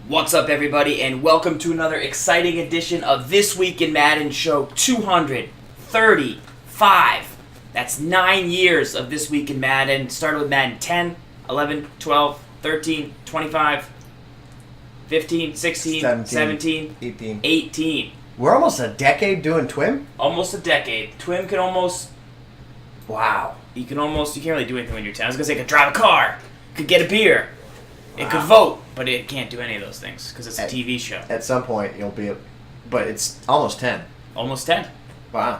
What's up, everybody, and welcome to another exciting edition of This Week in Madden Show 235. That's 9 years of This Week in Madden. Started with Madden 10, 11, 12, 13, 25, 15, 16, 17, 18. We're almost a decade doing TWIM? Almost a decade. TWIM can almost... Wow. You can't really do anything when you're 10. I was going to say it could drive a car, could get a beer, it could Wow. vote, but it can't do any of those things because it's a TV show. At some point, you'll be... But it's almost 10. Almost 10. Wow.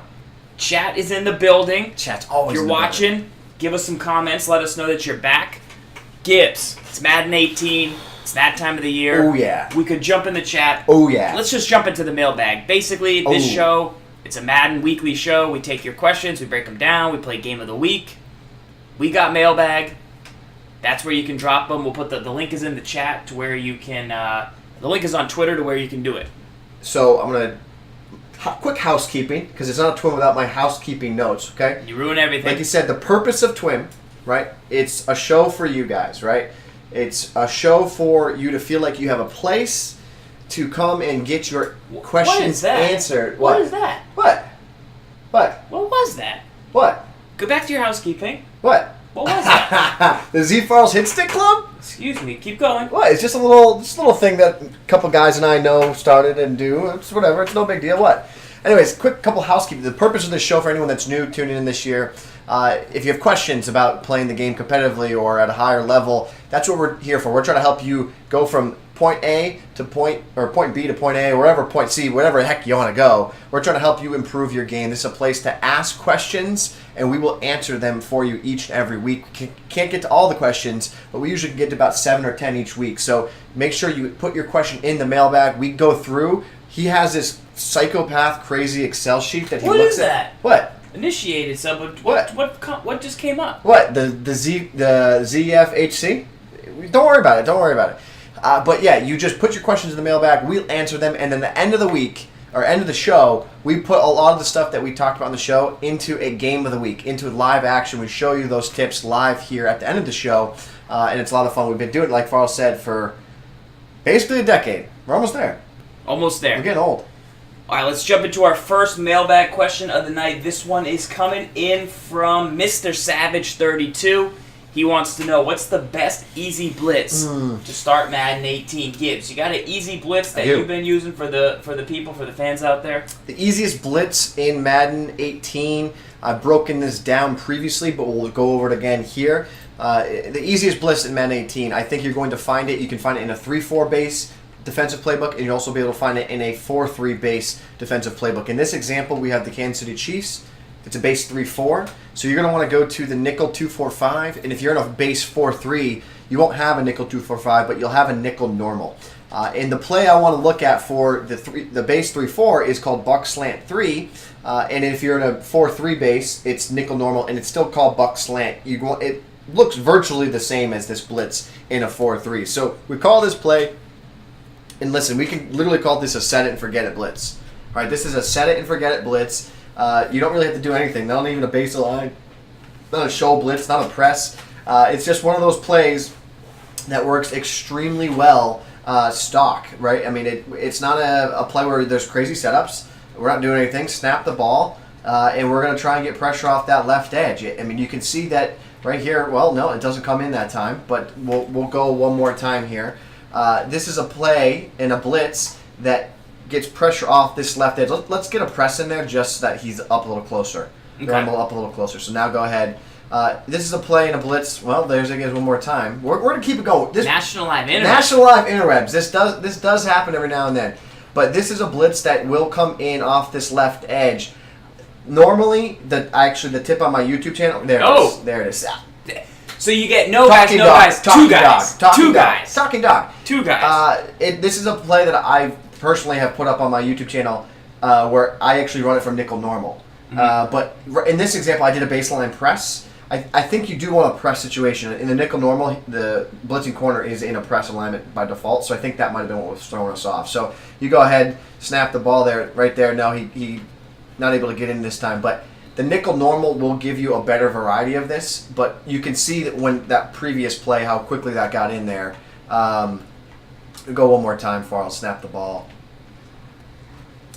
Chat is in the building. Chat's always If you're in the watching, building. give us some comments. Let us know that you're back. Sgibs, it's Madden 18. It's that time of the year. Oh, yeah. We could jump in the chat. Oh, yeah. Let's just jump into the mailbag. Basically, this show, it's a Madden weekly show. We take your questions, we break them down, we play Game of the Week. We got mailbag. That's where you can drop them. We'll put the link is in the chat to where you can... the link is on Twitter to where you can do it. So, I'm going to... Quick housekeeping, because it's not a TWIM without my housekeeping notes, okay? You ruin everything. Like you said, the purpose of TWIM, right? It's a show for you guys, right? It's a show for you to feel like you have a place to come and get your questions answered. What is that? What? What? What was that? What? Go back to your housekeeping. What? What was that? The Z-Files Hit Stick Club? Excuse me. Keep going. What? It's just a little thing that a couple guys and I know started and do. It's whatever. It's no big deal. What? Anyways, quick couple housekeeping. The purpose of this show for anyone that's new tuning in this year, if you have questions about playing the game competitively or at a higher level, that's what we're here for. We're trying to help you go from point A to point B to point A, or wherever, point C, whatever the heck you want to go. We're trying to help you improve your game. This is a place to ask questions, and we will answer them for you each and every week. We can't get to all the questions, but we usually get to about 7 or 10 each week. So make sure you put your question in the mailbag. We go through. He has this psychopath crazy Excel sheet that he looks at. What is that? What? Initiated sub. What just came up? What? The ZFHC? Don't worry about it. Don't worry about it. But yeah, you just put your questions in the mailbag. We'll answer them, and then the end of the week or end of the show, we put a lot of the stuff that we talked about on the show into a game of the week, into live action. We show you those tips live here at the end of the show, and it's a lot of fun. We've been doing it, like Farrell said, for basically a decade. We're almost there. Almost there. We're getting old. All right, let's jump into our first mailbag question of the night. This one is coming in from Mr. Savage32. He wants to know, what's the best easy blitz to start Madden 18? Gibbs, you got an easy blitz that you've been using for the people, for the fans out there? The easiest blitz in Madden 18, I've broken this down previously, but we'll go over it again here. The easiest blitz in Madden 18, I think you're going to find it. You can find it in a 3-4 base defensive playbook, and you'll also be able to find it in a 4-3 base defensive playbook. In this example, we have the Kansas City Chiefs. It's a base 3-4, so you're going to want to go to the nickel 2-4-5, and if you're in a base 4-3, you won't have a nickel 2-4-5, but you'll have a nickel normal. And the play I want to look at for the base 3-4 is called buck slant 3, and if you're in a 4-3 base, it's nickel normal, and it's still called buck slant. It looks virtually the same as this blitz in a 4-3. So we call this play, and listen, we can literally call this a set it and forget it blitz. All right, this is a set it and forget it blitz. You don't really have to do anything. Not even a baseline, not a show blitz, not a press. It's just one of those plays that works extremely well stock, right? I mean, it's not a play where there's crazy setups. We're not doing anything. Snap the ball, and we're going to try and get pressure off that left edge. I mean, you can see that right here. Well, no, it doesn't come in that time, but we'll go one more time here. This is a play in a blitz that gets pressure off this left edge. Let's get a press in there just so that he's up a little closer. Okay. Rumble up a little closer. So now go ahead. This is a play in a blitz. Well, there's it again one more time. We're going to keep it going. National Live Interwebs. National Live Interwebs. This does happen every now and then. But this is a blitz that will come in off this left edge. Normally, the tip on my YouTube channel, there it is. So you get two guys. Talking dog. This is a play that I personally have put up on my YouTube channel where I actually run it from nickel normal. But in this example, I did a baseline press. I think you do want a press situation. In the nickel normal, the blitzing corner is in a press alignment by default, so I think that might have been what was throwing us off. So you go ahead, snap the ball there, right there. No, he not able to get in this time, but the nickel normal will give you a better variety of this, but you can see that when that previous play, how quickly that got in there. go one more time for I'll snap the ball.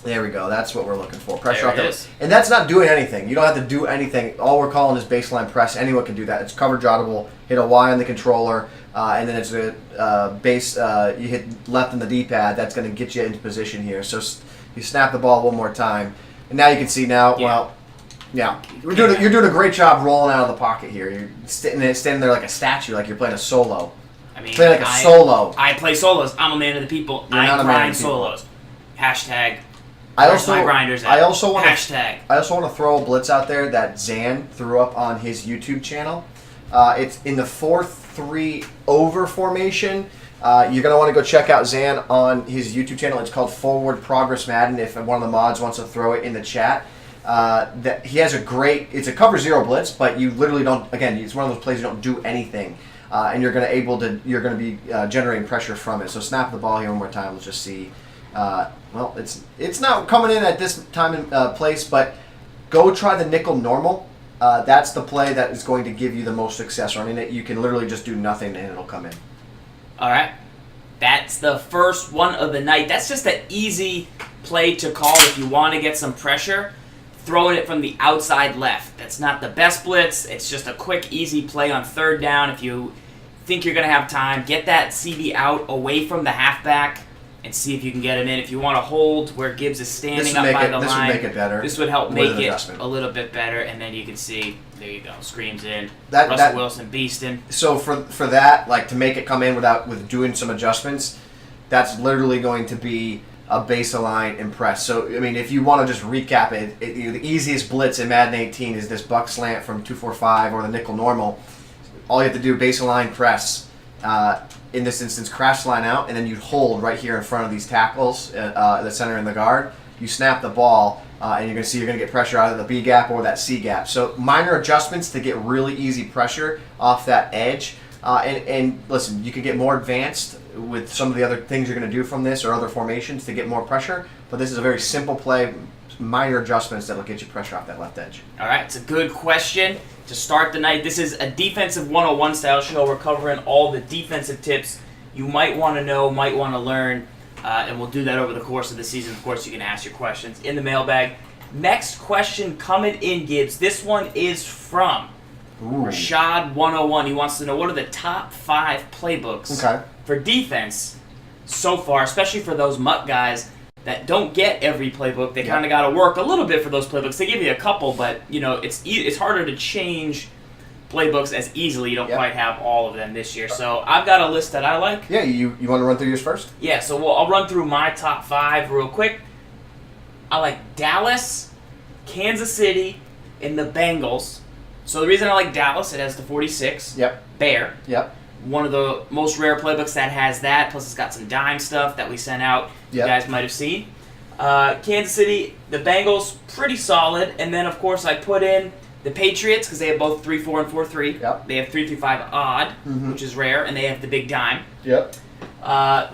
There we go. That's what we're looking for. Pressure there off the it is. And that's not doing anything. You don't have to do anything. All we're calling is baseline press. Anyone can do that. It's coverage audible. Hit a Y on the controller, and then it's a base. You hit left on the D-pad. That's going to get you into position here. So you snap the ball one more time, and now you can see now. Yeah. Well, yeah, you're doing a great job rolling out of the pocket here. You're standing there like a statue, like you're playing a solo. I mean, playing like a solo. I play solos. I'm a man of the people. You're not I a man grind of the people. solos. Hashtag. I Where's also my grinders at? I also want Hashtag. I also want to throw a blitz out there that Zan threw up on his YouTube channel. It's in the 4-3 over formation. You're going to want to go check out Zan on his YouTube channel. It's called Forward Progress Madden. If one of the mods wants to throw it in the chat, that he has a great. It's a cover zero blitz, but you literally don't. Again, it's one of those plays you don't do anything, and you're going to be generating pressure from it. So snap the ball here one more time. Let's just see. Well, it's not coming in at this time and place, but go try the nickel normal. That's the play that is going to give you the most success running it. You can literally just do nothing and it'll come in. All right. That's the first one of the night. That's just an easy play to call if you want to get some pressure. Throwing it from the outside left. That's not the best blitz. It's just a quick, easy play on third down. If you think you're going to have time, get that CD out away from the halfback and see if you can get him in. If you want to hold where Gibbs is standing up by the line, this would make it better. This would help make it a little bit better, and then you can see, there you go, screams in. Russell Wilson beasting. So for that, like to make it come in with doing some adjustments, that's literally going to be a baseline and press. So I mean, if you want to just recap it, the easiest blitz in Madden 18 is this buck slant from 2-4-5 or the nickel normal. All you have to do baseline press. In this instance, crash line out, and then you hold right here in front of these tackles, the center and the guard. You snap the ball, and you're going to see you're going to get pressure out of the B gap or that C gap. So minor adjustments to get really easy pressure off that edge. And listen, you can get more advanced with some of the other things you're going to do from this or other formations to get more pressure. But this is a very simple play, minor adjustments that will get you pressure off that left edge. All right, it's a good question to start the night. This is a defensive 101 style show. We're covering all the defensive tips you might want to know, might want to learn, and we'll do that over the course of the season. Of course, you can ask your questions in the mailbag. Next question coming in, Gibbs. This one is from Rashad101. He wants to know, what are the top 5 playbooks for defense so far, especially for those MUT guys that don't get every playbook. They kind of got to work a little bit for those playbooks. They give you a couple, but you know it's harder to change playbooks as easily. You don't quite have all of them this year. So I've got a list that I like. Yeah, you want to run through yours first? Yeah, so I'll run through my top 5 real quick. I like Dallas, Kansas City, and the Bengals. So the reason I like Dallas, it has the 46. Yep. Bear. Yep. One of the most rare playbooks that has that, plus it's got some dime stuff that we sent out. You guys might have seen. Kansas City, the Bengals, pretty solid. And then, of course, I put in the Patriots because they have both 3-4 and 4-3. Yep. They have 3-3-5 odd, which is rare, and they have the big dime. Yep.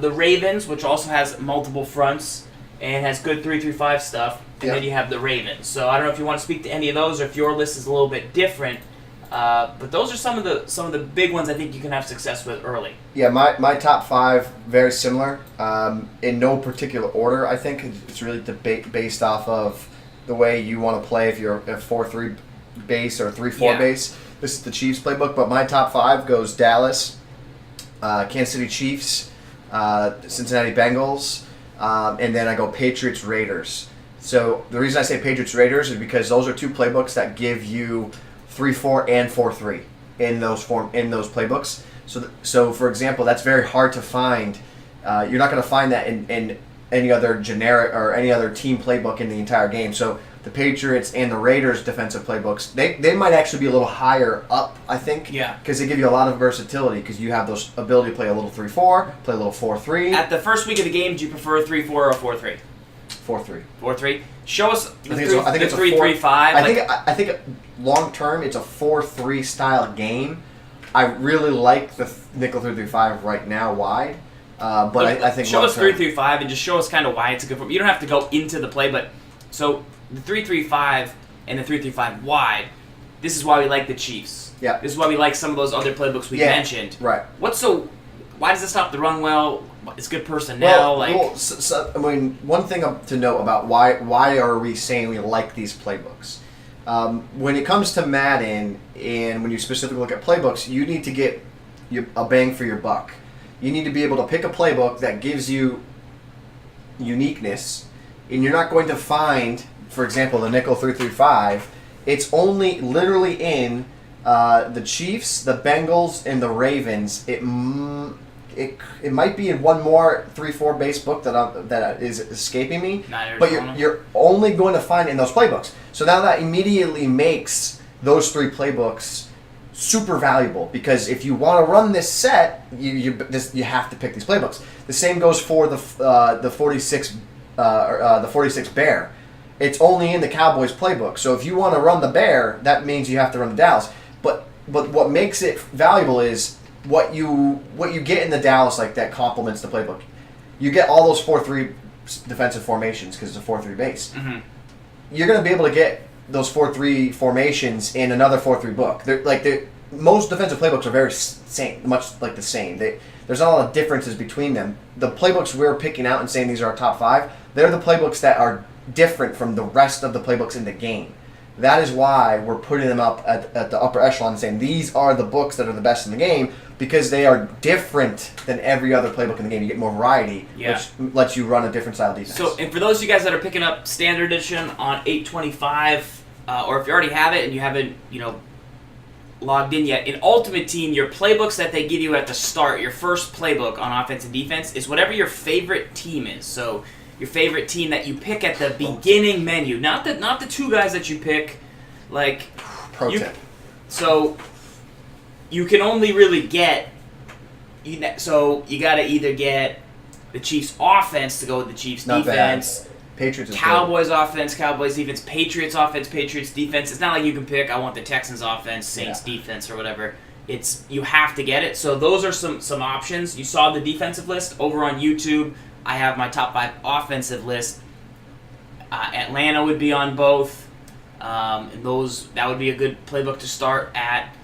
The Ravens, which also has multiple fronts and has good 3-3-5 stuff. And then you have the Ravens. So I don't know if you want to speak to any of those or if your list is a little bit different. But those are some of the big ones I think you can have success with early. Yeah, my top 5 very similar. In no particular order, I think it's really based off of the way you want to play. If you're a 4-3 base or a 3-4 base, this is the Chiefs playbook. But my top 5 goes Dallas, Kansas City Chiefs, Cincinnati Bengals, and then I go Patriots Raiders. So the reason I say Patriots Raiders is because those are 2 playbooks that give you 3-4 and 4-3 in those playbooks. So for example, that's very hard to find. You're not going to find that in any other generic or any other team playbook in the entire game. So the Patriots and the Raiders defensive playbooks, they might actually be a little higher up, I think. Yeah. Because they give you a lot of versatility because you have those ability to play a little 3-4, play a little 4-3. At the first week of the game, do you prefer a 3-4 or a 4-3? 4-3. 4-3. Show us the 3-3-5. 3-3-5. I think long term it's a 4-3 style game. I really like the nickel 3-3-5 right now wide, but I think show us 3-3-5 and just show us kind of why it's a good form. You don't have to go into the play, but so the 3-3-5 and the 3-3-5 wide. This is why we like the Chiefs. Yeah. This is why we like some of those other playbooks we mentioned. Right. why does this not the run well? It's good personnel. One thing to note about why are we saying we like these playbooks? When it comes to Madden, and when you specifically look at playbooks, you need to get a bang for your buck. You need to be able to pick a playbook that gives you uniqueness, and you're not going to find, for example, the nickel 3-3-5. It's only literally in the Chiefs, the Bengals, and the Ravens. It might be in one more 3-4 base book that is escaping me, but you're only going to find it in those playbooks. So now that immediately makes those 3 playbooks super valuable, because if you want to run this set, you have to pick these playbooks. The same goes for the 46 Bear. It's only in the Cowboys playbook. So if you want to run the Bear, that means you have to run the Dallas. But what makes it valuable is what you get in the Dallas, like, that complements the playbook. You get all those 4-3 defensive formations because it's a 4-3 base. Mm-hmm. You're going to be able to get those 4-3 formations in another 4-3 book. Most defensive playbooks are very much like the same. There's not a lot of differences between them. The playbooks we're picking out and saying these are our top 5, they're the playbooks that are different from the rest of the playbooks in the game. That is why we're putting them up at the upper echelon and saying these are the books that are the best in the game, because they are different than every other playbook in the game. You get more variety, which lets you run a different style defense. So, and for those of you guys that are picking up Standard Edition on 825, or if you already have it and you haven't, logged in yet, in Ultimate Team, your playbooks that they give you at the start, your first playbook on offense and defense, is whatever your favorite team is. So, your favorite team that you pick at the beginning menu, not the 2 guys that you pick, like. Pro tip. So, you can only really get. So you got to either get the Chiefs offense to go with the Chiefs defense. Patriots is Cowboys offense, Cowboys defense, Patriots offense, Patriots defense. It's not like you can pick, I want the Texans offense, Saints defense, or whatever. It's, you have to get it. So those are some options. You saw the defensive list over on YouTube. I have my top 5 offensive list. Atlanta would be on both. And that would be a good playbook to start at.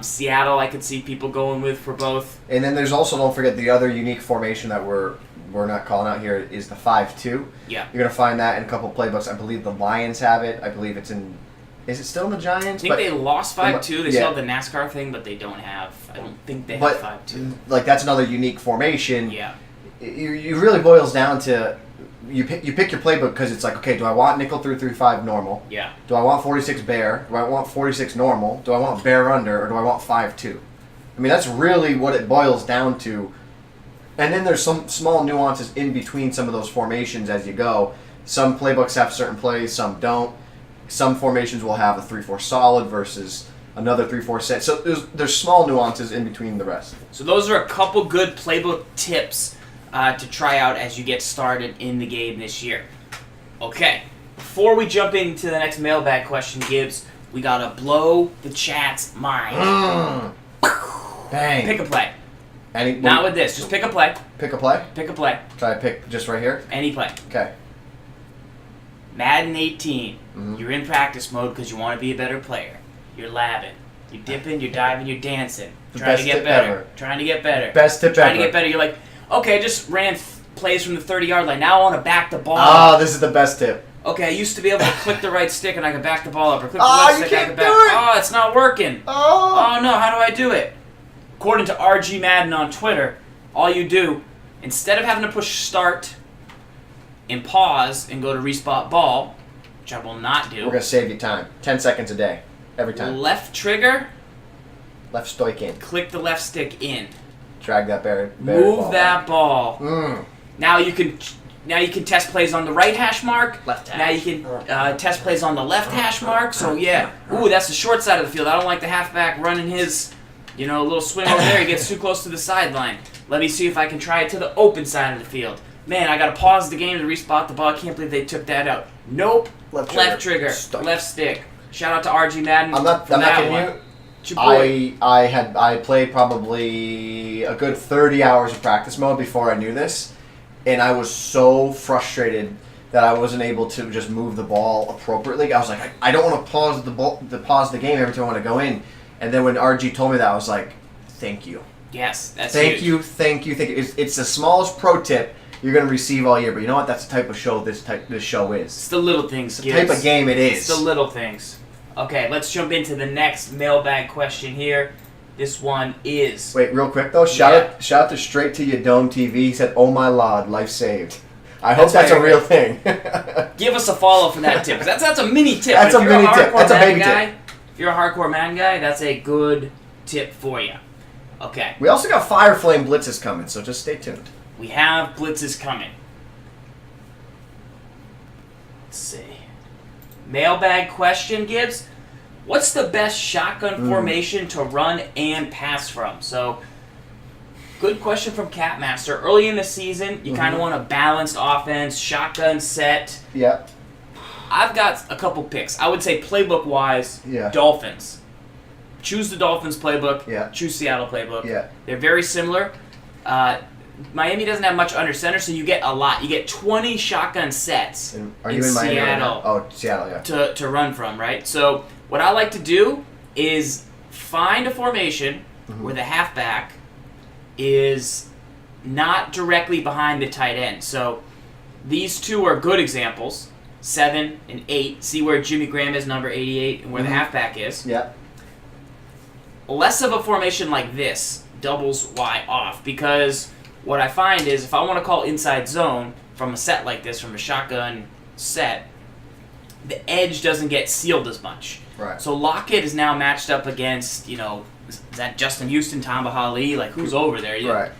Seattle, I could see people going with for both. And then there's also, don't forget, the other unique formation that we're not calling out here is the 5-2. Yeah. You're going to find that in a couple playbooks. I believe the Lions have it. I believe it's in... Is it still in the Giants? I think they lost 5-2. They still have the NASCAR thing, but they don't have... I don't think they have 5-2. Like, that's another unique formation. Yeah. It really boils down to... You pick your playbook because it's like, okay, do I want nickel 3-3-5 normal? Yeah. Do I want 46 bear? Do I want 46 normal? Do I want bear under? Or do I want 5-2? I mean, that's really what it boils down to. And then there's some small nuances in between some of those formations as you go. Some playbooks have certain plays, some don't. Some formations will have a 3-4 solid versus another 3-4 set. So there's small nuances in between the rest. So those are a couple good playbook tips to try out as you get started in the game this year. Okay, before we jump into the next mailbag question, Gibbs, we gotta blow the chat's mind. Bang. Pick a play. Not with this. Just pick a play. Pick a play? Pick a play. Try to pick just right here? Any play. Okay. Madden 18. Mm-hmm. You're in practice mode because you want to be a better player. You're labbing. You're dipping, you're diving, you're dancing. Trying to get better. Trying to get better. Best tip ever. Trying to get better. You're like, okay, I just ran plays from the 30-yard line. Now I want to back the ball up. This is the best tip. Okay, I used to be able to click the right stick and I could back the ball up. Or click the left stick and I could back. Oh, it's not working. Oh, no, how do I do it? According to RG Madden on Twitter, all you do, instead of having to push start and pause and go to respot ball, which I will not do. We're going to save you time. 10 seconds a day. Every time. Left trigger. Left stick in. Click the left stick in. Drag that bear Move ball that ball. Mm. Now you can test plays on the right hash mark. Left hash. Now you can test plays on the left hash mark. So yeah, ooh, that's the short side of the field. I don't like the halfback running his, little swing over there. He gets too close to the sideline. Let me see if I can try it to the open side of the field. Man, I gotta pause the game to respot the ball. I can't believe they took that out. Nope. Left trigger. Left stick. Shout out to RG Madden. I'm not kidding you. I played probably a good 30 hours of practice mode before I knew this, and I was so frustrated that I wasn't able to just move the ball appropriately. I was like, I don't want to pause the game every time I want to go in. And then when RG told me that, I was like, thank you. Yes, that's Thank huge. you. It's the smallest pro tip you're going to receive all year, but you know what? That's the type of show this show is. It's the little things, It's the type of game it is. It's the little things. Okay, let's jump into the next mailbag question here. This one is... Wait, real quick though, shout out to Straight to Your Dome TV. He said, "Oh my lord, life saved." I hope that's a real thing. Give us a follow for that tip. That's a mini tip. That's a mini tip. That's a baby tip. If you're a hardcore Madden guy, that's a good tip for you. Okay. We also got Fire Flame Blitzes coming, so just stay tuned. We have blitzes coming. Let's see. Mailbag question, Gibbs. What's the best shotgun formation to run and pass from? So, good question from Catmaster. Early in the season, you kind of want a balanced offense, shotgun set. Yeah. I've got a couple picks. I would say playbook-wise, Dolphins. Choose the Dolphins playbook. Yeah. Choose Seattle playbook. Yeah. They're very similar. Miami doesn't have much under center, so you get a lot. You get 20 shotgun sets And are you in Miami Seattle. Right now? Oh, Seattle, yeah. To run from, right? So what I like to do is find a formation where the halfback is not directly behind the tight end. So these two are good examples, 7 and 8. See where Jimmy Graham is, number 88, and where the halfback is. Yeah. Less of a formation like this doubles Y off, because what I find is if I want to call inside zone from a set like this, from a shotgun set, the edge doesn't get sealed as much. Right. So Lockett is now matched up against, is that Justin Houston, Tamba Hali? Like, who's over there? Right.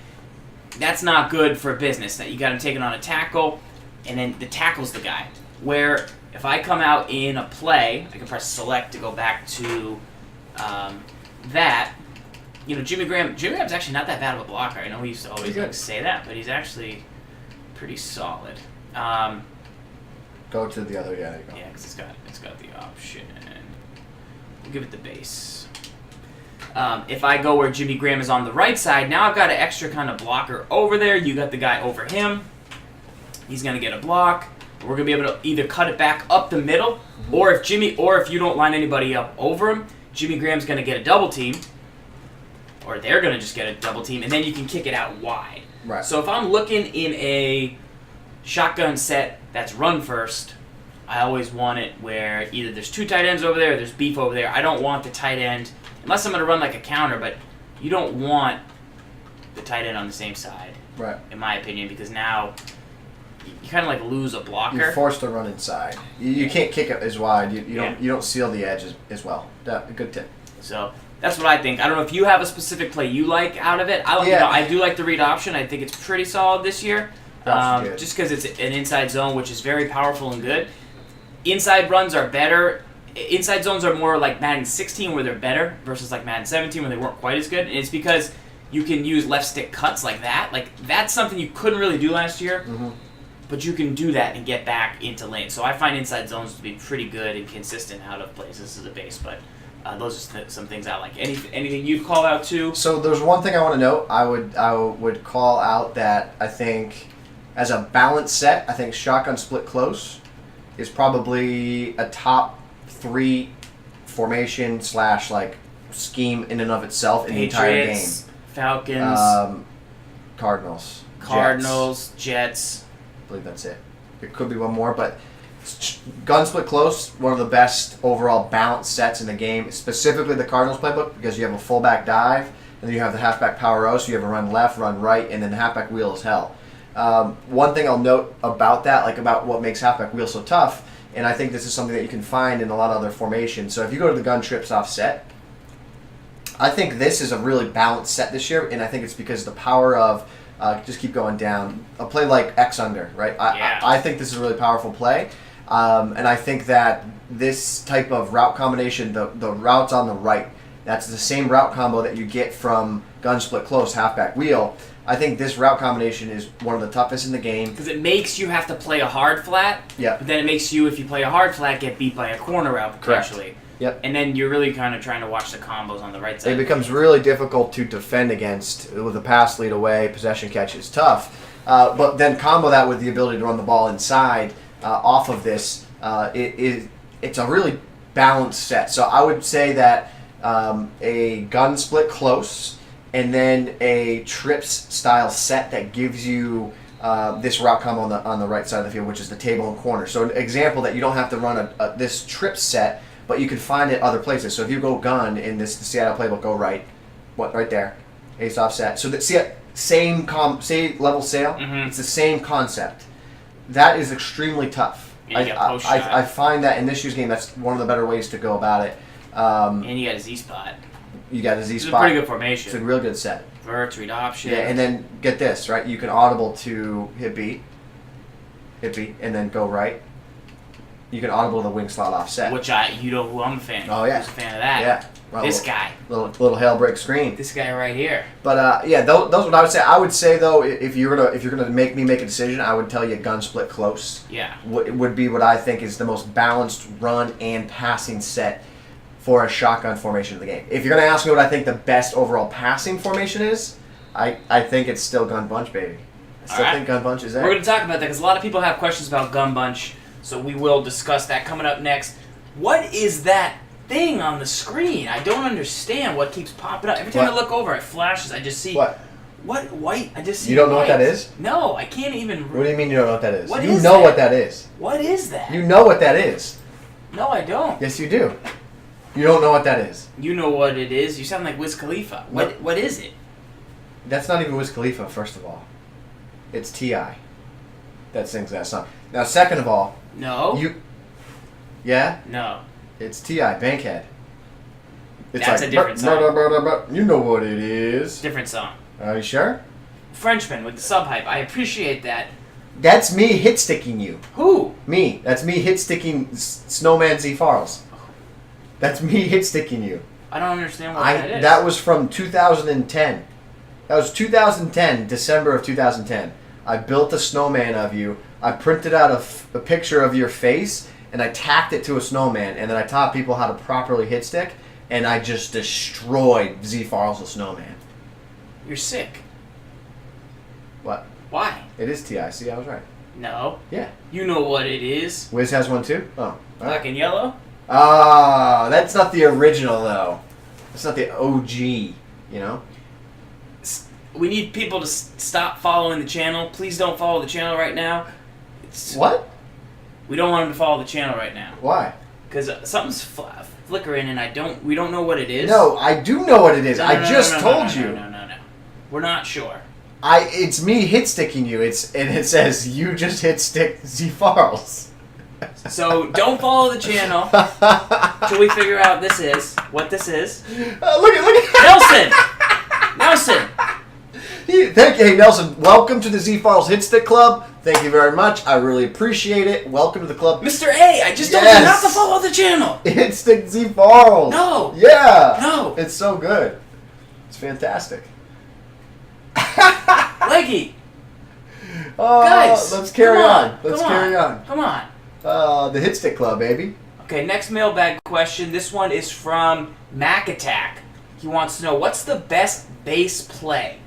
That's not good for business. That you got him taking on a tackle, and then the tackle's the guy. Where if I come out in a play, I can press select to go back to that. Jimmy Graham's actually not that bad of a blocker. I know we used to always say that, but he's actually pretty solid. Go to the other, there you go. Yeah, because it's got the option. We'll give it the base. If I go where Jimmy Graham is on the right side, now I've got an extra kind of blocker over there. You got the guy over him. He's going to get a block. We're going to be able to either cut it back up the middle, or if you don't line anybody up over him, Jimmy Graham's going to get a double team, or they're going to just get a double team, and then you can kick it out wide. Right. So if I'm looking in a shotgun set that's run first, I always want it where either there's 2 tight ends over there or there's beef over there. I don't want the tight end, unless I'm going to run like a counter, but you don't want the tight end on the same side, right? In my opinion, because now you kind of like lose a blocker. You're forced to run inside. You can't kick it as wide. You don't seal the edge as well. Good tip. So that's what I think. I don't know if you have a specific play you like out of it. I do like the read option. I think it's pretty solid this year. Just because it's an inside zone, which is very powerful and good. Inside runs are better. Inside zones are more like Madden 16 where they're better versus like Madden 17 where they weren't quite as good. And it's because you can use left stick cuts like that. Like that's something you couldn't really do last year. But you can do that and get back into lane. So I find inside zones to be pretty good and consistent out of plays. This is a base, but those are some things I like. Anything you'd call out too? So there's one thing I want to note. I would call out that I think as a balanced set, I think shotgun split close is probably a top 3 formation / like scheme in and of itself in Patriots, the entire game. Falcons, Cardinals, Jets. I believe that's it. It could be one more, but gun split close, one of the best overall balanced sets in the game, specifically the Cardinals playbook, because you have a fullback dive, and then you have the halfback power O, so you have a run left, run right, and then halfback wheel is hell. One thing I'll note about that, like about what makes halfback wheel so tough, and I think this is something that you can find in a lot of other formations. So if you go to the gun trips offset, I think this is a really balanced set this year, and I think it's because the power of just keep going down. A play like X under, right? I think this is a really powerful play. And I think that this type of route combination, the routes on the right, that's the same route combo that you get from gun split close, halfback wheel. I think this route combination is one of the toughest in the game. Because it makes you have to play a hard flat. Yeah. But then it makes you, if you play a hard flat, get beat by a corner route potentially. Correct. Yep. And then you're really kind of trying to watch the combos on the right side. It becomes really difficult to defend against with a pass lead away, possession catch is tough. But then combo that with the ability to run the ball inside off of this, it's a really balanced set. So I would say that a gun split close and then a trips style set that gives you this route combo on the right side of the field, which is the table and corner. So an example that you don't have to run this trips set, but you can find it other places. So if you go gun in the Seattle playbook, go right, right there, ace offset. So same level sail. Mm-hmm. It's the same concept. That is extremely tough. I find that in this year's game, that's one of the better ways to go about it. And you got a Z spot. You got a Z spot. It's a pretty good formation. It's a real good set. Verts, read option. Yeah, and then get this, right? You can audible to hit B, and then go right. You can audible the wing slot offset. Which you know who I'm a fan of. Oh, yeah. Who's a fan of that? Yeah. Well, this guy. Little hail break screen. This guy right here. But yeah, those what I would say. I would say though, if you're gonna make me make a decision, I would tell you gun split close. Yeah. Would be what I think is the most balanced run and passing set for a shotgun formation of the game. If you're gonna ask me what I think the best overall passing formation is, I think it's still gun bunch, baby. I still think gun bunch is there. We're gonna talk about that because a lot of people have questions about gun bunch, so we will discuss that coming up next. What is that thing on the screen? I don't understand what keeps popping up. Every time I look over, it flashes. I just see what white. I just see. You don't know white. what that is? No, I can't even. What do you mean you don't know what that is? What you is know that? what that is. What is that? You know what that is. No, I don't. Yes, you do. You don't know what that is. You know what it is. You sound like Wiz Khalifa. What is it? That's not even Wiz Khalifa. First of all, it's T.I. that sings that song. Now, second of all, no. Yeah. No. It's T.I. Bankhead. It's That's like, a different song. You know what it is. Different song. Are you sure? Frenchman with the sub hype. I appreciate that. That's me hit sticking you. Who? Me. That's me hit sticking Snowman Z Farls. That's me hit sticking you. I don't understand what that is. That was from 2010. That was 2010, December of 2010. I built a snowman of you. I printed out a picture of your face, and I tacked it to a snowman, and then I taught people how to properly hit stick, and I just destroyed Z Farls the snowman. You're sick. What? Why? It is T.I. See, I was right. No. Yeah. You know what it is. Wiz has one too? Oh. Black and yellow? Ah, that's not the original, though. That's not the OG, you know? We need people to stop following the channel. Please don't follow the channel right now. What? We don't want them to follow the channel right now. Why? Because something's flickering and we don't know what it is. No, I do know what it is. I just told you. No. We're not sure. It's me hit sticking you. And it says you just hit stick Z Farls. So don't follow the channel till we figure out what this is. Look at Nelson. Hey Nelson, welcome to the Z Farls Hit Stick Club. Thank you very much. I really appreciate it. Welcome to the club. Mr. A, I just told you not to follow the channel. Hit Stick Z Farls. No. Yeah. No. It's so good. It's fantastic. Leggy. Guys, let's carry on. Let's carry on. Come on. The Hit Stick Club, baby. Okay, next mailbag question. This one is from Mac Attack. He wants to know, what's the best base play?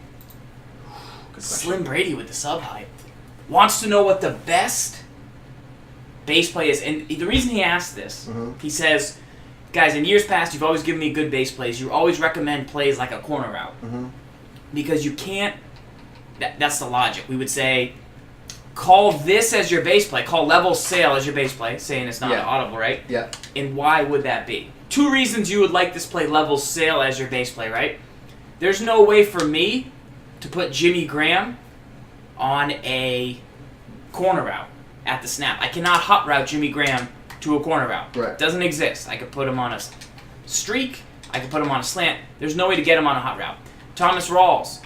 Slim Brady with the sub hype. Wants to know what the best base play is. And the reason he asked this, he says, guys, in years past, you've always given me good base plays. You always recommend plays like a corner route. Because you can't, that's the logic. We would say, call this as your base play. Call level sail as your base play, saying it's not audible, right? Yeah. And why would that be? 2 reasons you would like this play, level sail as your base play, right? There's no way for me to put Jimmy Graham on a corner route at the snap. I cannot hot route Jimmy Graham to a corner route. Right. It doesn't exist. I could put him on a streak. I could put him on a slant. There's no way to get him on a hot route. Thomas Rawls,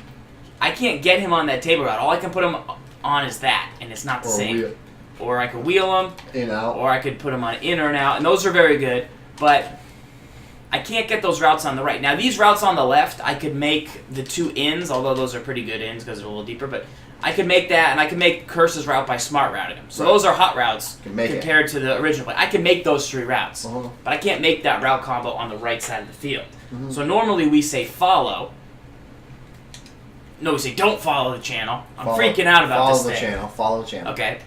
I can't get him on that table route. All I can put him on is that, and it's not the same. Or I could wheel him, in out, or I could put him on in or an out, and those are very good, but I can't get those routes on the right. Now, these routes on the left, I could make the 2 ins, although those are pretty good ins because they're a little deeper, but I could make that, and I can make Curse's route by smart routing him. So those are hot routes compared to the original play. I can make those 3 routes, but I can't make that route combo on the right side of the field. So normally we say follow. No, we say don't follow the channel. I'm freaking out about this thing. Follow the channel. Okay.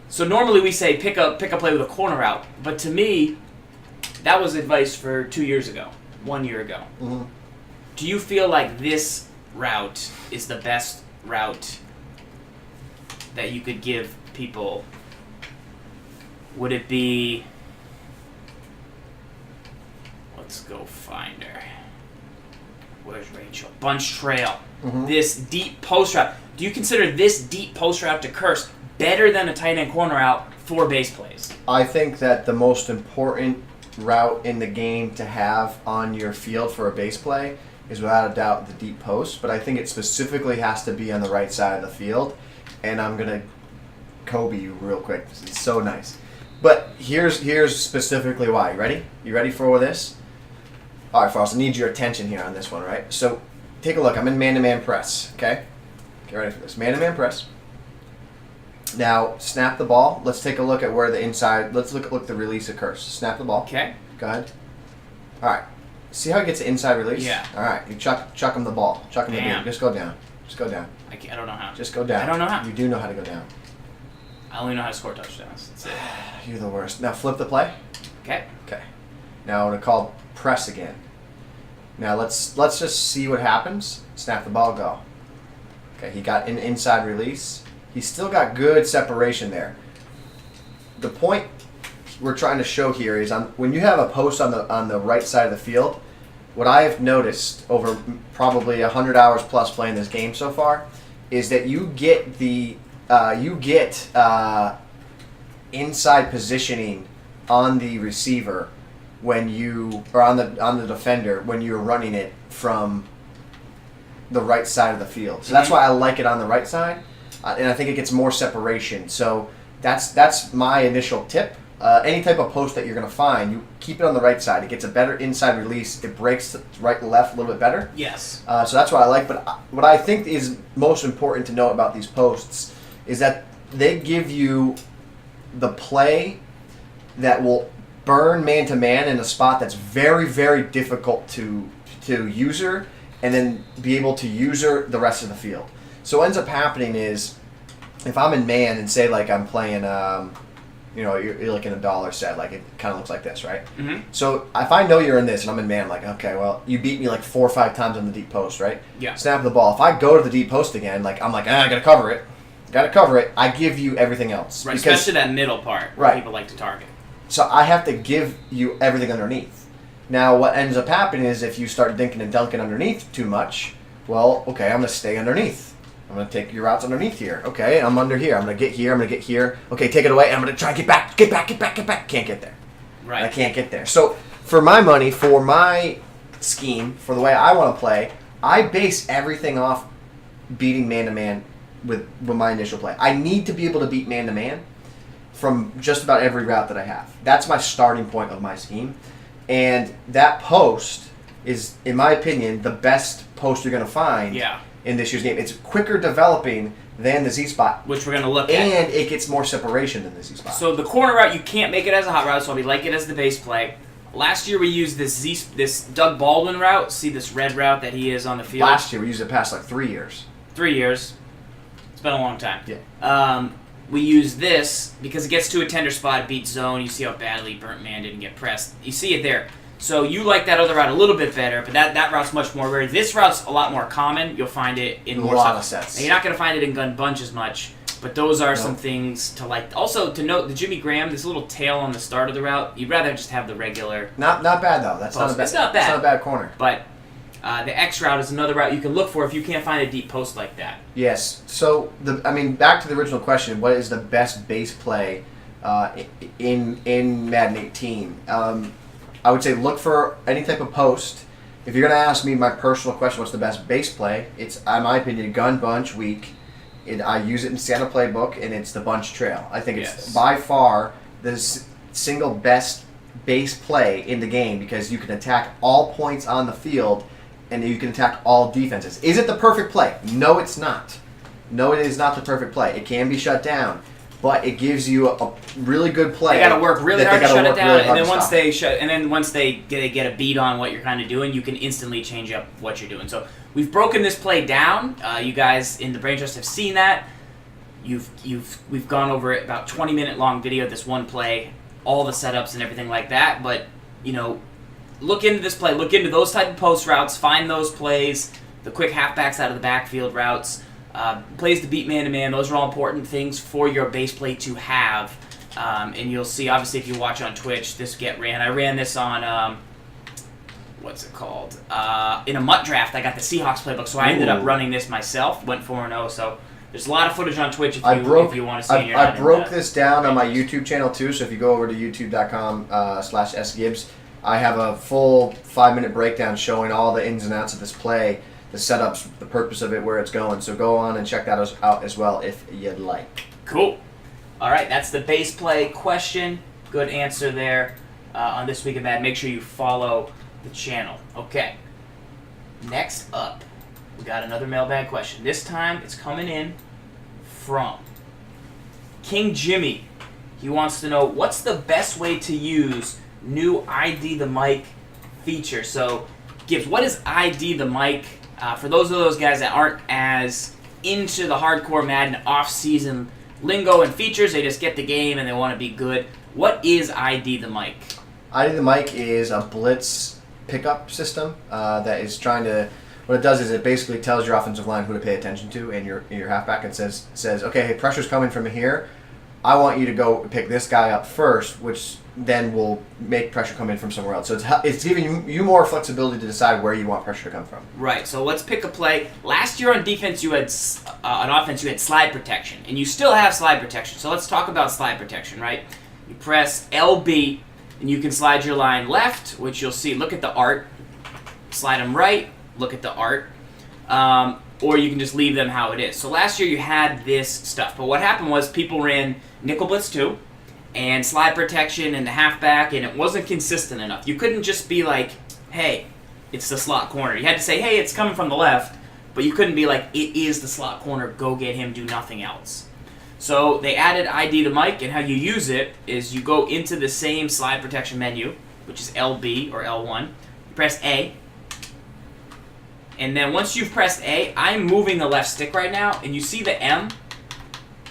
So normally we say pick a play with a corner route, but to me, that was advice for 2 years ago, 1 year ago. Do you feel like this route is the best route that you could give people? Would it be... Let's go find her. Where's Rachel? Bunch Trail. Mm-hmm. This deep post route. Do you consider this deep post route to Curse better than a tight end corner route for base plays? I think that the most important route in the game to have on your field for a base play is without a doubt the deep post, but I think it specifically has to be on the right side of the field, and I'm going to Kobe you real quick. This is so nice. But here's specifically why. You ready? You ready for this? All right, Frost, I need your attention here on this one, right? So take a look. I'm in man-to-man press, okay? Get ready for this. Man-to-man press. Now, snap the ball. Let's take a look at where the inside... Let's look at the release occurs. Snap the ball. Okay. Go ahead. All right. See how it gets the inside release? Yeah. All right. You chuck him the ball. Chuck him the beam. Just go down. Just go down. I don't know how. Just go down. I don't know how. You do know how to go down. I only know how to score touchdowns. That's it. You're the worst. Now flip the play. Okay. Okay. Now I'm going to call press again. Now let's just see what happens. Snap the ball, go. Okay, he got an inside release. He's still got good separation there. The point we're trying to show here is when you have a post on the right side of the field, what I have noticed over probably 100 hours plus playing this game so far is that you get inside positioning on the receiver when you or on the defender when you're running it from the right side of the field. So that's why I like it on the right side, and I think it gets more separation. So that's my initial tip. Any type of post that you're going to find, you keep it on the right side. It gets a better inside release. It breaks right and left a little bit better. Yes. So that's what I like. But what I think is most important to know about these posts is that they give you the play that will burn man-to-man in a spot that's very, very difficult to user, and then be able to user the rest of the field. So what ends up happening is, if I'm in man and say like I'm playing, you're like in a dollar set, like it kind of looks like this, right? Mm-hmm. So if I know you're in this and I'm in man, I'm like, okay, well, you beat me like 4 or 5 times on the deep post, right? Yeah. Snap the ball. If I go to the deep post again, I gotta cover it. I give you everything else. Right, especially that middle part where people like to target. So I have to give you everything underneath. Now, what ends up happening is if you start dinking and dunking underneath too much, well, okay, I'm going to stay underneath. I'm going to take your routes underneath here. Okay, I'm under here. I'm going to get here. I'm going to get here. Okay, take it away. And I'm going to try to get back. Can't get there. Right. I can't get there. So for my money, for my scheme, for the way I want to play, I base everything off beating man-to-man with my initial play. I need to be able to beat man-to-man from just about every route that I have. That's my starting point of my scheme. And that post is, in my opinion, the best post you're going to find in this year's game. It's quicker developing than the Z-spot. Which we're going to look at. And it gets more separation than the Z-spot. So the corner route, you can't make it as a hot route, so we like it as the base play. Last year we used this Doug Baldwin route. See this red route that he is on the field? Last year we used it past 3 years. 3 years. It's been a long time. Yeah. We use this because it gets to a tender spot, it beats zone. You see how badly Burnt Man didn't get pressed. You see it there. So you like that other route a little bit better, but that route's much more rare. This route's a lot more common. You'll find it in more a lot of sets. Now, you're not going to find it in Gun Bunch as much, but those are some things to like. Also, to note, the Jimmy Graham, this little tail on the start of the route, you'd rather just have the regular. Not bad, though. That's not a bad. It's not bad. It's not a bad corner. But the X route is another route you can look for if you can't find a deep post like that. Yes. So, back to the original question, what is the best base play in Madden 18? I would say look for any type of post. If you're going to ask me my personal question, what's the best base play? It's, in my opinion, Gun Bunch week. I use it in Santa Playbook, and it's the Bunch Trail. I think it's by far the single best base play in the game because you can attack all points on the field and you can attack all defenses. Is it the perfect play? No, it's not. No, it is not the perfect play. It can be shut down, but it gives you a really good play. They got to work really hard to shut it down, really and then once they get a beat on what you're kind of doing, you can instantly change up what you're doing. So we've broken this play down. You guys in the Brain Trust have seen that. We've gone over it, about 20-minute long video. This one play, all the setups and everything like that. But look into this play. Look into those type of post routes. Find those plays, the quick halfbacks out of the backfield routes, plays to beat man-to-man. Those are all important things for your base play to have. And you'll see, obviously, if you watch on Twitch, this get ran. I ran this on, what's it called? In a MUT draft, I got the Seahawks playbook, so I ended up running this myself. Went 4-0, so there's a lot of footage on Twitch if you want to see it. I broke this down on my YouTube channel, too, so if you go over to youtube.com/Sgibs, I have a full 5-minute breakdown showing all the ins and outs of this play, the setups, the purpose of it, where it's going. So go on and check that out as well if you'd like. Cool. All right, that's the base play question. Good answer there on This Week in Madden. Make sure you follow the channel. Okay. Next up, we got another mailbag question. This time, it's coming in from King Jimmy. He wants to know, what's the best way to use new ID the Mic feature? So, Gibbs, what is ID the Mic? For those guys that aren't as into the hardcore Madden off-season lingo and features, they just get the game and they want to be good. What is ID the Mic? ID the Mic is a Blitz pickup system that is trying to. What it does is it basically tells your offensive line who to pay attention to in your halfback and says, okay, hey, pressure's coming from here. I want you to go pick this guy up first, which then will make pressure come in from somewhere else. So it's giving you more flexibility to decide where you want pressure to come from. Right. So let's pick a play. Last year on defense, you had on offense, you had slide protection, and you still have slide protection. So let's talk about slide protection. Right. You press LB, and you can slide your line left, which you'll see. Look at the art. Slide them right. Look at the art. Or you can just leave them how it is. So last year you had this stuff, but what happened was people ran nickel blitz 2 and slide protection and the halfback, and it wasn't consistent enough. You couldn't just be like, hey, it's the slot corner. You had to say, hey, it's coming from the left, but you couldn't be like, it is the slot corner, go get him, do nothing else. So they added ID the Mic, and how you use it is you go into the same slide protection menu, which is LB or L1, you press A, and then once you've pressed A, I'm moving the left stick right now, and you see the M?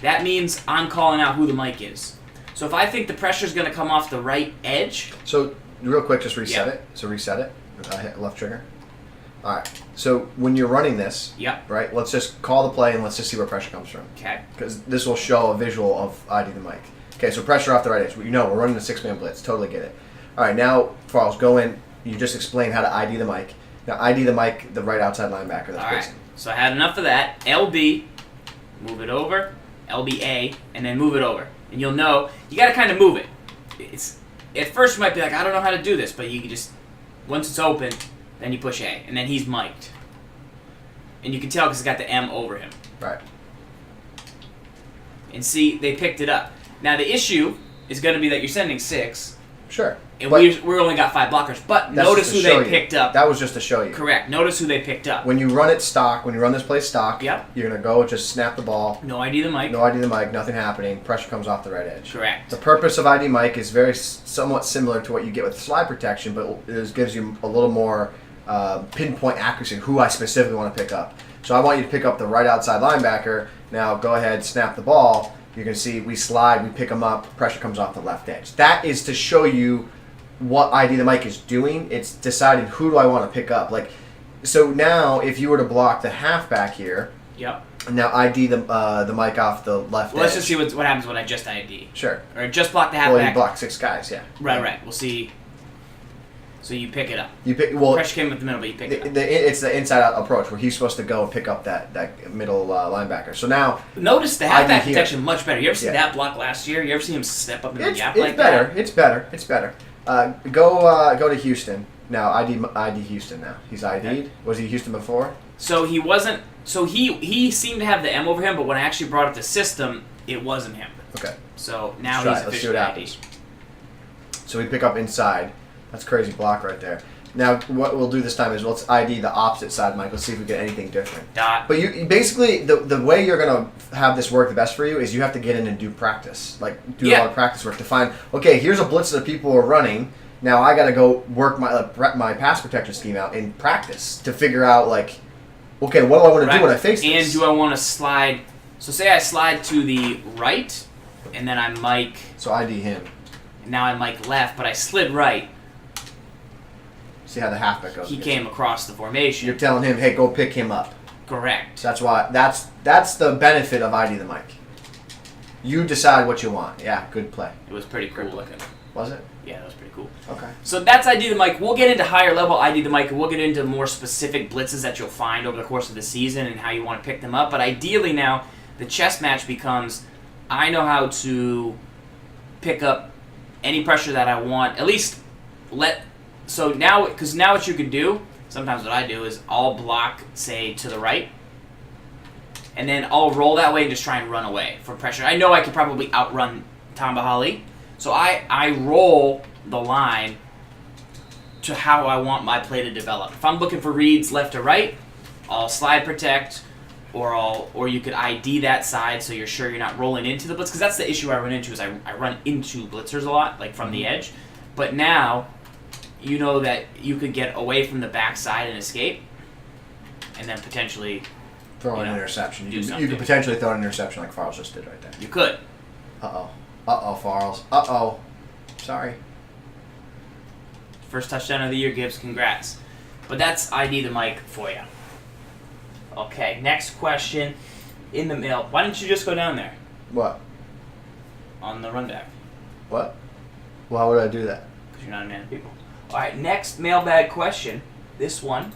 That means I'm calling out who the mic is. So if I think the pressure's going to come off the right edge... So, real quick, just reset it. So reset it. Hit left trigger. All right. So when you're running this, right, let's just call the play, and let's just see where pressure comes from. Okay. Because this will show a visual of ID the Mic. Okay, so pressure off the right edge. You know, we're running a 6-man blitz. Totally get it. All right, now, Charles, go in. You just explain how to ID the Mic. Now, ID the Mic, the right outside linebacker. That's all right. So I had enough of that. LB, move it over. LBA, and then move it over. And you'll know, you got to kind of move it. It's at first you might be like, I don't know how to do this, but you can just, once it's open, then you push A, and then he's mic'd. And you can tell because it's got the M over him. Right. And see, they picked it up. Now the issue is going to be that you're sending 6. Sure. And we only got 5 blockers, but notice who they picked up. That was just to show you. Correct. Notice who they picked up. When you run it stock, when you run this play stock, you're going to go just snap the ball. No ID the Mic. No ID the Mic, nothing happening. Pressure comes off the right edge. Correct. The purpose of ID Mic is somewhat similar to what you get with slide protection, but it gives you a little more pinpoint accuracy, who I specifically want to pick up. So I want you to pick up the right outside linebacker. Now go ahead, snap the ball. You can see we slide, we pick them up, pressure comes off the left edge. That is to show you what ID the Mic is doing. It's deciding who do I want to pick up. Like, so now if you were to block the halfback here, now ID the Mic off the left edge. Let's just see what happens when I just ID. Sure. Or just block the halfback. Well, you block 6 guys, yeah. Right. We'll see. So you pick it up. Pressure came with the middle, but you pick it up. It's the inside-out approach where he's supposed to go and pick up that middle linebacker. So now... Notice the halfback protection much better. You ever see that block last year? You ever see him step up in the gap like that? It's better. Go to Houston. Now, ID Houston now. He's ID'd. Okay. Was he Houston before? So he wasn't... So he seemed to have the M over him, but when I actually brought up the system, it wasn't him. Okay. So now he's officially ID'd. So we pick up inside. That's a crazy block right there. Now, what we'll do this time is let's ID the opposite side, Mike. Let's see if we get anything different. But you basically, the way you're going to have this work the best for you is you have to get in and do practice. Like, do a lot of practice work to find, okay, here's a blitz that people are running. Now I got to go work my pass protection scheme out in practice to figure out, like, okay, what do I want to do when I face this? And do I want to slide? So say I slide to the right, and then I mic. So ID him. And now I mic left, but I slid right. See how the halfback goes. He came across the formation. You're telling him, hey, go pick him up. Correct. That's why. That's the benefit of ID the Mike. You decide what you want. Yeah, good play. It was pretty cool looking. Was it? Yeah, that was pretty cool. Okay. So that's ID the Mike. We'll get into higher level ID the Mike, and we'll get into more specific blitzes that you'll find over the course of the season and how you want to pick them up. But ideally now, the chess match becomes, I know how to pick up any pressure that I want. At least so now, because now what you can do, sometimes what I do is I'll block, say, to the right, and then I'll roll that way and just try and run away from pressure. I know I could probably outrun Tamba Hali, so I roll the line to how I want my play to develop. If I'm looking for reads left or right, I'll slide protect, or you could ID that side so you're sure you're not rolling into the blitz, because that's the issue I run into is I run into blitzers a lot, like from the edge. But now, you know that you could get away from the backside and escape, and then potentially throw an interception. You something. could potentially throw an interception like Farrells just did right there. You could. Uh-oh, Farrells. Uh-oh. Sorry. First touchdown of the year, Gibbs. Congrats. But that's ID the Mike for you. Okay, next question in the mail. Why didn't you just go down there What? on the run back? What? Why would I do that? Because you're not a man of people. All right, next mailbag question. This one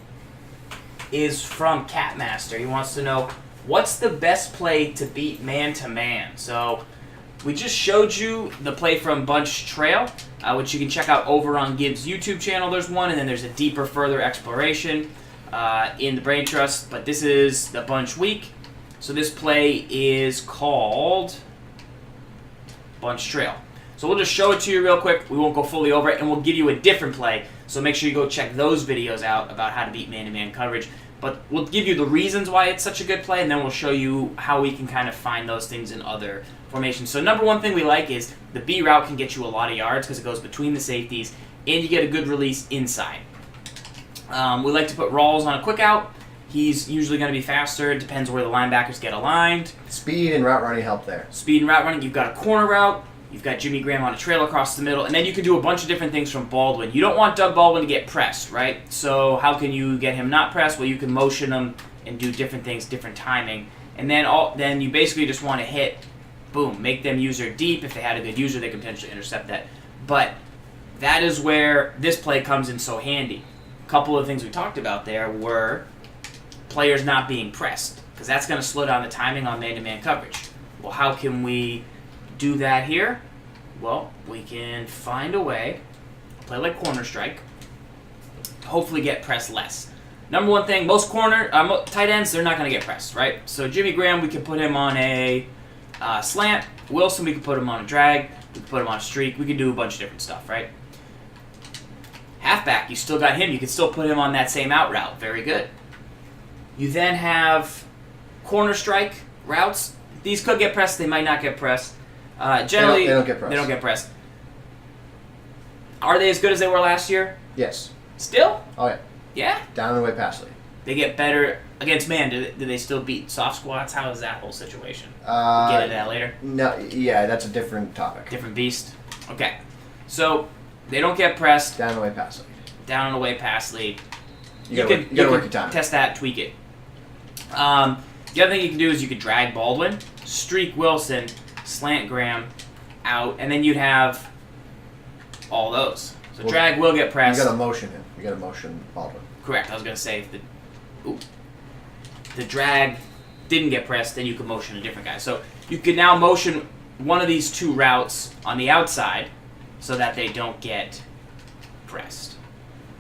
is from Catmaster. He wants to know, what's the best play to beat man-to-man? So we just showed you the play from Bunch Trail, which you can check out over on Gibbs' YouTube channel. There's one, and then there's a deeper, further exploration in the Brain Trust. But this is the Bunch Week. So this play is called Bunch Trail. So we'll just show it to you real quick. We won't go fully over it, and we'll give you a different play. So make sure you go check those videos out about how to beat man-to-man coverage. But we'll give you the reasons why it's such a good play, and then we'll show you how we can kind of find those things in other formations. So number one thing we like is the B route can get you a lot of yards because it goes between the safeties, and you get a good release inside. We like to put Rawls on a quick out. He's usually going to be faster. It depends where the linebackers get aligned. Speed and route running help there. Speed and route running. You've got a corner route. You've got Jimmy Graham on a trail across the middle, and then you can do a bunch of different things from Baldwin. You don't want Doug Baldwin to get pressed, right? So how can you get him not pressed? Well, you can motion him and do different things, different timing, and then you basically just want to hit, boom, make them user deep. If they had a good user, they can potentially intercept that. But that is where this play comes in so handy. A couple of things we talked about there were players not being pressed, because that's going to slow down the timing on man-to-man coverage. Well, how can we do that here? Well, we can find a way, play like corner strike, hopefully get pressed less. Number one thing, most tight ends, they're not going to get pressed, right? So Jimmy Graham, we can put him on a slant. Wilson, we can put him on a drag. We can put him on a streak. We can do a bunch of different stuff, right? Halfback, you still got him. You can still put him on that same out route. Very good. You then have corner strike routes. These could get pressed. They might not get pressed. Generally, they don't get pressed. They don't get pressed. Are they as good as they were last year? Yes. Still? Oh, yeah. Yeah? Down and away pass lead. They get better against man. Do they still beat soft squats? How is that whole situation? We'll get into that later. No, yeah, that's a different topic. Different beast. Okay. So, they don't get pressed. Down and away pass lead. Down and away pass lead. You gotta work your time. Test that, tweak it. The other thing you can do is you could drag Baldwin, streak Wilson, slant Graham out, and then you'd have all those. So drag will get pressed. You got to motion him. You got to motion Baldwin. Correct. I was going to say if the drag didn't get pressed, then you could motion a different guy. So you could now motion one of these two routes on the outside so that they don't get pressed.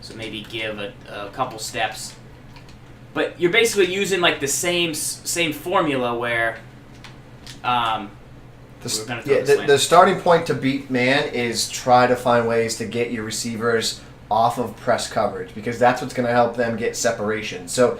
So maybe give a couple steps. But you're basically using like the same formula where the starting point to beat man is try to find ways to get your receivers off of press coverage, because that's what's going to help them get separation. So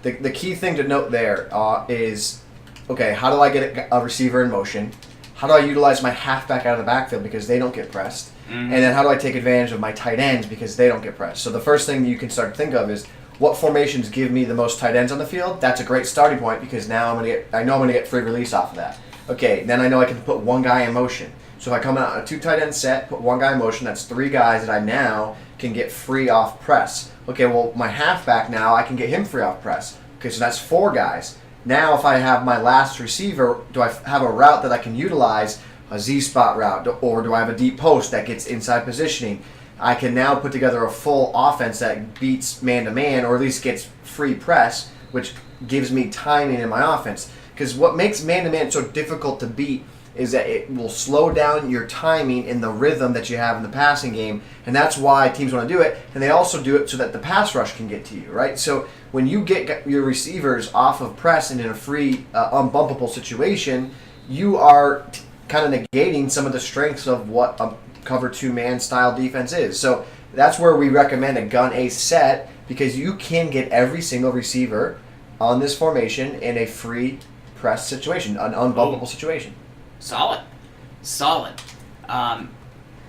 the key thing to note there is, okay, how do I get a receiver in motion? How do I utilize my halfback out of the backfield because they don't get pressed? Mm-hmm. And then how do I take advantage of my tight ends because they don't get pressed? So the first thing you can start to think of is, what formations give me the most tight ends on the field? That's a great starting point, because now I know I'm gonna get free release off of that. Okay, then I know I can put one guy in motion. So if I come out on a 2 tight end set, put one guy in motion, that's 3 guys that I now can get free off press. Okay, well, my halfback now, I can get him free off press. Okay, so that's 4 guys. Now, if I have my last receiver, do I have a route that I can utilize, a Z-spot route, or do I have a deep post that gets inside positioning? I can now put together a full offense that beats man-to-man, or at least gets free press, which gives me timing in my offense. Because what makes man-to-man so difficult to beat is that it will slow down your timing in the rhythm that you have in the passing game, and that's why teams want to do it, and they also do it so that the pass rush can get to you, right? So when you get your receivers off of press and in a free, unbumpable situation, you are kind of negating some of the strengths of what a cover 2-man style defense is. So that's where we recommend a gun ace set, because you can get every single receiver on this formation in a free press situation, an unbumpable situation. Solid.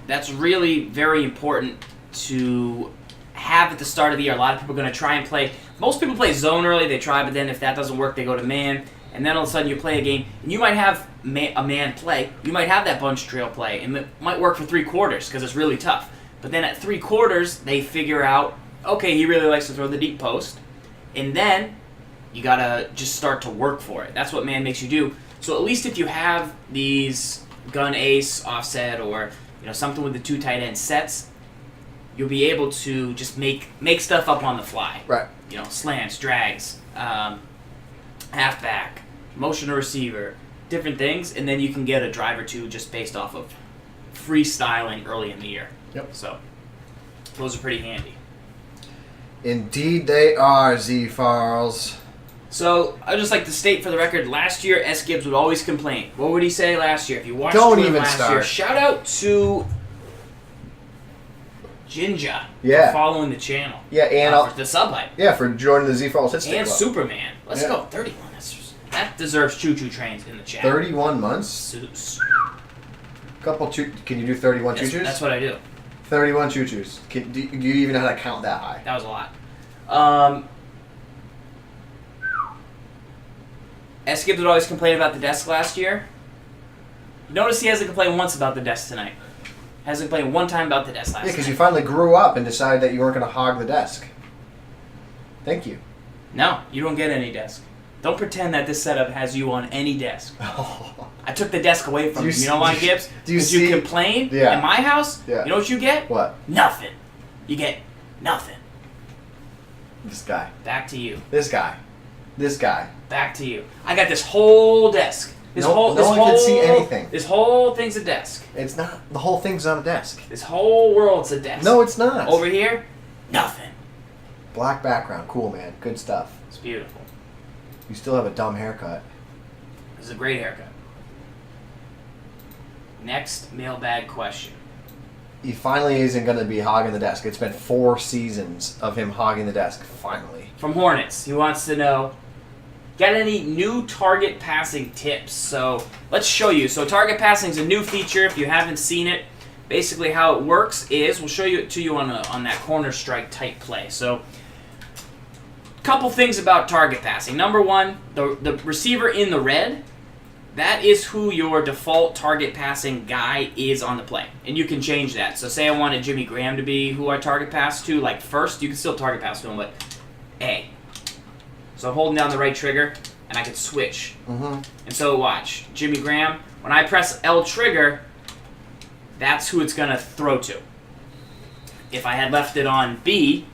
That's really very important to have at the start of the year. A lot of people are going to try and play. Most people play zone early. They try, but then if that doesn't work, they go to man. And then all of a sudden you play a game, and you might have a man play. You might have that bunch trail play, and it might work for 3 quarters because it's really tough. But then at 3 quarters, they figure out, okay, he really likes to throw the deep post. And then you got to just start to work for it. That's what man makes you do. So at least if you have these gun ace, offset, or something with the 2 tight end sets, you'll be able to just make stuff up on the fly. Right. Slants, drags, halfback, motion to receiver, different things, and then you can get a drive or 2 just based off of freestyling early in the year. Yep. So those are pretty handy. Indeed they are, Z-Farls. So, I'd just like to state for the record, last year, Sgibs would always complain. What would he say last year? If you watched Don't TWIM even last start. year, shout out to Jinja Yeah. for following the channel. Yeah, and for the sub hype. yeah, for joining the Z-Farls Hit Stick And Club. Superman. Let's Yeah. go. 31. That deserves choo-choo trains in the chat. 31 months? Can you do 31 choo-choos? That's what I do. 31 choo-choos. Do you even know how to count that high? That was a lot. Sgibs would always complain about the desk last year. Notice he hasn't complained once about the desk tonight. Hasn't complained one time about the desk last Yeah, night. because you finally grew up and decided that you weren't going to hog the desk. Thank you. No, you don't get any desk. Don't pretend that this setup has you on any desk. I took the desk away from you. You know why, Gibbs? Because you complain in my house. Yeah. You know what you get? What? Nothing. You get nothing. This guy. Back to you. This guy. This guy. Back to you. I got this whole desk. No one can see anything. This whole thing's a desk. It's not. The whole thing's on a desk. This whole world's a desk. No, it's not. Over here, nothing. Black background. Cool, man. Good stuff. It's beautiful. You still have a dumb haircut. This is a great haircut. Next mailbag question. He finally isn't going to be hogging the desk. It's been 4 seasons of him hogging the desk. Finally. From Hornets, he wants to know, got any new target passing tips? So let's show you. So target passing is a new feature. If you haven't seen it, basically how it works is we'll show it to you on that corner strike type play. So couple things about target passing. Number one, the receiver in the red, that is who your default target passing guy is on the play. And you can change that. So say I wanted Jimmy Graham to be who I target pass to, like first, you can still target pass to him, but A. So I'm holding down the right trigger, and I can switch. Mm-hmm. And so watch, Jimmy Graham, when I press L trigger, that's who it's going to throw to. If I had left it on B,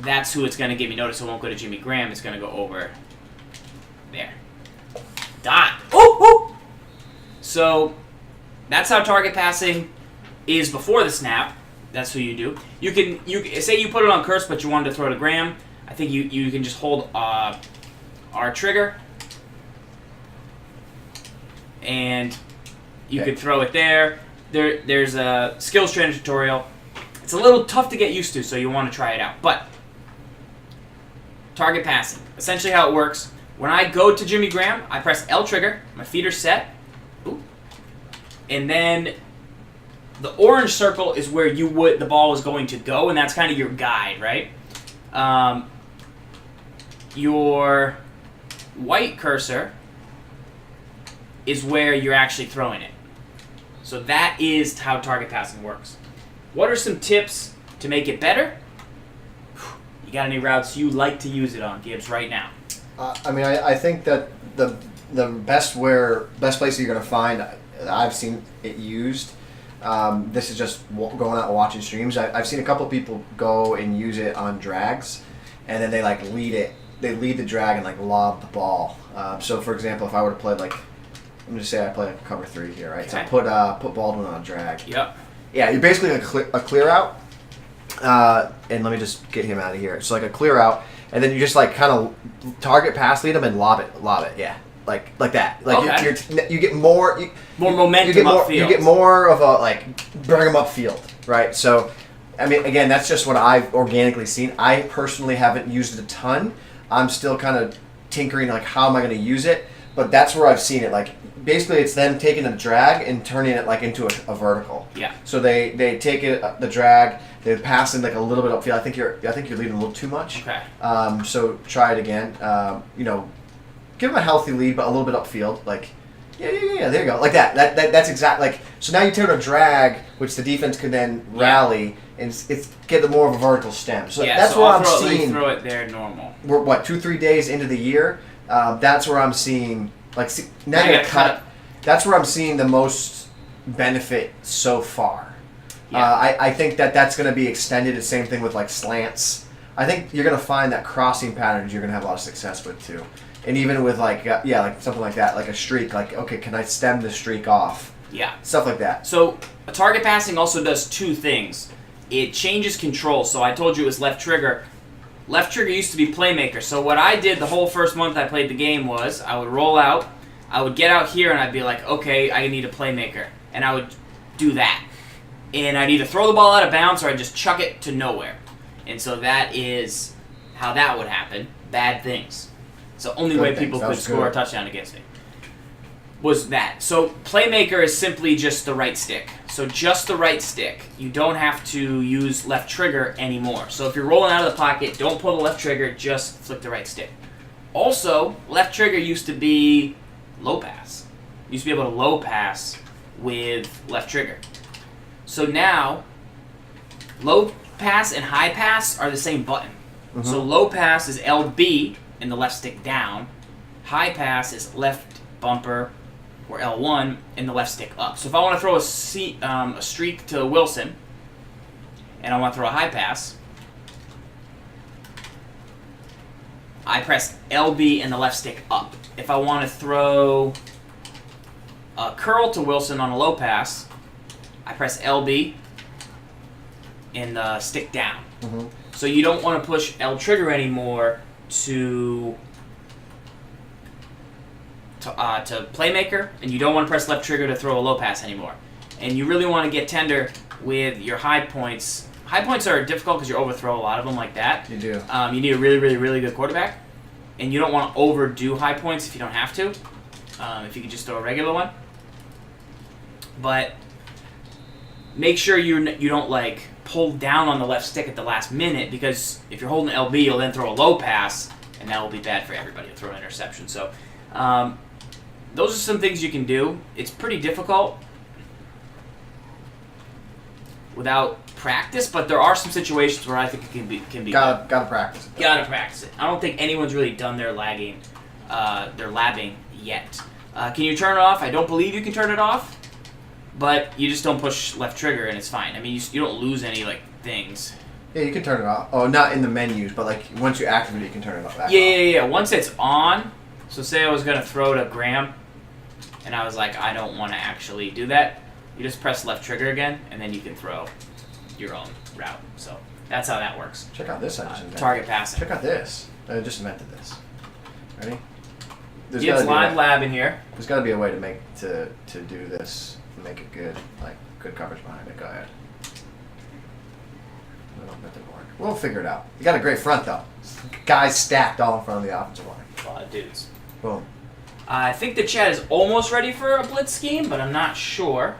that's who it's going to give me. Notice it won't go to Jimmy Graham. It's going to go over there. Dot. Ooh, ooh. So that's how target passing is before the snap. That's who you do. You can say you put it on curse, but you wanted to throw to Graham. I think you can just hold R trigger, and you could throw it there. There's a skills training tutorial. It's a little tough to get used to, so you want to try it out. But target passing, essentially how it works. When I go to Jimmy Graham, I press L trigger. My feet are set. Ooh. And then the orange circle is where the ball is going to go, and that's kind of your guide, right? Your white cursor is where you're actually throwing it. So that is how target passing works. What are some tips to make it better? You got any routes you like to use it on, Gibbs, right now? I think that the best place you're going to find, I've seen it used, this is just going out and watching streams. I've seen a couple people go and use it on drags, and then they like lead it. They lead the drag and like lob the ball. So for example, if I were to play like, let me just say I play like cover 3 here, right? Okay. So put Baldwin on a drag. Yep. Yeah, you're basically a clear out. And let me just get him out of here. So like a clear out, and then you just like kind of target pass lead him and lob it. Yeah, like that. Like okay. you get more momentum upfield. You get more of a like bring them upfield, right? So, I mean, again, that's just what I've organically seen. I personally haven't used it a ton. I'm still kind of tinkering like how am I going to use it, but that's where I've seen it. Like basically, it's them taking a drag and turning it like into a vertical. Yeah. So they take it the drag. They're passing like a little bit upfield. I think you're leading a little too much. Okay. So try it again. Give them a healthy lead, but a little bit upfield. Like, yeah. There you go. Like that. That's exactly like. So now you turn a drag, which the defense can then rally, and it's get more of a vertical stem. So that's where I'm seeing. Throw it there normal. We're 2-3 days into the year. That's where I'm seeing now you gotta cut. That's where I'm seeing the most benefit so far. Yeah. I think that's going to be extended. The same thing with like slants. I think you're going to find that crossing patterns you're going to have a lot of success with too. And even with like like something like that, like a streak, like okay, can I stem the streak off? Yeah. Stuff like that. So target passing also does 2 things. It changes control. So I told you it was left trigger. Left trigger used to be playmaker. So what I did the whole first month I played the game was I would roll out, I would get out here and I'd be like, okay, I need a playmaker. And I would do that. And I'd either throw the ball out of bounds or I'd just chuck it to nowhere. And so that is how that would happen. Bad things. It's the only way people could score a touchdown against me. Was that. So playmaker is simply just the right stick. So just the right stick. You don't have to use left trigger anymore. So if you're rolling out of the pocket, don't pull the left trigger, just flick the right stick. Also, left trigger used to be low pass. You used to be able to low pass with left trigger. So now, low pass and high pass are the same button. Mm-hmm. So low pass is LB and the left stick down. High pass is left bumper or L1 and the left stick up. So if I want to throw a streak to Wilson and I want to throw a high pass, I press LB and the left stick up. If I want to throw a curl to Wilson on a low pass, I press LB and the stick down. Mm-hmm. So you don't want to push L trigger anymore to playmaker, and you don't want to press left trigger to throw a low pass anymore. And you really want to get tender with your high points. High points are difficult because you overthrow a lot of them like that. You do. You need a really, really, really good quarterback, and you don't want to overdo high points if you don't have to. If you could just throw a regular one. But make sure you don't like pull down on the left stick at the last minute, because if you're holding LB, you'll then throw a low pass, and that will be bad for everybody. You'll throw an interception. So those are some things you can do. It's pretty difficult without practice, but there are some situations where I think it can be. Gotta practice it. Gotta practice it. I don't think anyone's really done their labbing yet. Can you turn it off? I don't believe you can turn it off. But you just don't push left trigger and it's fine. I mean, you don't lose any like things. Yeah, you can turn it off. Oh, not in the menus, but like once you activate it, you can turn it off. Yeah. Once it's on, so say I was gonna throw to Graham, and I was like, I don't want to actually do that. You just press left trigger again, and then you can throw your own route. So that's how that works. Check out this. I just invented. Target passing. Check out this. I just invented this. Ready? It's live lab in here. There's got to be a way to make to do this. Make it good, like good coverage behind it. Go ahead. No, that didn't work. We'll figure it out. You got a great front though. Guys stacked all in front of the offensive line. A lot of dudes. Boom. I think the chat is almost ready for a blitz scheme, but I'm not sure.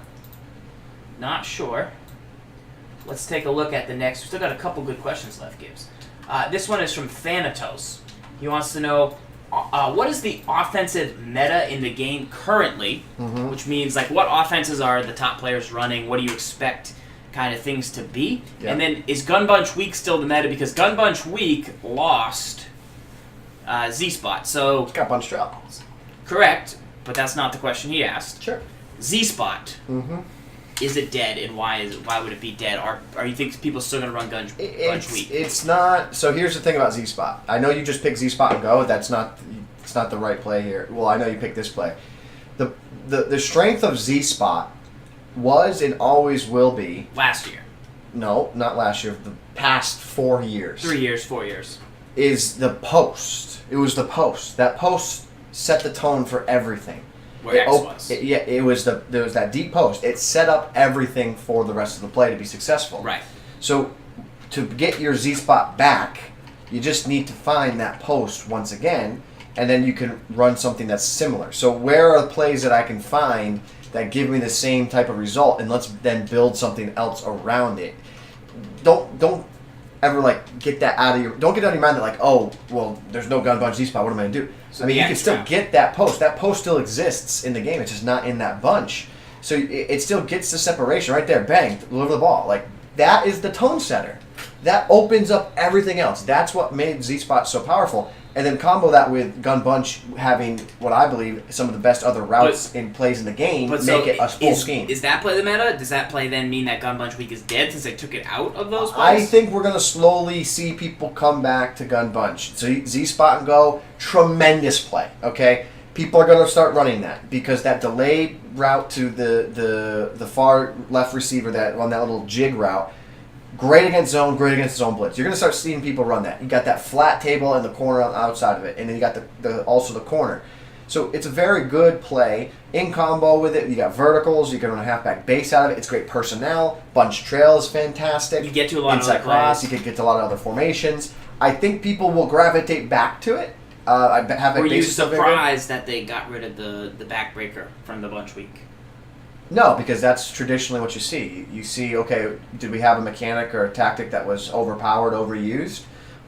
Let's take a look at the next. We still got a couple good questions left, Gibbs. This one is from Thanatos. He wants to know, what is the offensive meta in the game currently? Mm-hmm. Which means, like, what offenses are the top players running? What do you expect kind of things to be? Yeah. And then, is Gun Bunch Week still the meta? Because Gun Bunch Week lost Z-Spot. So It's got bunch drop. correct, but that's not the question he asked. Sure. Z-Spot. Mm-hmm. Is it dead, and why would it be dead? Are you think people still going to run Bunch Week? It's not. So here's the thing about Z-Spot. I know you just pick Z-Spot and go. It's not the right play here. Well, I know you picked this play. The strength of Z-Spot was and always will be. Last year. No, not last year. The past 4 years. 3 years, 4 years. Is the post. It was the post. That post set the tone for everything. Where X was. There was that deep post. It set up everything for the rest of the play to be successful. Right. So to get your Z-Spot back, you just need to find that post once again, and then you can run something that's similar. So where are the plays that I can find that give me the same type of result, and let's then build something else around it. Don't ever get that out of your mind that oh, well, there's no Gun Bunch Z-Spot, what am I going to do? So I mean, you can still get that post. That post still exists in the game. It's just not in that bunch. So it still gets the separation right there. Bang, deliver the ball. That is the tone setter. That opens up everything else. That's what made Z-Spot so powerful. And then combo that with Gun Bunch having what I believe some of the best other routes in plays in the game, make it a full scheme. Is that play the meta? Does that play then mean that Gun Bunch Week is dead since they took it out of those I plays? think we're going to slowly see people come back to Gun Bunch. So Z-Spot and Go, tremendous play, okay? People are going to start running that because that delayed route to the far left receiver that on that little jig route, great against zone, great against zone blitz. You're going to start seeing people run that. You got that flat table and the corner on the outside of it, and then you got also the corner. So it's a very good play in combo with it. You got verticals. You can run a halfback base out of it. It's great personnel. Bunch trail is fantastic. You get to a lot inside of other cross. plays. You can get to a lot of other formations. I think people will gravitate back to it. Were you surprised that they got rid of the backbreaker from the Bunch Week? No, because that's traditionally what you see. You see, okay, did we have a mechanic or a tactic that was overpowered, overused?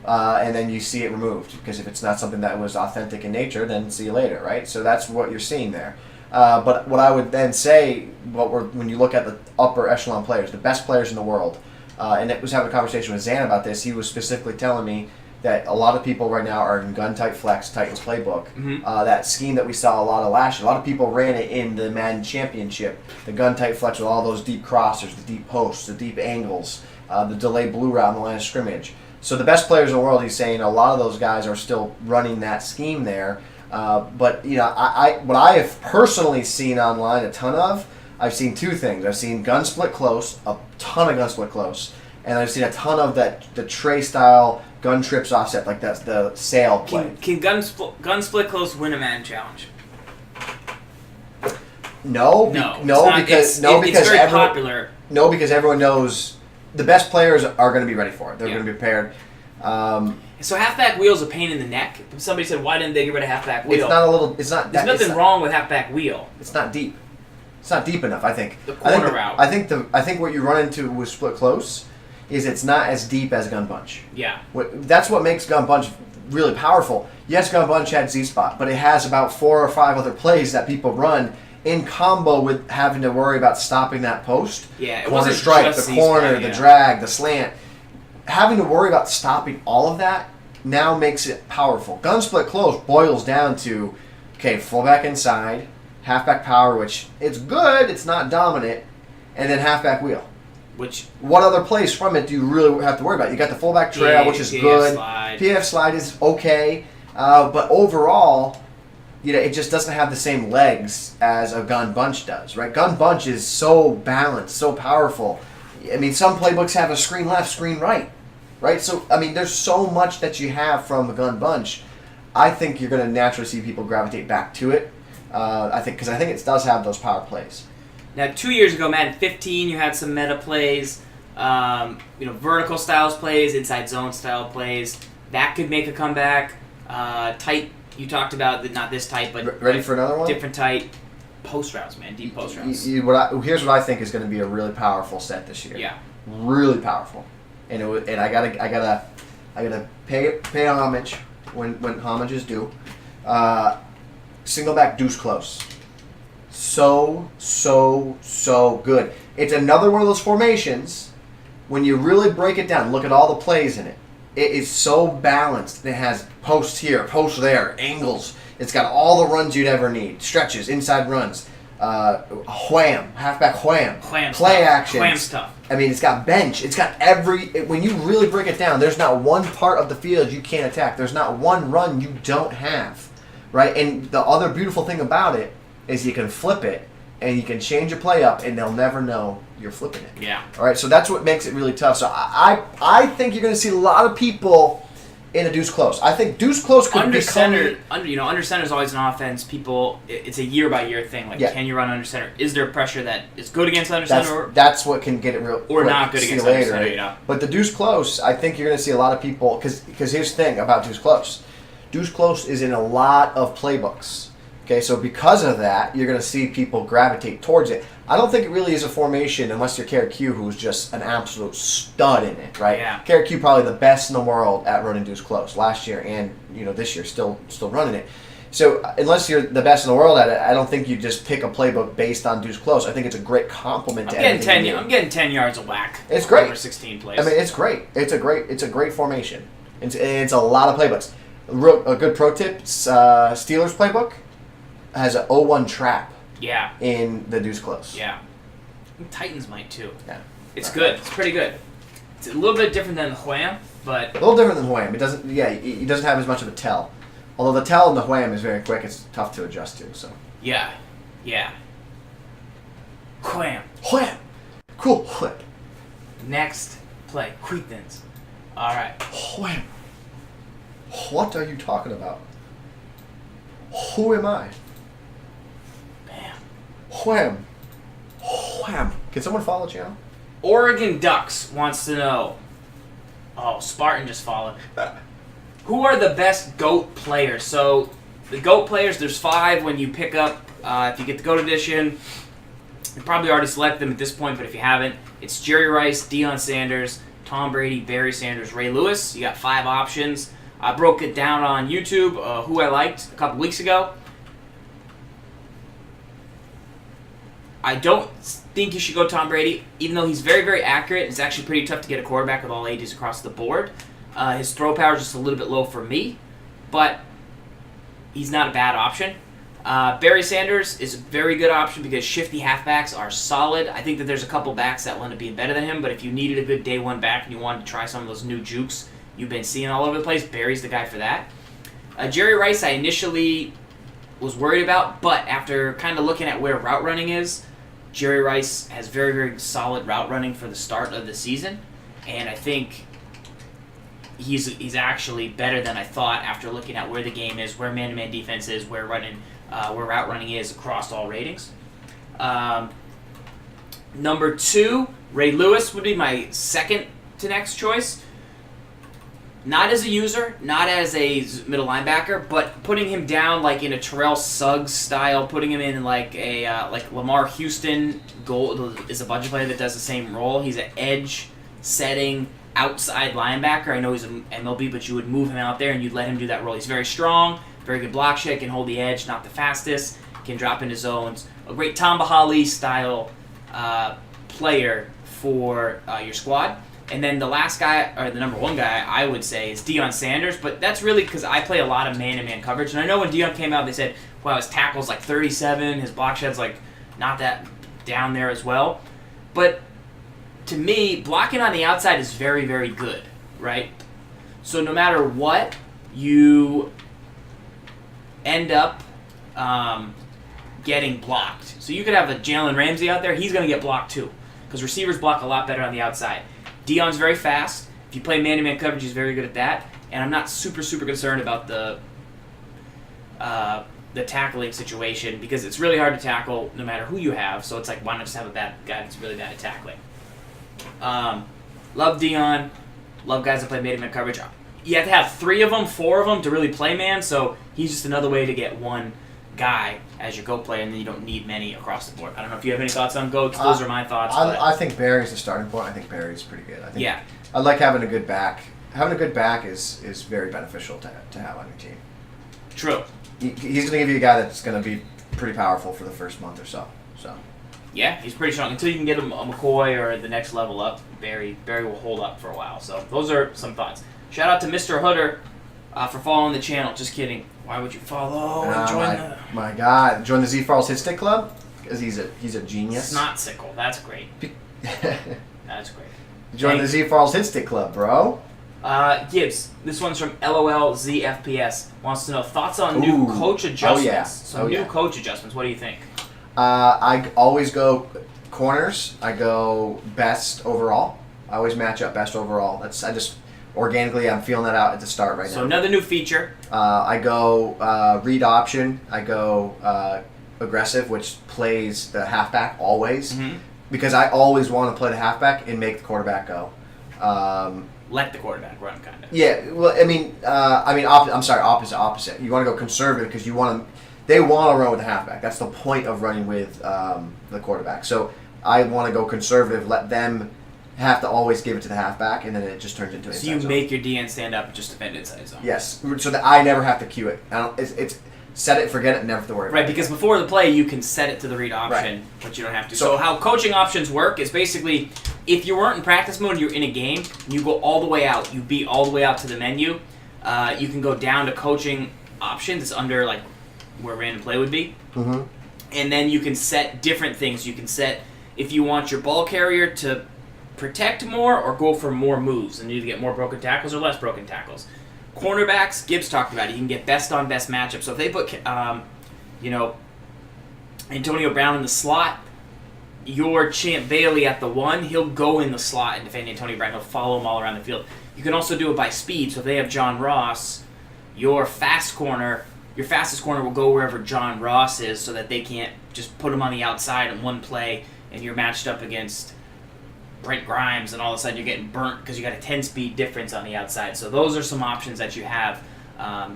And then you see it removed. Because if it's not something that was authentic in nature, then see you later, right? So that's what you're seeing there. But what I would then say, when you look at the upper echelon players, the best players in the world, and it was having a conversation with Zan about this, he was specifically telling me that a lot of people right now are in gun-type flex, Titans playbook. Mm-hmm. That scheme that we saw a lot of last year. A lot of people ran it in the Madden Championship. The gun-type flex with all those deep crossers, the deep posts, the deep angles, the delayed blue route on the line of scrimmage. So the best players in the world, he's saying, a lot of those guys are still running that scheme there. But what I have personally seen online a ton of, I've seen two things. I've seen gun split close, a ton of gun split close, and I've seen a ton of the Trey style gun trips offset, that's the sail play. Can gun split close win a Madden challenge? No, because it's very popular. No, because everyone knows the best players are going to be ready for it. They're going to be prepared. So halfback wheel is a pain in the neck. Somebody said, "Why didn't they get rid of halfback wheel?" It's not. There's nothing wrong with halfback wheel. It's not deep. It's not deep enough. I think. The corner route. I think what you run into with split close is it's not as deep as Gun Bunch. Yeah. That's what makes Gun Bunch really powerful. Yes, Gun Bunch had Z-Spot, but it has about 4 or 5 other plays that people run in combo with having to worry about stopping that post. Yeah, it corner wasn't strike, just the corner, Z-Spot, the drag, the slant. Having to worry about stopping all of that now makes it powerful. Gun split close boils down to, okay, fullback inside, halfback power, which it's good, it's not dominant, and then halfback wheel. What other plays from it do you really have to worry about? You got the fullback trail, which is good. Slide. PF slide is okay, but overall, it just doesn't have the same legs as a Gun Bunch does, right? Gun Bunch is so balanced, so powerful. I mean, some playbooks have a screen left, screen right, right? So, I mean, there's so much that you have from a Gun Bunch. I think you're going to naturally see people gravitate back to it. Because I think it does have those power plays. Now, 2 years ago, Madden 15, you had some meta plays, vertical styles plays, inside zone style plays. That could make a comeback. Tight, you talked about, not this tight, but ready for another one? Different tight post routes, man, deep post routes. Here's what I think is going to be a really powerful set this year. Yeah, really powerful, and I gotta pay homage when homage is due. Single back deuce close. So good. It's another one of those formations, when you really break it down, look at all the plays in it. It is so balanced. It has posts here, posts there, angles. It's got all the runs you'd ever need. Stretches, inside runs, wham, halfback wham, play actions. Wham's tough. I mean, it's got bench. It's got when you really break it down, there's not one part of the field you can't attack. There's not one run you don't have, right? And the other beautiful thing about it is you can flip it, and you can change a play up, and they'll never know you're flipping it. Yeah. All right, so that's what makes it really tough. So I think you're going to see a lot of people in a deuce close. I think deuce close could under become... center. Under center is always an offense. People, it's a year by year thing. Like, can you run under center? Is there pressure that is good against under center? That's what can get it real. Or not good against under center. You know. But the deuce close, I think you're going to see a lot of people, because here's the thing about deuce close. Deuce close is in a lot of playbooks. Okay, so because of that, you're going to see people gravitate towards it. I don't think it really is a formation unless you're KRQ, who's just an absolute stud in it, right? Yeah. KRQ probably the best in the world at running deuce close last year, and this year still running it. So unless you're the best in the world at it, I don't think you just pick a playbook based on deuce close. I think it's a great compliment to everything. I'm getting 10 yards of whack. It's great. Over 16 plays. I mean, it's great. It's a great formation. It's a lot of playbooks. A good pro tip: Steelers playbook has an 0-1 trap. Yeah. In the deuce close. Yeah. Titans might too. Yeah. It's good. It's pretty good. It's a little bit different than the wham, but a little different than wham. It doesn't. Yeah, it doesn't have as much of a tell. Although the tell in the wham is very quick, it's tough to adjust to. So. Yeah. Wham. Wham. Cool. Whip. Next play. Queethins. All right. Wham. What are you talking about? Who am I? Bam. Wham. Wham. Can someone follow the channel? Oregon Ducks wants to know. Oh, Spartan just followed. Who are the best GOAT players? So, the GOAT players, there's 5 when you pick up, if you get the GOAT edition. You probably already select them at this point, but if you haven't, it's Jerry Rice, Deion Sanders, Tom Brady, Barry Sanders, Ray Lewis. You got 5 options. I broke it down on YouTube, who I liked a couple weeks ago. I don't think you should go Tom Brady, even though he's very, very accurate. It's actually pretty tough to get a quarterback with all ages across the board. His throw power is just a little bit low for me, but he's not a bad option. Barry Sanders is a very good option because shifty halfbacks are solid. I think that there's a couple backs that will end up being better than him, but if you needed a good day one back and you wanted to try some of those new jukes you've been seeing all over the place, Barry's the guy for that. Jerry Rice I initially was worried about, but after kind of looking at where route running is, Jerry Rice has very, very solid route running for the start of the season, and I think he's actually better than I thought after looking at where the game is, where man-to-man defense is, where route running is across all ratings. Number 2, Ray Lewis would be my second to next choice. Not as a user, not as a middle linebacker, but putting him down like in a Terrell Suggs style, putting him in like a like Lamar Houston is a budget player that does the same role. He's an edge setting outside linebacker. I know he's an MLB, but you would move him out there and you'd let him do that role. He's very strong, very good block check, can hold the edge, not the fastest, can drop into zones. A great Tom Bahali style player for your squad. And then the last guy, or the number 1 guy, I would say is Deion Sanders, but that's really because I play a lot of man-to-man coverage. And I know when Deion came out, they said, wow, his tackle's like 37, his block shed's like not that down there as well. But to me, blocking on the outside is very, very good, right? So no matter what, you end up getting blocked. So you could have a Jalen Ramsey out there, he's going to get blocked too, because receivers block a lot better on the outside. Deion's very fast. If you play man-to-man coverage, he's very good at that. And I'm not super, super concerned about the tackling situation because it's really hard to tackle no matter who you have. So it's like, why not just have a bad guy that's really bad at tackling? Love Deion. Love guys that play man-to-man coverage. You have to have 3 of them, 4 of them to really play man. So he's just another way to get one guy as your GOAT player, and then you don't need many across the board. I don't know if you have any thoughts on GOATs. Those are my thoughts. I think Barry's the starting point. I think Barry's pretty good. I think, yeah. I like having a good back. Having a good back is very beneficial to have on your team. True. He's going to give you a guy that's going to be pretty powerful for the first month or so. Yeah, he's pretty strong. Until you can get him a McCoy or the next level up, Barry will hold up for a while. So those are some thoughts. Shout out to Mr. Hooder for following the channel. Just kidding. Why would you follow and join my God. Join the Z Farls Hit Stick Club? Because he's a genius. Snot-sickle. That's great. That's great. Join the Z Farls Hit Stick Club, bro. Gibbs, this one's from LOLZFPS. Wants to know thoughts on new coach adjustments. New coach adjustments. What do you think? I always go corners. I go best overall. I always match up best overall. Organically, I'm feeling that out at the start right now. So another new feature. I go read option. I go aggressive, which plays the halfback always. Because I always want to play the halfback and make the quarterback go. Let the quarterback run, kind of. Yeah, well, opposite. You want to go conservative because they want to run with the halfback. That's the point of running with the quarterback. So I want to go conservative, let them have to always give it to the halfback, and then it just turns into inside zone. So you make your DN stand up and just defend inside zone. Yes, so that I never have to cue it. It's set it, forget it, never have to worry about it. Right, because before the play, you can set it to the read option, but you don't have to. So how coaching options work is basically, if you weren't in practice mode and you're in a game, you go all the way out, you beat all the way out to the menu, you can go down to coaching options. It's under like where random play would be. And then you can set different things. You can set if you want your ball carrier to protect more or go for more moves and you need to get more broken tackles or less broken tackles. Cornerbacks, Gibbs talked about it. You can get best on best matchup. So if they put, Antonio Brown in the slot, your Champ Bailey at the 1, he'll go in the slot and defend Antonio Brown. He'll follow him all around the field. You can also do it by speed. So if they have John Ross, your fastest corner will go wherever John Ross is so that they can't just put him on the outside in one play and you're matched up against Brent Grimes and all of a sudden you're getting burnt because you got a 10-speed difference on the outside. So those are some options that you have.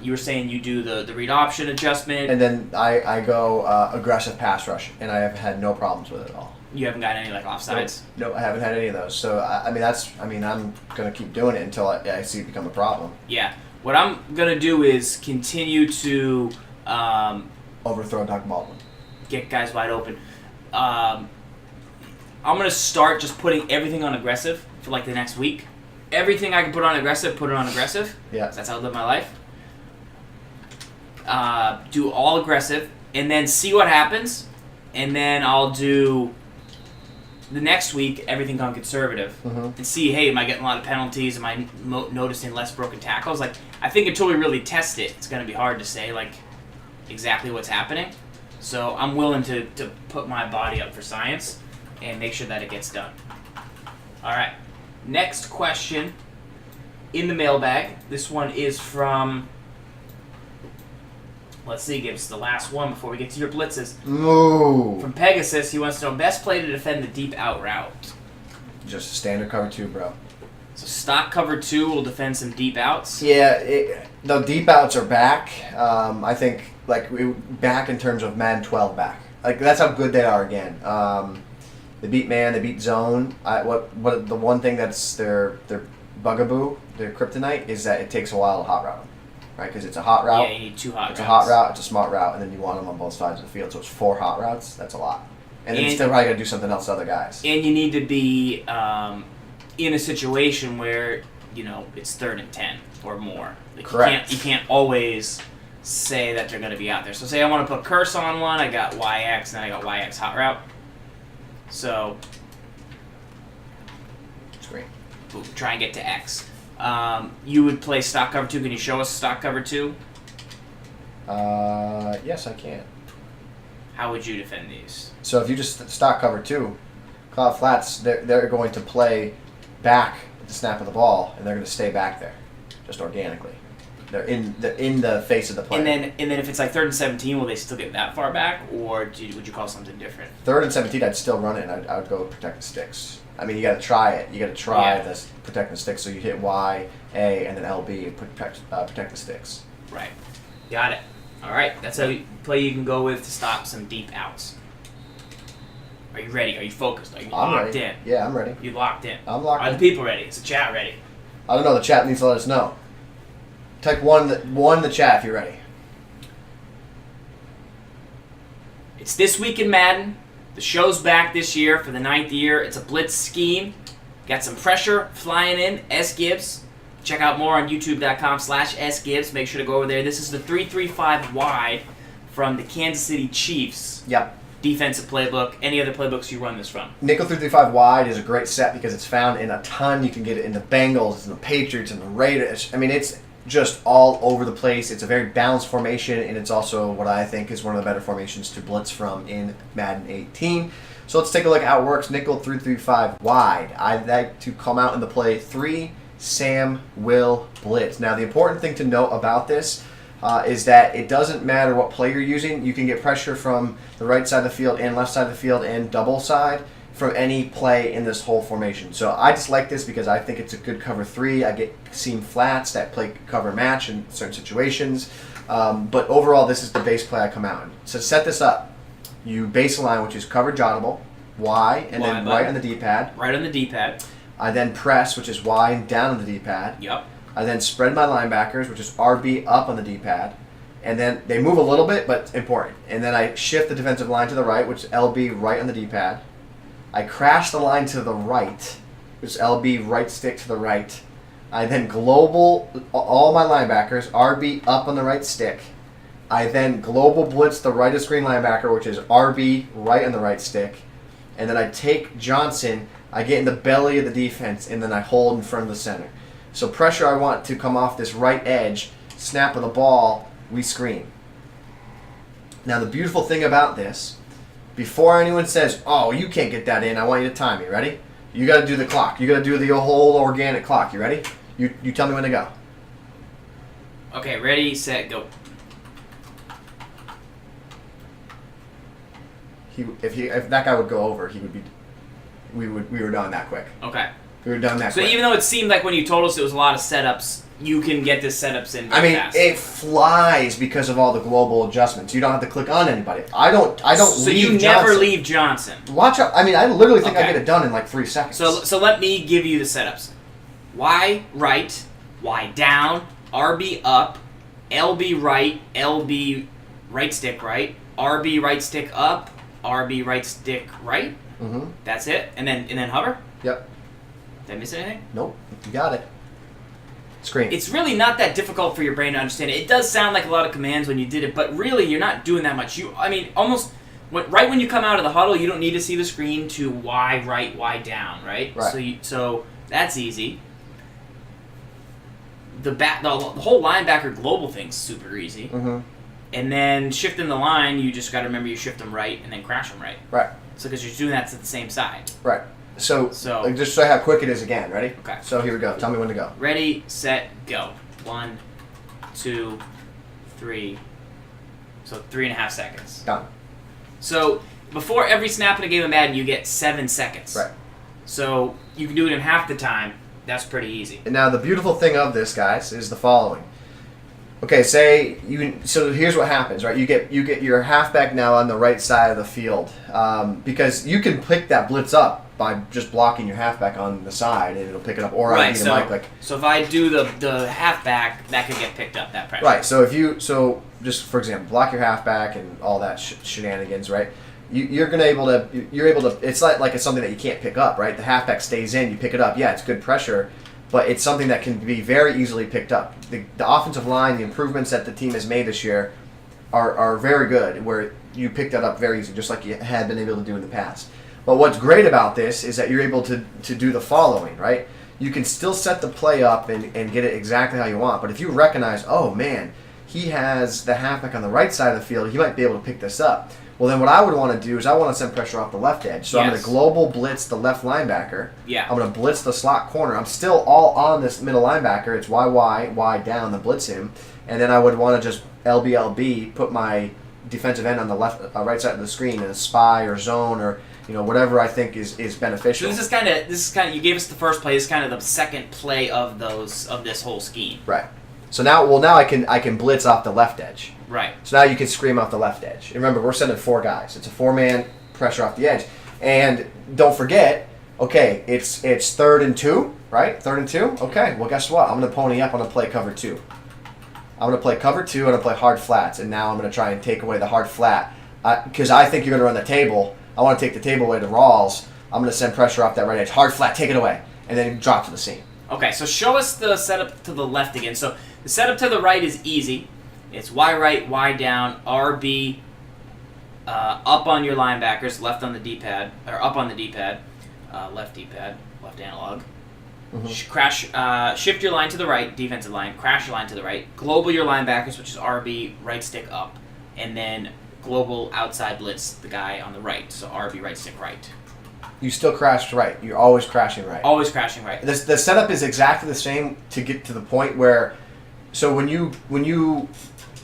You were saying you do the read option adjustment. And then I go aggressive pass rush, and I have had no problems with it at all. You haven't got any like offsides? No, I haven't had any of those. So I'm going to keep doing it until I see it become a problem. Yeah. What I'm going to do is continue to overthrow Doug Baldwin. Get guys wide open. I'm going to start just putting everything on aggressive for like the next week. Everything I can put on aggressive, put it on aggressive. Yeah. That's how I live my life. Do all aggressive, and then see what happens. And then I'll do the next week everything on conservative. And see, hey, am I getting a lot of penalties? Am I noticing less broken tackles? Like, I think until we really test it, it's going to be hard to say like exactly what's happening. So I'm willing to put my body up for science and make sure that it gets done. All right. Next question in the mailbag. This one is from, let's see, give us the last one before we get to your blitzes. Ooh. From Pegasus, he wants to know best play to defend the deep out route. Just standard cover 2, bro. So stock cover 2 will defend some deep outs? Yeah, the deep outs are back. I think back in terms of Madden 12 back. Like that's how good they are again. They beat man, they beat zone. What the one thing that's their bugaboo, their kryptonite, is that it takes a while to hot route them, right? Because it's a hot route. Yeah, you need 2 hot routes. It's a hot route, it's a smart route, and then you want them on both sides of the field. So it's 4 hot routes. That's a lot. And then you still probably got to do something else to other guys. And you need to be in a situation where it's 3rd and 10 or more. Like Correct. You can't always say that they're going to be out there. So say I want to put curse on one, I got YX, and then I got YX hot route. So, It's great. We'll try and get to X. You would play stock cover 2. Can you show us stock cover 2? Yes, I can. How would you defend these? So if you just stock cover 2, Cloud Flats, they're going to play back at the snap of the ball, and they're going to stay back there, just organically. They're in the face of the play. And then if it's like 3rd and 17, will they still get that far back, or would you call something different? 3rd and 17, I'd still run it, and I would go protect the sticks. I mean, you got to try it. You got to try this protect the sticks. So you hit Y, A, and then LB and protect the sticks. Right. Got it. All right. That's a play you can go with to stop some deep outs. Are you ready? Are you focused? Are you locked in? Yeah, I'm ready. You locked in. I'm locked in. Are the people ready? Is the chat ready? I don't know. The chat needs to let us know. Type one the chat if you're ready. It's This Week in Madden. The show's back this year for the 9th year. It's a blitz scheme. Got some pressure flying in. Sgibs. Check out more on youtube.com/Sgibs. Make sure to go over there. This is the 3-3-5 wide from the Kansas City Chiefs. Yep. Defensive playbook. Any other playbooks you run this from? Nickel 3-3-5 wide is a great set because it's found in a ton. You can get it in the Bengals, in the Patriots, in the Raiders. I mean, it's just all over the place. It's a very balanced formation, and it's also what I think is one of the better formations to blitz from in Madden 18. So let's take a look at how it works. Nickel 3-3-5 wide. I like to come out in the play 3, Sam, Will, Blitz. Now, the important thing to note about this is that it doesn't matter what play you're using. You can get pressure from the right side of the field and left side of the field and double side from any play in this whole formation. So I just like this because I think it's a good cover 3. I get seam flats that play cover match in certain situations. But overall, this is the base play I come out in. So to set this up, you base a line, which is cover jottable, Y, and then right on the D-pad. Right on the D-pad. I then press, which is Y, and down on the D-pad. Yep. I then spread my linebackers, which is RB up on the D-pad. And then they move a little bit, but it's important. And then I shift the defensive line to the right, which is LB right on the D-pad. I crash the line to the right, which is LB right stick to the right. I then global all my linebackers, RB up on the right stick. I then global blitz the right of screen linebacker, which is RB right on the right stick. And then I take Johnson, I get in the belly of the defense, and then I hold in front of the center. So pressure I want to come off this right edge, snap of the ball, we screen. Now the beautiful thing about this, before anyone says, oh, you can't get that in, I want you to time me. Ready? You got to do the clock. You got to do the whole organic clock. You ready? You tell me when to go. Okay, ready, set, go. If that guy would go over, he would be. We were done that quick. Okay. We were done that quick. So even though it seemed like when you told us it was a lot of setups, you can get the setups in I mean, fast. it flies because of all the global adjustments. You don't have to click on anybody. I don't So leave you Johnson. never leave Johnson. Watch out. I mean, I literally think I Okay. get it done in like 3 seconds. So let me give you the setups. Y right, Y down, RB up, LB right, LB right stick right, RB right stick up, RB right stick right. Mm-hmm. That's it. And then hover. Yep. Did I miss anything? Nope. You got it. Screen. It's really not that difficult for your brain to understand it. It does sound like a lot of commands when you did it, but really you're not doing that much. Almost right when you come out of the huddle, you don't need to see the screen to Y right, Y down, right? Right. So that's easy. The whole linebacker global thing's super easy. Mm-hmm. And then shifting the line, you just got to remember you shift them right and then crash them right. Right. So because you're doing that to the same side. Right. So like, just show you how quick it is again. Ready? Okay. So here we go. Tell me when to go. Ready, set, go. 1, 2, 3. So 3.5 seconds. Done. So before every snap in a game of Madden, you get 7 seconds. Right. So you can do it in half the time. That's pretty easy. And now the beautiful thing of this, guys, is the following. Okay, so here's what happens, right? You get your halfback now on the right side of the field because you can pick that blitz up by just blocking your halfback on the side, and it'll pick it up. Or right. So if I do the halfback, that could get picked up. That pressure. Right. So just for example, block your halfback and all that shenanigans, right? You're able to. It's like it's something that you can't pick up, right? The halfback stays in, you pick it up. Yeah, it's good pressure. But it's something that can be very easily picked up. The offensive line, the improvements that the team has made this year are very good, where you pick that up very easily, just like you had been able to do in the past. But what's great about this is that you're able to do the following, right? You can still set the play up and get it exactly how you want, but if you recognize, oh man, he has the halfback on the right side of the field, he might be able to pick this up. Well, then what I would want to do is I want to send pressure off the left edge. So I'm going to global blitz the left linebacker. Yeah. I'm going to blitz the slot corner. I'm still all on this middle linebacker. It's Y down, then blitz him. And then I would want to just LB, put my defensive end on the right side of the screen in a spy or zone or whatever I think is beneficial. So this is kind of you gave us the first play. This is kind of the second play of this whole scheme. Right. So now I can blitz off the left edge. Right. So now you can scream off the left edge. And remember, we're sending 4 guys. It's a 4-man pressure off the edge. And don't forget, okay, it's 3rd and 2, right? 3rd and 2? Okay, well, guess what? I'm going to pony up. I'm going to play cover 2. I'm going to play cover 2. I'm going to play hard flats. And now I'm going to try and take away the hard flat because I think you're going to run the table. I want to take the table away to Rawls. I'm going to send pressure off that right edge. Hard flat, take it away. And then drop to the seam. Okay, so show us the setup to the left again. So the setup to the right is easy. It's Y right, Y down, RB, up on your linebackers, left on the D-pad, or up on the D-pad, left D-pad, left analog. Shift your line to the right, defensive line, crash your line to the right, global your linebackers, which is RB, right stick up, and then global outside blitz the guy on the right, so RB, right stick right. You still crash right. You're always crashing right. Always crashing right. The setup is exactly the same to get to the point where, so when you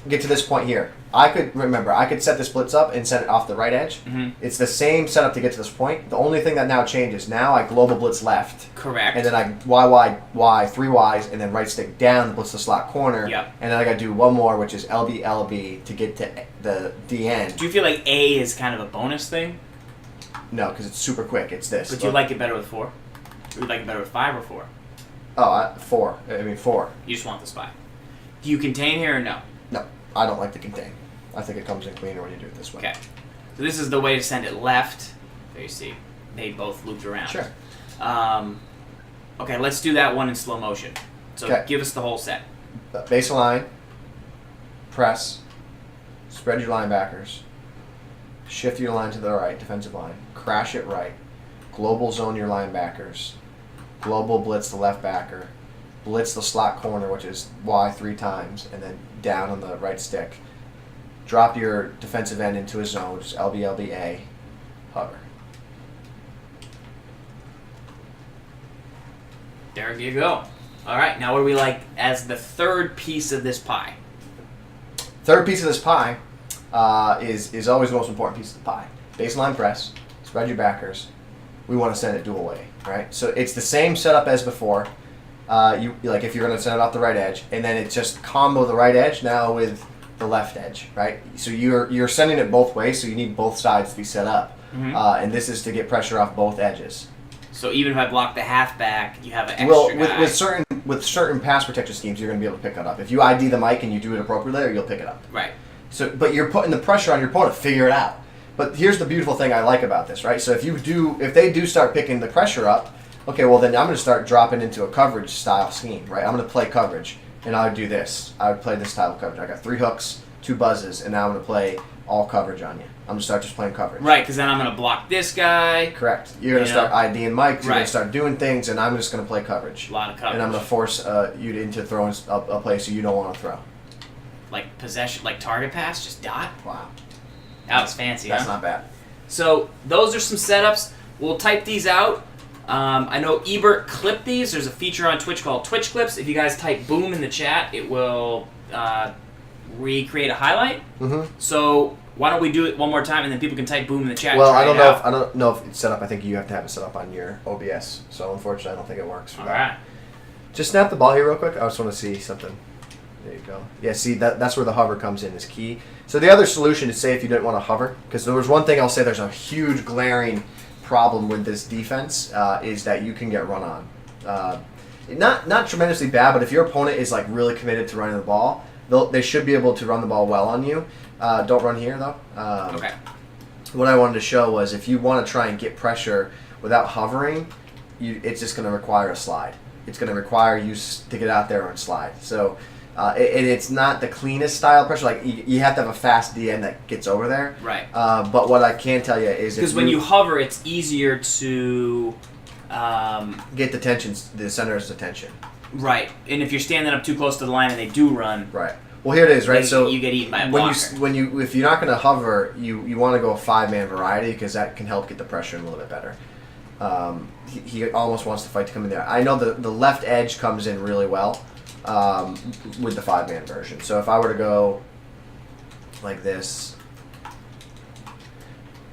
get to this point here, I could set this blitz up and send it off the right edge. It's the same setup to get to this point. The only thing that now changes, now I global blitz left. Correct. And then I Y, 3 Ys, and then right stick down, blitz the slot corner. Yep. And then I got to do one more, which is LB, LB to get to the end. Do you feel like A is kind of a bonus thing? No, because it's super quick. It's this. But you like it better with 4? Or you like it better with 5 or 4? Oh, 4. I mean 4. You just want the spy. Do you contain here or no? No, I don't like the contain. I think it comes in cleaner when you do it this way. Okay. So this is the way to send it left. There you see. They both looped around. Sure. Okay, let's do that one in slow motion. So give us the whole set. Baseline, press, spread your linebackers, shift your line to the right, defensive line, crash it right, global zone your linebackers, global blitz the left backer, blitz the slot corner, which is Y 3 times, and then down on the right stick. Drop your defensive end into a zone, which is LB, LBA, hover. There you go. All right, now what do we like as the third piece of this pie? Third piece of this pie is always the most important piece of the pie. Baseline press, spread your backers. We want to send it dual way, right? So it's the same setup as before. You like if you're going to send it off the right edge, and then it's just combo the right edge now with the left edge, right? So you're sending it both ways, so you need both sides to be set up, and this is to get pressure off both edges. So even if I block the halfback, you have an extra guy. With certain pass protection schemes, you're going to be able to pick that up. If you ID the mic and you do it appropriately, you'll pick it up. Right. So, but you're putting the pressure on your opponent. Figure it out. But here's the beautiful thing I like about this, right? So if they do start picking the pressure up, okay, well then I'm going to start dropping into a coverage style scheme, right? I'm going to play coverage, and I would do this. I would play this style of coverage. I got 3 hooks, 2 buzzes, and now I'm going to play all coverage on you. I'm going to start just playing coverage. Right, because then I'm going to block this guy. Correct. You're going to start IDing mics. You're Right. going to start doing things, and I'm just going to play coverage. A lot of coverage. And I'm going to force you into throwing a play so you don't want to throw. Like possession, like target pass, just dot? Wow. That was fancy, That's huh? not bad. So those are some setups. We'll type these out. I know Ebert clipped these. There's a feature on Twitch called Twitch Clips. If you guys type boom in the chat, it will recreate a highlight. So why don't we do it one more time, and then people can type boom in the chat. Well, and try I don't know if it's set up. I think you have to have it set up on your OBS. So unfortunately, I don't think it works for All that. right. Just snap the ball here real quick. I just want to see something. There you go. Yeah, see, that's where the hover comes in, is key. So the other solution is, say, if you didn't want to hover, because there was one thing I'll say there's a huge glaring problem with this defense, is that you can get run on. Not tremendously bad, but if your opponent is like really committed to running the ball, they should be able to run the ball well on you. Don't run here, though. Okay. What I wanted to show was if you want to try and get pressure without hovering, it's just going to require a slide. It's going to require you to get out there and slide. So it's not the cleanest style of pressure. Like you have to have a fast DN that gets over there. Right. But what I can tell you is because when you hover, it's easier to get the center's attention. Right. And if you're standing up too close to the line and they do run. Right. Well, here it is, right? So you get eaten by a blocker. If you're not going to hover, you want to go a 5-man variety because that can help get the pressure in a little bit better. He almost wants the fight to come in there. I know the left edge comes in really well with the 5-man version. So if I were to go like this,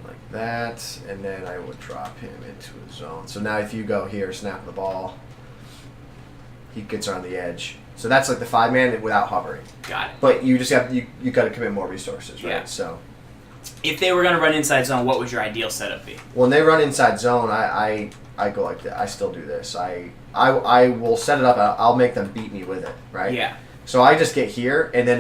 like that, and then I would drop him into a zone. So now if you go here, snap the ball, he gets around the edge. So that's like the 5-man without hovering. Got it. But you just have you got to commit more resources, right? Yeah. So if they were going to run inside zone, what would your ideal setup be? when they run inside zone, I go like that. I still do this. I will set it up. I'll make them beat me with it, right? Yeah. So I just get here, and then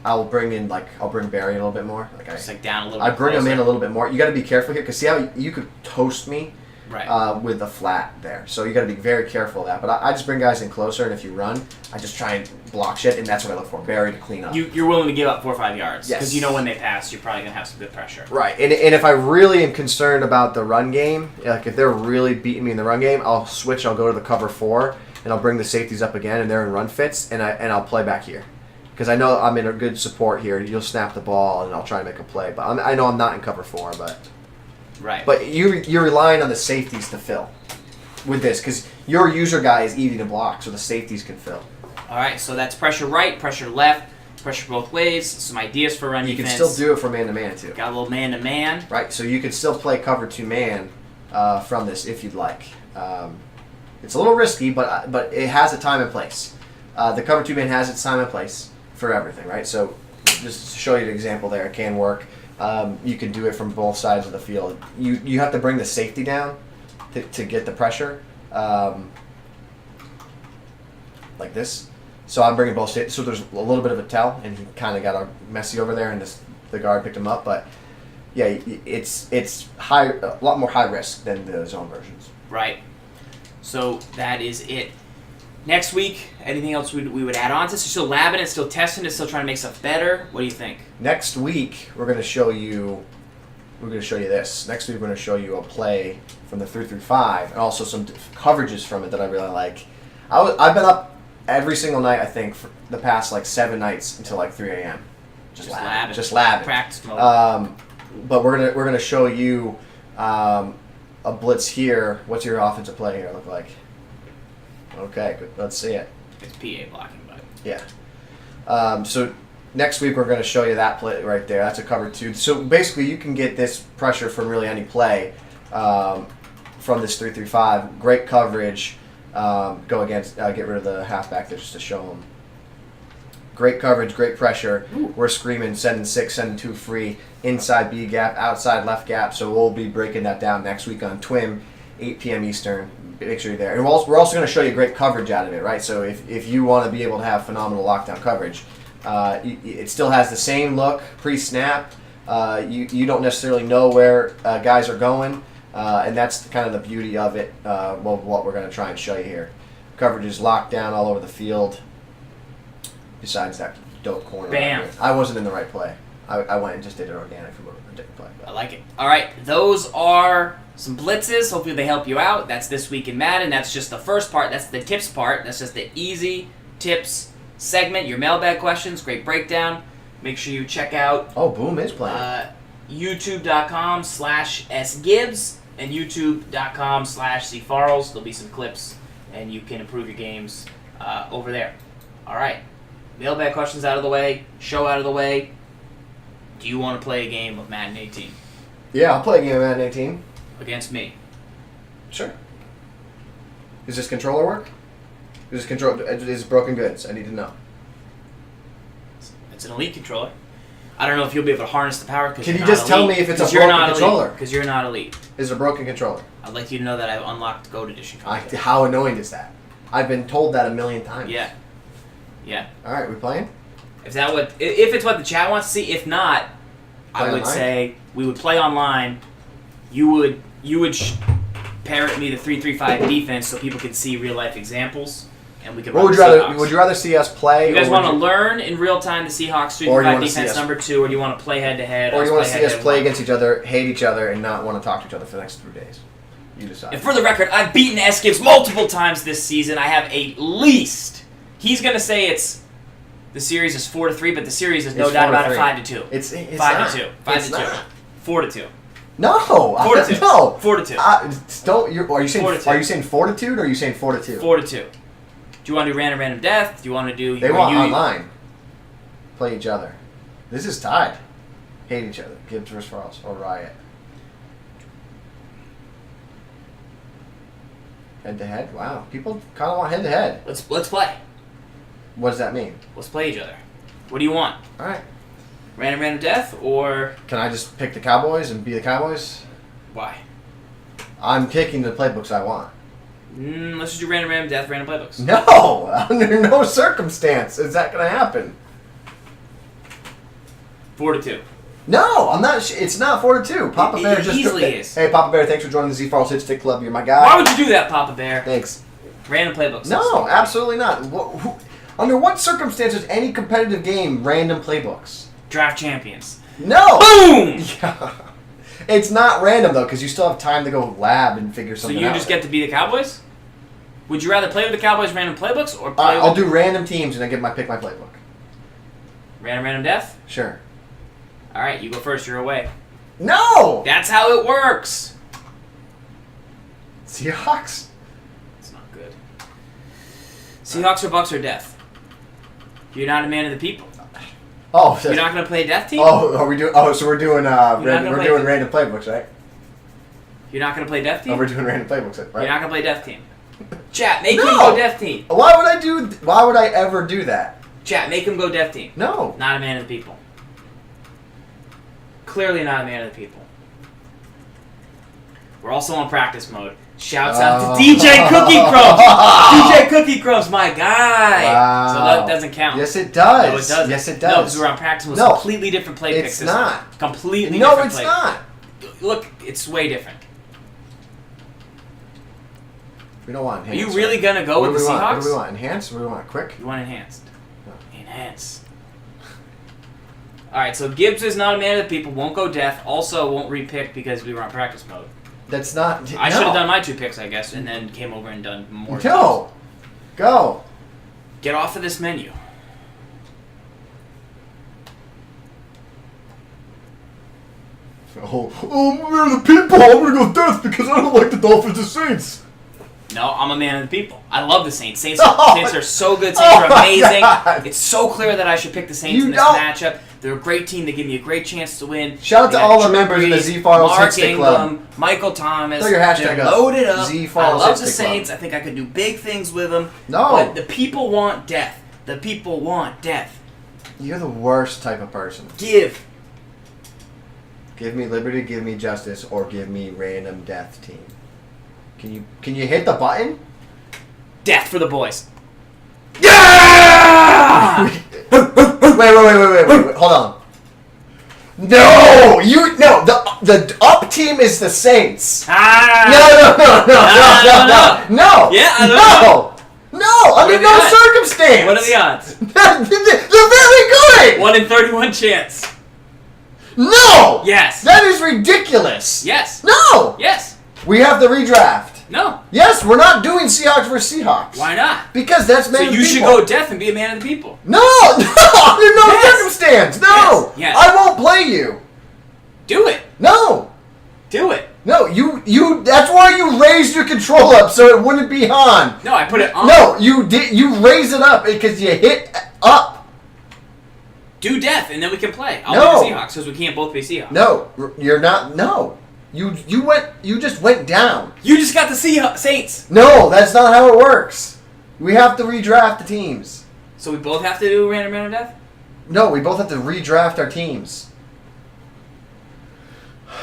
I'll bring Barry a little bit more. Just like down a little. I bit bring closer. him in a little bit more. You got to be careful here because see how you could toast me. Right. With the flat there. So you got to be very careful of that. But I just bring guys in closer, and if you run, I just try and block shit, and that's what I look for. Barry to clean up. You're willing to give up 4 or 5 yards. Yes. Because you know when they pass, you're probably going to have some good pressure. Right. And if I really am concerned about the run game, like if they're really beating me in the run game, I'll switch. I'll go to the cover 4, and I'll bring the safeties up again, and they're in run fits, and I'll play back here. Because I know I'm in a good support here. You'll snap the ball, and I'll try and make a play. But I know I'm not in cover 4, but... Right. But you're relying on the safeties to fill with this because your user guy is easy to block, so the safeties can fill. All right, so that's pressure right, pressure left, pressure both ways. Some ideas for run You defense. can still do it for man-to-man, too. Got a little man-to-man. Right, so you could still play cover 2-man from this if you'd like. It's a little risky, but it has a time and place. The cover 2-man has its time and place for everything, right? So just to show you an example there, it can work. You can do it from both sides of the field. You have to bring the safety down to get the pressure, like this. So I'm bringing both safety. So there's a little bit of a tell, and he kind of got a messy over there, and the guard picked him up. But yeah, it's a lot more high risk than the zone versions. Right. So that is it. Next week, anything else we would add on to this? Still labbing it, still testing it, still trying to make stuff better. What do you think? Next week, we're going to show you this. Next week, we're going to show you a play from the 3-5 and also some coverages from it that I really like. I've been up every single night, I think, for the past 7 nights until 3 a.m. Just labbing. Practice mode. But we're gonna show you a blitz here. What's your offensive play here look like? Okay, good. Let's see it. It's PA blocking, but yeah. So next week we're going to show you that play right there. That's a cover 2. So basically you can get this pressure from really any play from this 3-5. Great coverage. Go against, get rid of the halfback there just to show them. Great coverage, great pressure. Ooh. We're screaming, sending 6, sending 2 free, inside B gap, outside left gap. So we'll be breaking that down next week on TWIM, 8 p.m. Eastern. Make sure you're there. And we're also going to show you great coverage out of it, right? So if you want to be able to have phenomenal lockdown coverage, it still has the same look pre-snap. You don't necessarily know where guys are going, and that's kind of the beauty of it, what we're going to try and show you here. Coverage is locked down all over the field, besides that dope corner. Bam. Right, I wasn't in the right play. I went and just did it organic from a different play. I like it. All right, those are some blitzes. Hopefully they help you out. That's this week in Madden. That's just the first part. That's the tips part. That's just the easy tips segment. Your mailbag questions. Great breakdown. Make sure you check out Oh, Boom is playing. youtube.com/Sgibs and youtube.com/cfarles. There'll be some clips, and you can improve your games over there. All right. Mailbag questions out of the way. Show out of the way. Do you want to play a game of Madden 18 Yeah, I'll play a game of Madden 18. against me? Sure. Does this controller work? Is it broken goods? I need to know. It's an elite controller. I don't know if you'll be able to harness the power. Can you just tell me if it's a broken controller? Because you're not elite. Is it a broken controller? I'd like you to know that I've unlocked Goat Edition. How annoying is that? I've been told that a million times. Yeah. Yeah. All right, we playing? If it's what the chat wants to see. If not, I would say we would play online. You would parrot me the 3-3-5 defense so people could see real life examples, and we could. What would you rather see us play? You guys want to learn in real time the Seahawks 3-3-5 defense number 2, or do you want to play head to head? Or you want to see us play against each other, hate each other, and not want to talk to each other for the next 3 days? You decide. And for the record, I've beaten Sgibs multiple times this season. I have at least. He's gonna say the series is 4-3, but the series is no doubt about it 5-2. It's 5-2. 5-2. 4-2. No, 4-2. No, 4-2. Are you saying fortitude or are you saying 4-2? 4-2. Do you want to do random death? Do you want to do? They want online. Play each other. This is tied. Hate each other. Gibbs versus Farls or Riot. Head to head. Wow, people kind of want head to head. Let's play. What does that mean? Let's play each other. What do you want? All right. Random death or? Can I just pick the Cowboys and be the Cowboys? Why? I'm picking the playbooks I want. Let's just do random death, random playbooks. No, under no circumstance is that going to happen. 4-2. No, I'm not. It's not 4-2. Papa Bear It just easily is. Hey, Papa Bear, thanks for joining the Z-Files Hit Stick Club. You're my guy. Why would you do that, Papa Bear? Thanks. Random playbooks. No, absolutely not. Under what circumstances any competitive game random playbooks? Draft champions. No. Boom. Yeah. It's not random though, because you still have time to go lab and figure So something you out. just get to be the Cowboys? Would you rather play with the Cowboys random playbooks or play I'll with do random teams and then pick my playbook. random death? Sure. All right, you go first. You're away. No. That's how it works. Seahawks. It's not good. Seahawks or Bucks or death? You're not a man of the people. Oh, You're not going to play death team? Oh, are we doing? Oh, so we're doing play random playbooks, right? You're not going to play death team? Oh, we're doing random playbooks, right? You're not going to play death team. Chat, make No. him go death team. Why would I ever do that? Chat, make him go death team. No. Not a man of the people. Clearly not a man of the people. We're also on practice mode. Shouts out to DJ Cookie Crumbs. DJ Cookie Crumbs, my guy. Wow. So that doesn't count. Yes, it does. No, it doesn't. Yes, it does. No, because we're on practice mode. No. It's completely different play pick It's system. not. Completely No, different it's play. not. Look, it's way different. We don't want Are enhanced. you really going to go What with do the we want? Seahawks? What do we want? Enhanced or do we want quick? You want enhanced. No. Enhance. Alright, so Gibbs is not a man of the people, won't go death, also won't repick because we were on practice mode. That's not. I should have done my 2 picks, I guess, and then came over and done more. No. Go. Get off of this menu. Oh, we're the people. I'm gonna go death because I don't like the Dolphins and Saints. No, I'm a man of the people. I love the Saints. Saints Oh, are so good. Saints are my amazing. God. It's so clear that I should pick the Saints You in this don't- matchup. They're a great team. They give me a great chance to win. Shout out They to got all the Drew members in the Brees, Z-Files Mark Hit Stick Club. Ingram, Michael Thomas. Throw your hashtag They're up. loaded up. I Z-Files love Hit the Stick Club. Saints. I think I could do big things with them. No. But the people want death. The people want death. You're the worst type of person. Give. Give me liberty, give me justice, or give me random death team. Can you hit the button? Death for the boys. Yeah! Wait. Hold on. No, the up team is the Saints. Ah! No. Yeah, I don't know. No, under are the no odds? circumstance. What are the odds? They're very good. 1 in 31 chance. No. Yes. That is ridiculous. Yes. No. Yes. We have the redraft. No. Yes, we're not doing Seahawks versus Seahawks. Why not? Because that's man So of the you should people. go death and be a man of the people. No, under no Yes. circumstance. No. Yes. I won't play you. Do it. No. Do it. No, you that's why you raised your control up so it wouldn't be on. No, I put it on. No, you raised it up because you hit up. Do death and then we can play. I'll No. be the Seahawks because we can't both be Seahawks. No, you're not. No. You just went down. You just got the Saints. No, that's not how it works. We have to redraft the teams. So we both have to do random death? No, we both have to redraft our teams.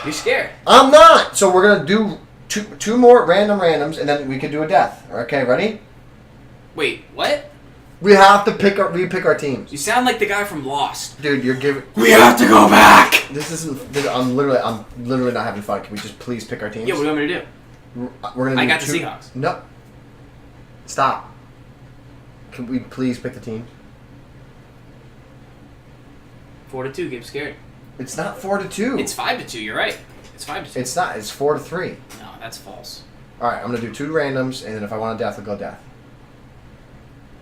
You're scared. I'm not. So we're gonna do two more randoms, and then we can do a death. Okay, ready? Wait, what? We have to repick our teams. You sound like the guy from Lost. Dude, you're giving. We have to go back! This isn't. I'm literally not having fun. Can we just please pick our teams? Yeah, what do you want me to do? We're gonna. I do got the Seahawks. No. Stop. Can we please pick the teams? 4-2, get scared. It's not 4-2. It's 5-2, you're right. It's 5-2. It's not. It's 4-3. No, that's false. All right, I'm gonna do 2 randoms, and then if I want a death, I'll go death.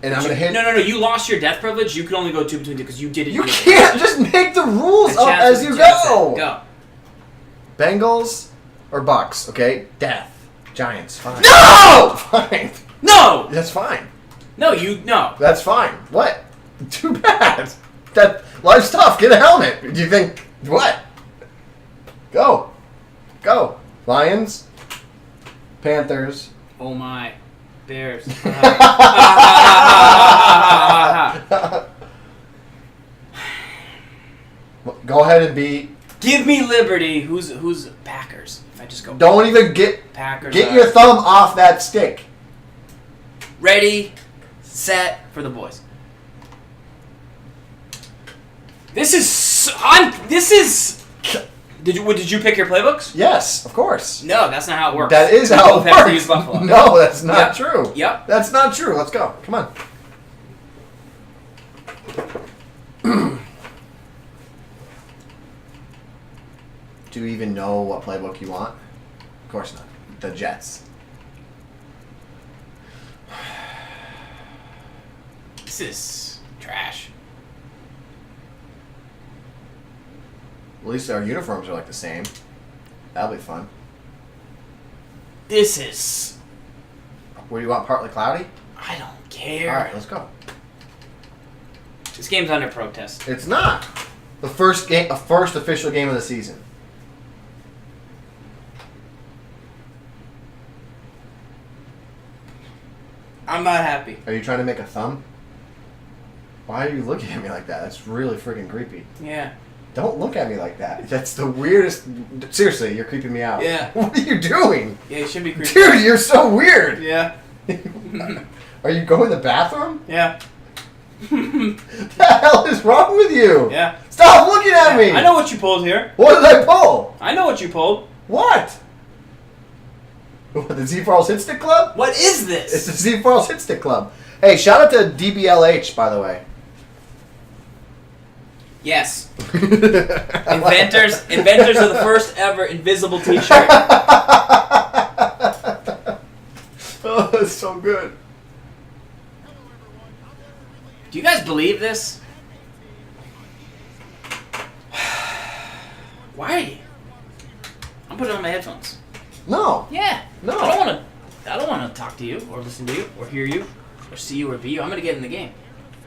And I'm gonna hit. No, you lost your death privilege. You can only go 2 between 2 because you did it. You can't just make the rules The up chat as says- you the chat go. said, Go. Bengals or Bucks? Okay, death. Giants. Fine. No! Fine. No! That's fine. No, no. That's fine. What? Too bad. That life's tough. Get a helmet. Do you think what? Go. Lions. Panthers. Oh my. Bears. Go ahead and be. Give me Liberty. Who's Packers? If I just go. Don't even get. Packers. Get your thumb off that stick. Ready, set for the boys. This is This is. Did you pick your playbooks? Yes, of course. No, that's not how it works. That is how it both have to works. use Buffalo. No, that's not Yep. true. Yep. That's not true. Let's go. Come on. Do you even know what playbook you want? Of course not. The Jets. This is trash. At least our uniforms are like the same. That'll be fun. This is. What do you want? Partly cloudy? I don't care. All right, let's go. This game's under protest. It's not the first game, first official game of the season. I'm not happy. Are you trying to make a thumb? Why are you looking at me like that? That's really freaking creepy. Yeah. Don't look at me like that. That's the weirdest. Seriously, you're creeping me out. Yeah. What are you doing? Yeah, you should be creepy. Dude, you're so weird. Yeah. Are you going to the bathroom? Yeah. What the hell is wrong with you? Yeah. Stop looking at me. I know what you pulled here. What did I pull? I know what you pulled. What? What, the Z Farls Hit Stick Club? What is this? It's the Z Farls Hit Stick Club. Hey, shout out to DBLH, by the way. Yes. Inventors of the first ever invisible T-shirt. Oh, that's so good. Do you guys believe this? Why? I'm putting on my headphones. No. Yeah. No. I don't want to talk to you or listen to you or hear you or see you or be you. I'm gonna get in the game.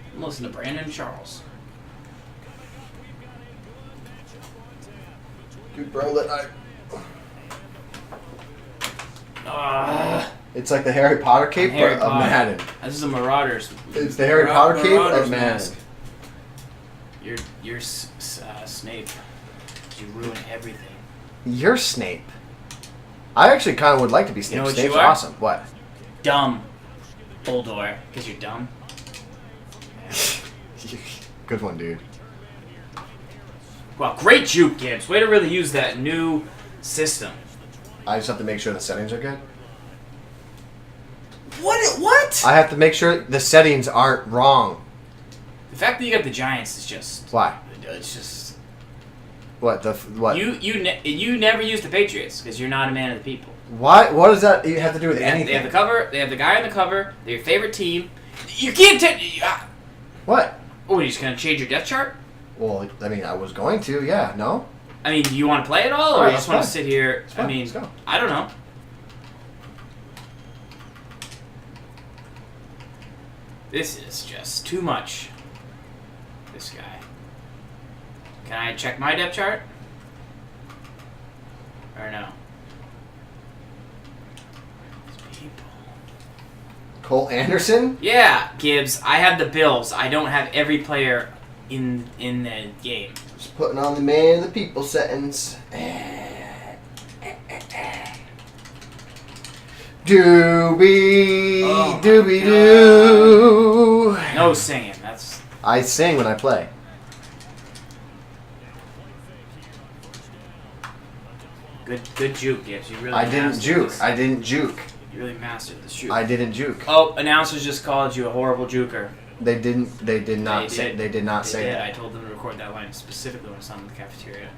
I'm gonna listen to Brandon and Charles. Dude, bro, it's like the Harry Potter cape Harry of Potter. Madden. This is a Marauders. It's the Harry Potter cape Marauders of Madden. mask. You're Snape. You ruin everything. You're Snape. I actually kind of would like to be Snape. You know what Snape's you are? awesome. What? Dumb. Bulldoor. Because you're dumb. Good one, dude. Wow, great juke, Gibbs. Way to really use that new system. I just have to make sure the settings are good. What? I have to make sure the settings aren't wrong. The fact that you got the Giants is just... Why? It's just... What? What? You never use the Patriots because you're not a man of the people. Why? What does that have to do with anything? They have the cover. They have the guy on the cover. They're your favorite team. You can't take... What? Oh, you're just going to change your depth chart? Well, I mean, I was going to, yeah. No? I mean, do you want to play it all, or Alright, you just want to sit here? I mean, let's go. I don't know. This is just too much. This guy. Can I check my depth chart? Or no? These people. Cole Anderson? Yeah, Gibbs. I have the Bills. I don't have every player in the game. Just putting on the man of the people settings. Doobie, Oh my doobie doo. No singing. That's... I sing when I play. Good juke, Gibbs. You really I didn't mastered juke. this. I didn't juke. You really mastered this juke. I didn't juke. Oh, announcers just called you a horrible juker. They didn't. They did not They say. did. They did not They say did. that. I told them to record that line specifically when I saw them in the cafeteria.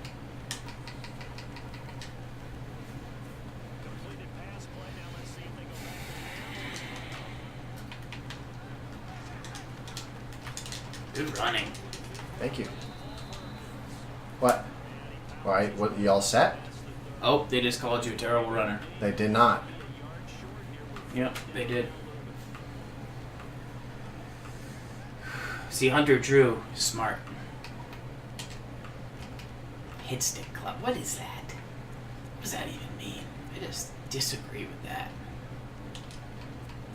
Good running. Thank you. What? Why? What? You all set? Oh, they just called you a terrible runner. They did not. Yep, they did. See, Hunter Drew, smart. Hit stick club. What is that? What does that even mean? I just disagree with that.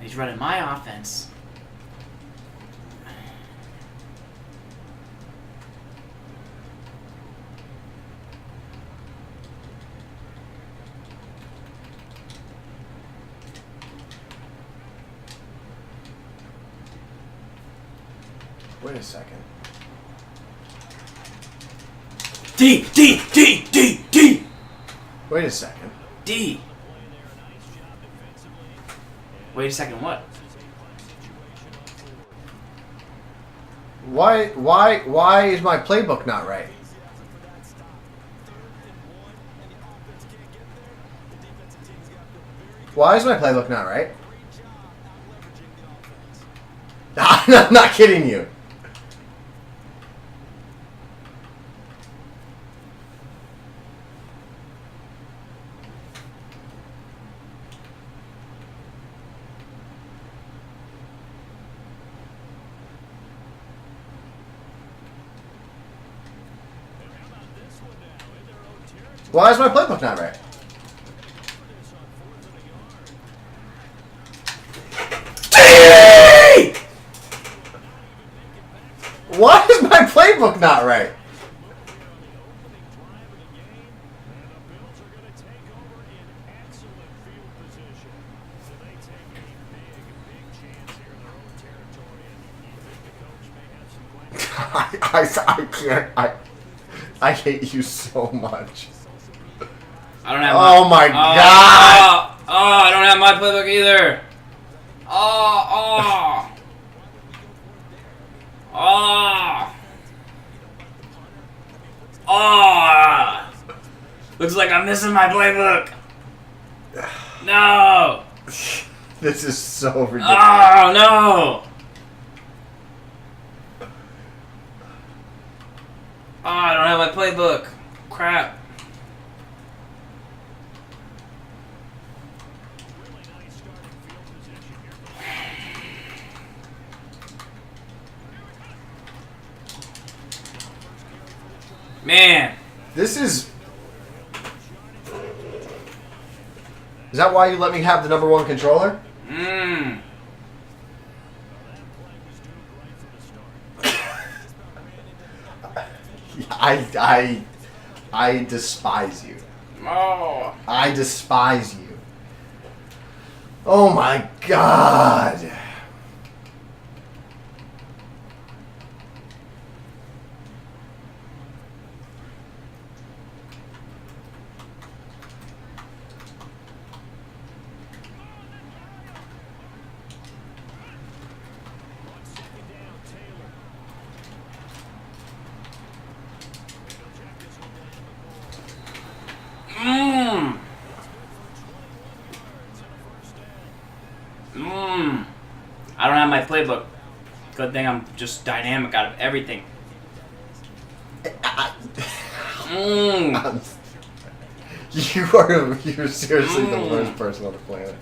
He's running my offense. Wait a second. D, D, D, D, D. Wait a second. D. Wait a second, what? Why is my playbook not right? Why is my playbook not right? I'm not kidding you. Why is my playbook not right? Why is my playbook not right? I can't. I hate you so much. I don't have Oh my god! Oh, I don't have my playbook either. Oh. Looks like I'm missing my playbook. No. This is so ridiculous. Oh, no. Oh, I don't have my playbook. Crap. Man. This is... Is that why you let me have the #1 controller? Mmm. I despise you. Oh. I despise you. Oh my god. I don't have my playbook. Good thing I'm just dynamic out of everything. You're seriously the worst person on the planet.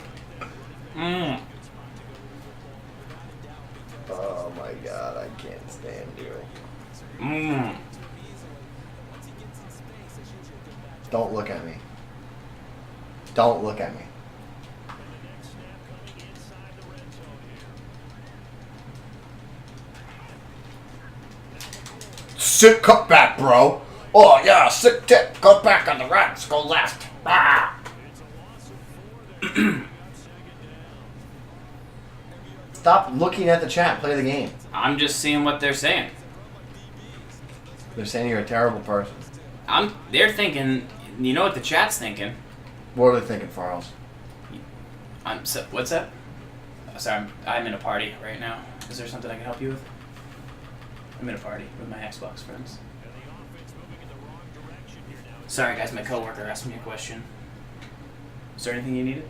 Oh my god, I can't stand you. Don't look at me. Don't look at me. Sick cut back, bro. Oh yeah, sick tip. Cut back on the right. Go left. Ah. Stop looking at the chat. Play the game. I'm just seeing what they're saying. They're saying you're a terrible person. They're thinking. You know what the chat's thinking? What are they thinking, Farles? What's that? Oh, sorry, I'm in a party right now. Is there something I can help you with? I'm in a party with my Xbox friends. Sorry guys, my coworker asked me a question. Is there anything you needed?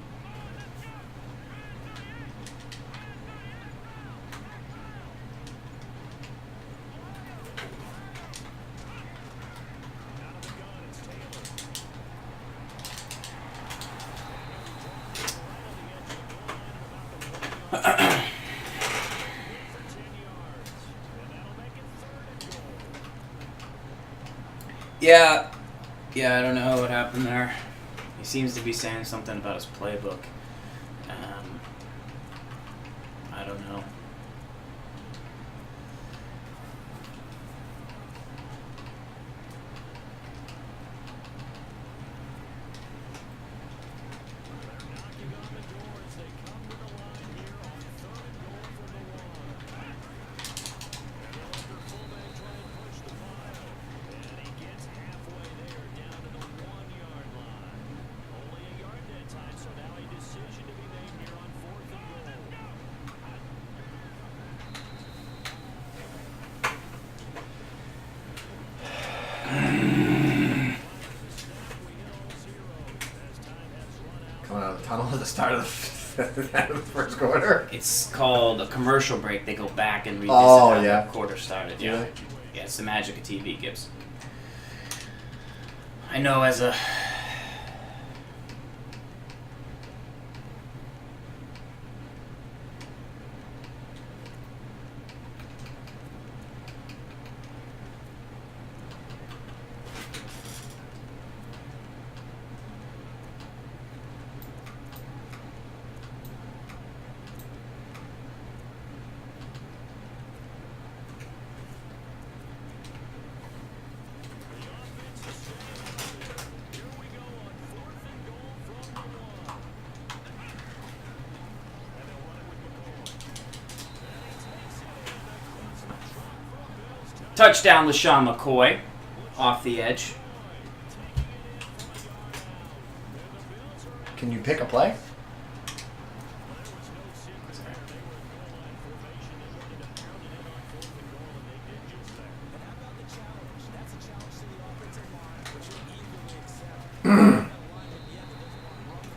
Yeah, I don't know what happened there. He seems to be saying something about his playbook. I don't know. start of the first quarter? It's called a commercial break. They go back and revisit how the quarter started. Yeah. Really? Yeah, it's the magic of TV, Gibbs. I know as a... Touchdown, LaShawn McCoy, off the edge. Can you pick a play?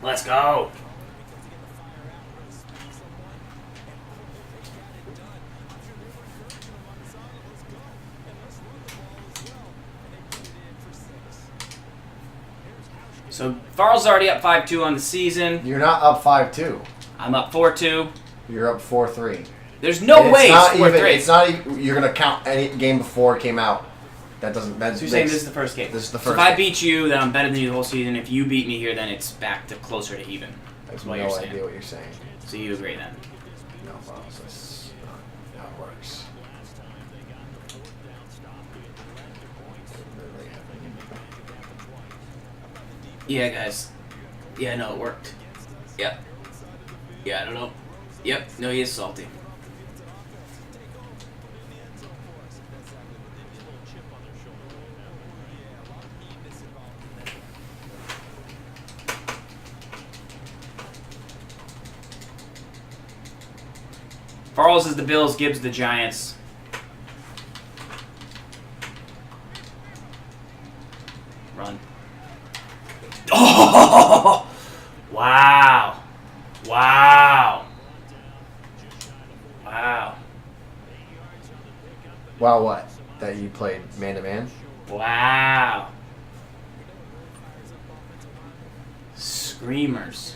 Let's go. So Farrell's already up 5-2 on the season. You're not up 5-2. I'm up 4-2. You're up 4-3. There's no way it's 4-3. It's not even. You're gonna count any game before it came out. That doesn't. That's, so you're saying this is the first game? This is the So first. if I beat you, then I'm better than you the whole season. If you beat me here, then it's back to closer to even. That's what you're saying. I have no idea what you're saying. So you agree then? No, well, that's not how it works. Yeah, guys. Yeah, no, it worked. Yep. Yeah, I don't know. Yep, no, he is salty. Farrell's is the Bills, Gibbs the Giants. Run. Oh! Wow. Wow. Wow. Wow, what? That you played man-to-man? Wow. Screamers.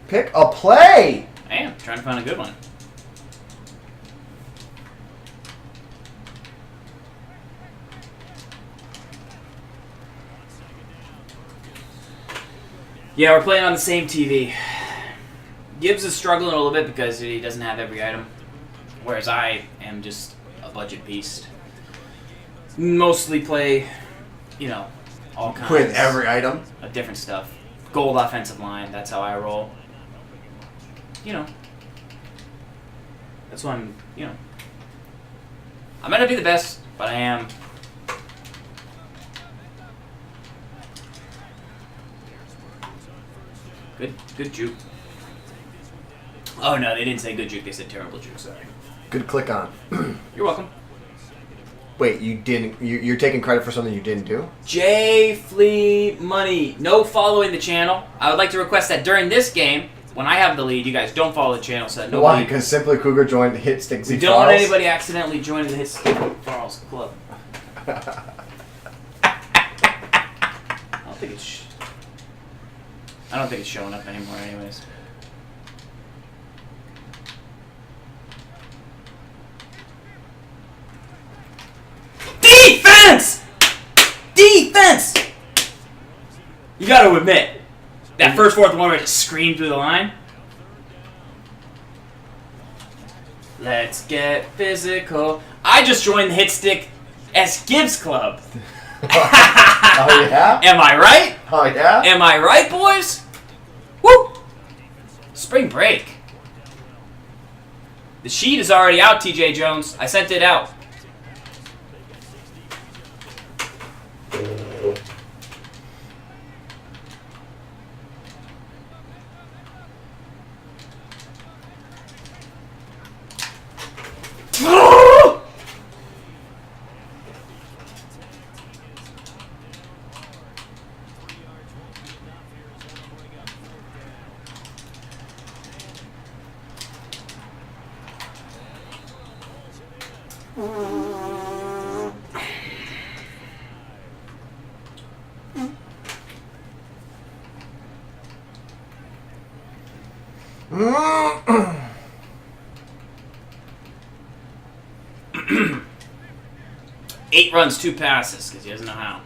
Pick a play! I am trying to find a good one. Yeah, we're playing on the same TV. Gibbs is struggling a little bit because he doesn't have every item, whereas I am just a budget beast. Mostly play, you know, all kinds With every item? of different stuff. Gold offensive line, that's how I roll. You know. That's why I'm, you know. I might not be the best, but I am. Good juke. Oh no, they didn't say good juke, they said terrible juke, sorry. Good click on. You're welcome. Wait, you didn't. You're taking credit for something you didn't do? J Flea Money. No following the channel. I would like to request that during this game, when I have the lead, you guys don't follow the channel so that nobody... Why? Because Simply Cougar joined the Hit Stick Z We don't want anybody accidentally joining the Hit Stick Farrell's club. I don't think it's showing up anymore anyways. Defense! Defense! You gotta admit, that first fourth one where it just screamed through the line. Let's get physical. I just joined the Hit Stick Sgibs club. Oh, yeah? Am I right? Oh, yeah? Am I right, boys? Woo! Spring break. The sheet is already out, TJ Jones. I sent it out. Eight runs, 2 passes, because he doesn't know how.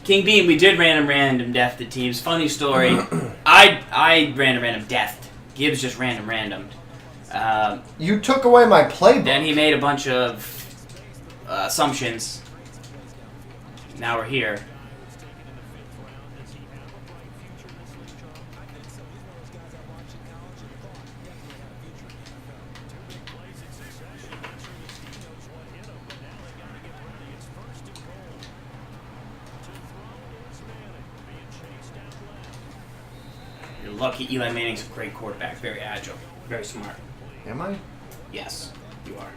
King Bean, we did random death the teams. Funny story. I random death. Gibbs just randomed. You took away my playbook. Then he made a bunch of assumptions. Now we're here. You're lucky. Eli Manning's a great quarterback. Very agile. Very smart. Am I? Yes, you are.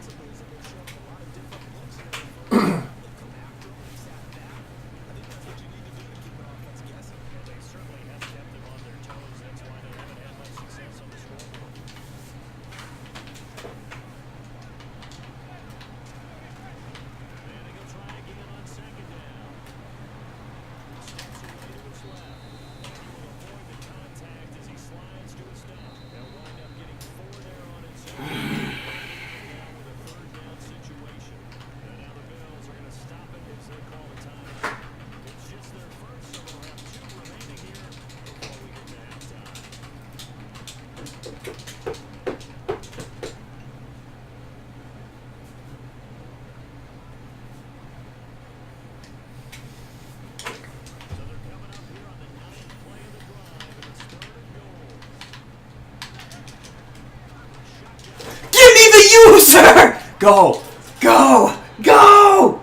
User! Go! Go! Go!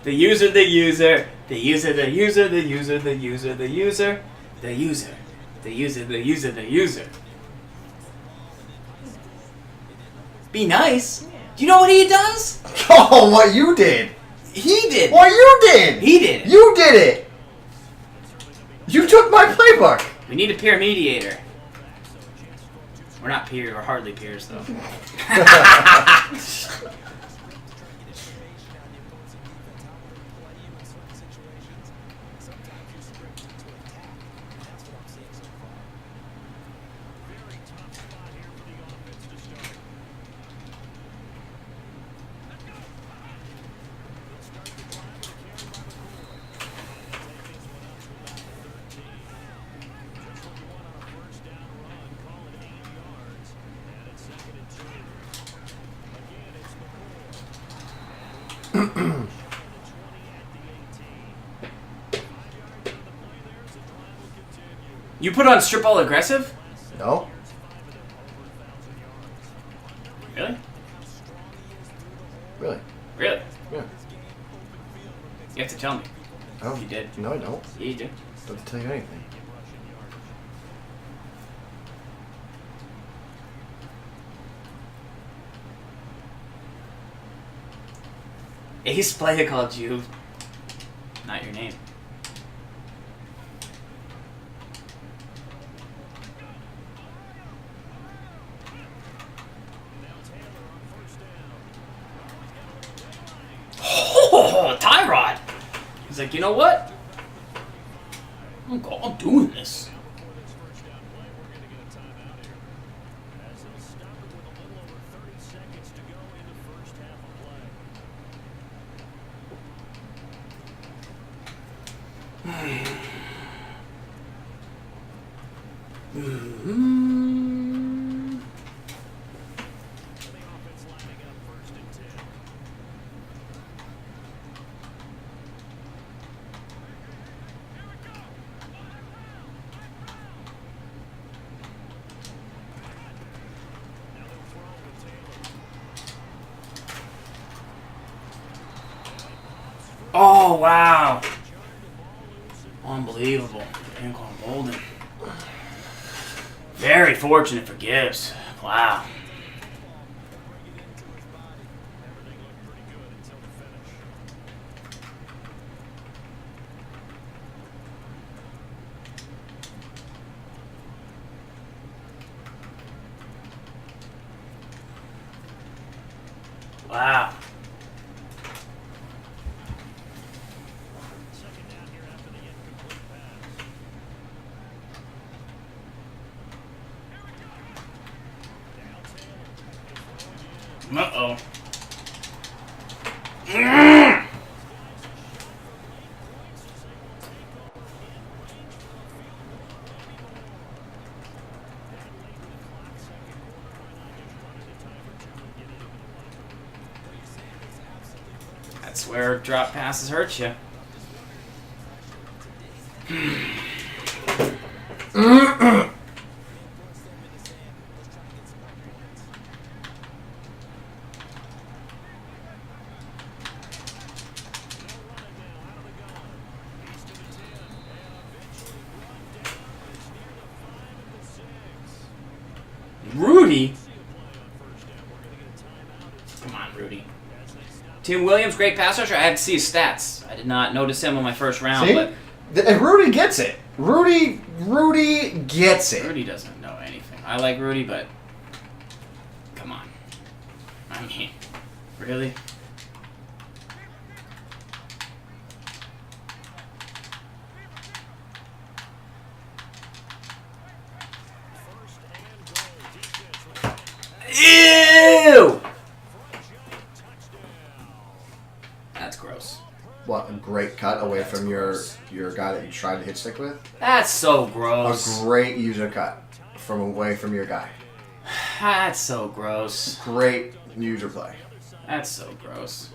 The user, the user, the user, the user, the user, the user, the user, the user, the user, the user, the user. Be nice. Do you know what he does? Oh, what you did. He did. What you did. He did. You did it. You took my playbook. We need a peer mediator. We're not peer, we're hardly peers though. You put on strip all aggressive? No. Really? Really? Really? Yeah. You have to tell me. Oh, You did. No, I don't. Yeah, you did. Don't have to tell you anything. Ace Player called you. Not your name. Oh, Tyrod! He's like, you know what? I'm doing this. Oh, wow. Unbelievable. Didn't call him Golden. Very fortunate for Gibbs. Wow. Wow. Uh-oh. That's where drop passes hurt you. Rudy? Come on, Rudy. Tim Williams, great pass rusher. I had to see his stats. I did not notice him on my first round. See? But Rudy gets it. Rudy gets it. Rudy doesn't know anything. I like Rudy, but come on. I mean, really? Ew! That's gross. What, a great cut away from your guy that you tried to hit stick with? That's so A gross. great user cut from away from your guy. That's so gross. Great user play. That's so gross.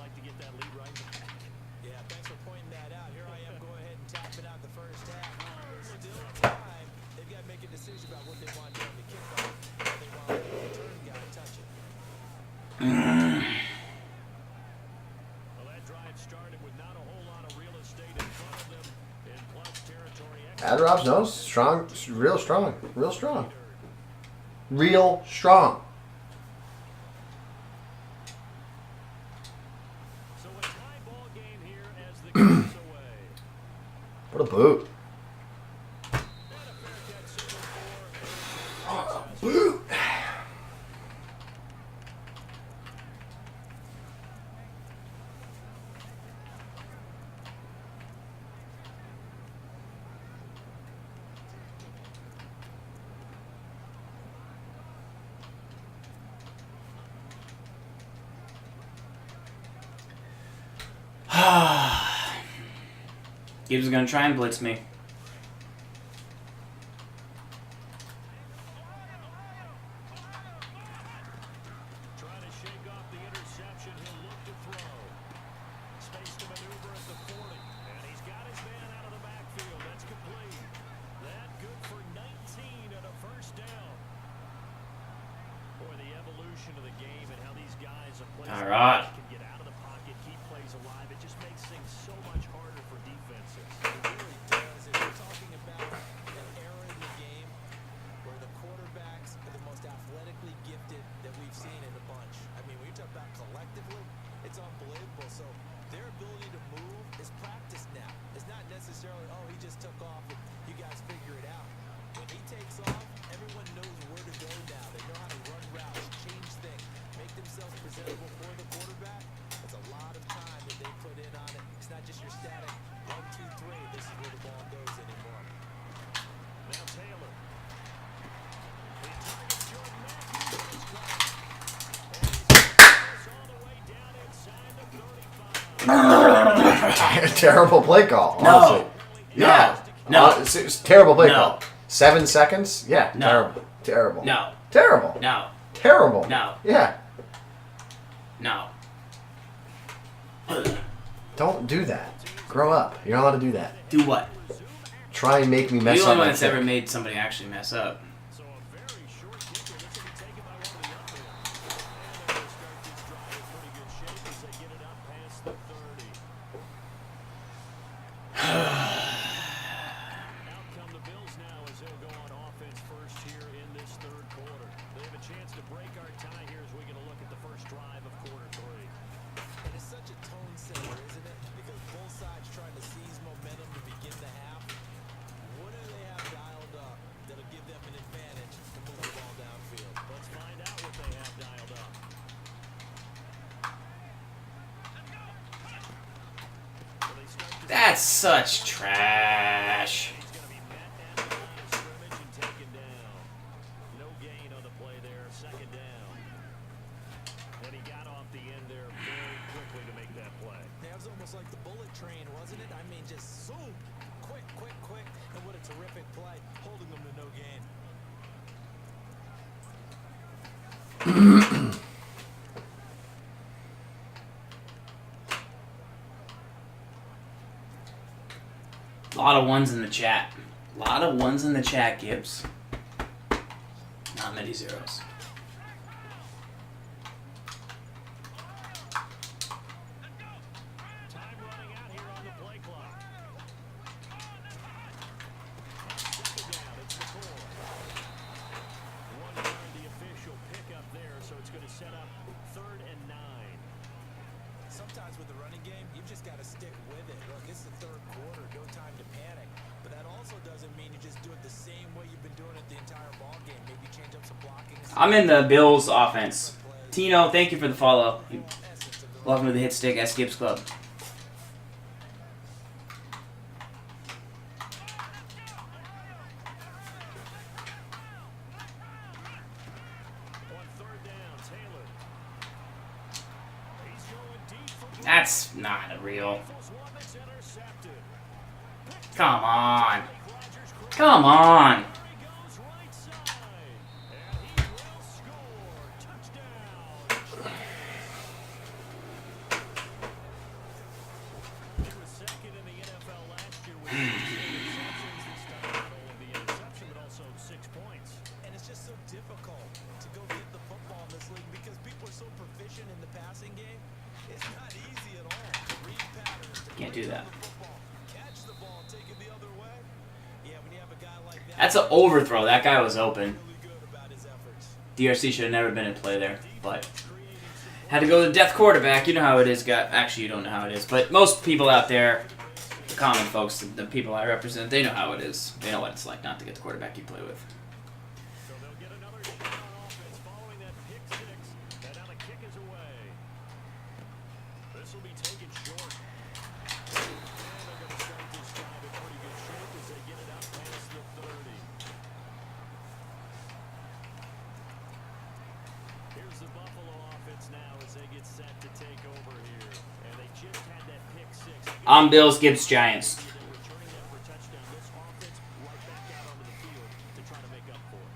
Adrop's nose, strong, real strong, real strong. Real strong. What a boot. Boot. Gibbs is going to try and blitz me. All right. Terrible play call, honestly. No. Yeah. No. It's terrible play No. call. 7 seconds? Yeah. No. Terrible. Terrible. No. Terrible. No. Terrible. No. Yeah. No. Don't do that. Grow up. You're not allowed to do that. Do what? Try and make me mess You're the up. only one my that's kick. ever made somebody actually mess up. That's such trash. Like the bullet train, wasn't it? I mean, just zoom, quick, and what a terrific play, holding them to no gain. A lot of ones in the chat. A lot of ones in the chat, Gibbs. Not many zeros. Sometimes with the running game, you've just got to stick with it. Look, it's the third quarter, no time to panic. But that also doesn't mean you just do it the same way you've been doing it the entire ball game. Maybe change up some blocking. I'm in the Bills offense. Tino, thank you for the follow. Welcome to the Hit Stick Sgibs Club. That's not a real. Come on. Come on. And it's just so difficult to go get the football in this league because people are so proficient in the passing game. It's not easy at all to read patterns. Can't do that. Catch the ball, take it the other way. Yeah, when you have a guy like that. That's an overthrow. That guy was open. Really good about his efforts. DRC should have never been in play there, but had to go to the death quarterback. You know how it is. Actually, you don't know how it is, but most people out there, the common folks, the people I represent, they know how it is. They know what it's like not to get the quarterback you play with. So they'll get another shot on offense following that pick six. And now the kick is away. This will be taken short. And they're going to start this drive in pretty good shape as they get it out past the 30. Here's the Buffalo offense now as they get set to take over here. And they just had that pick six. I'm Bills, Gibbs, Giants. Returning that for a touchdown. This offense right back out onto the field to try to make up for it.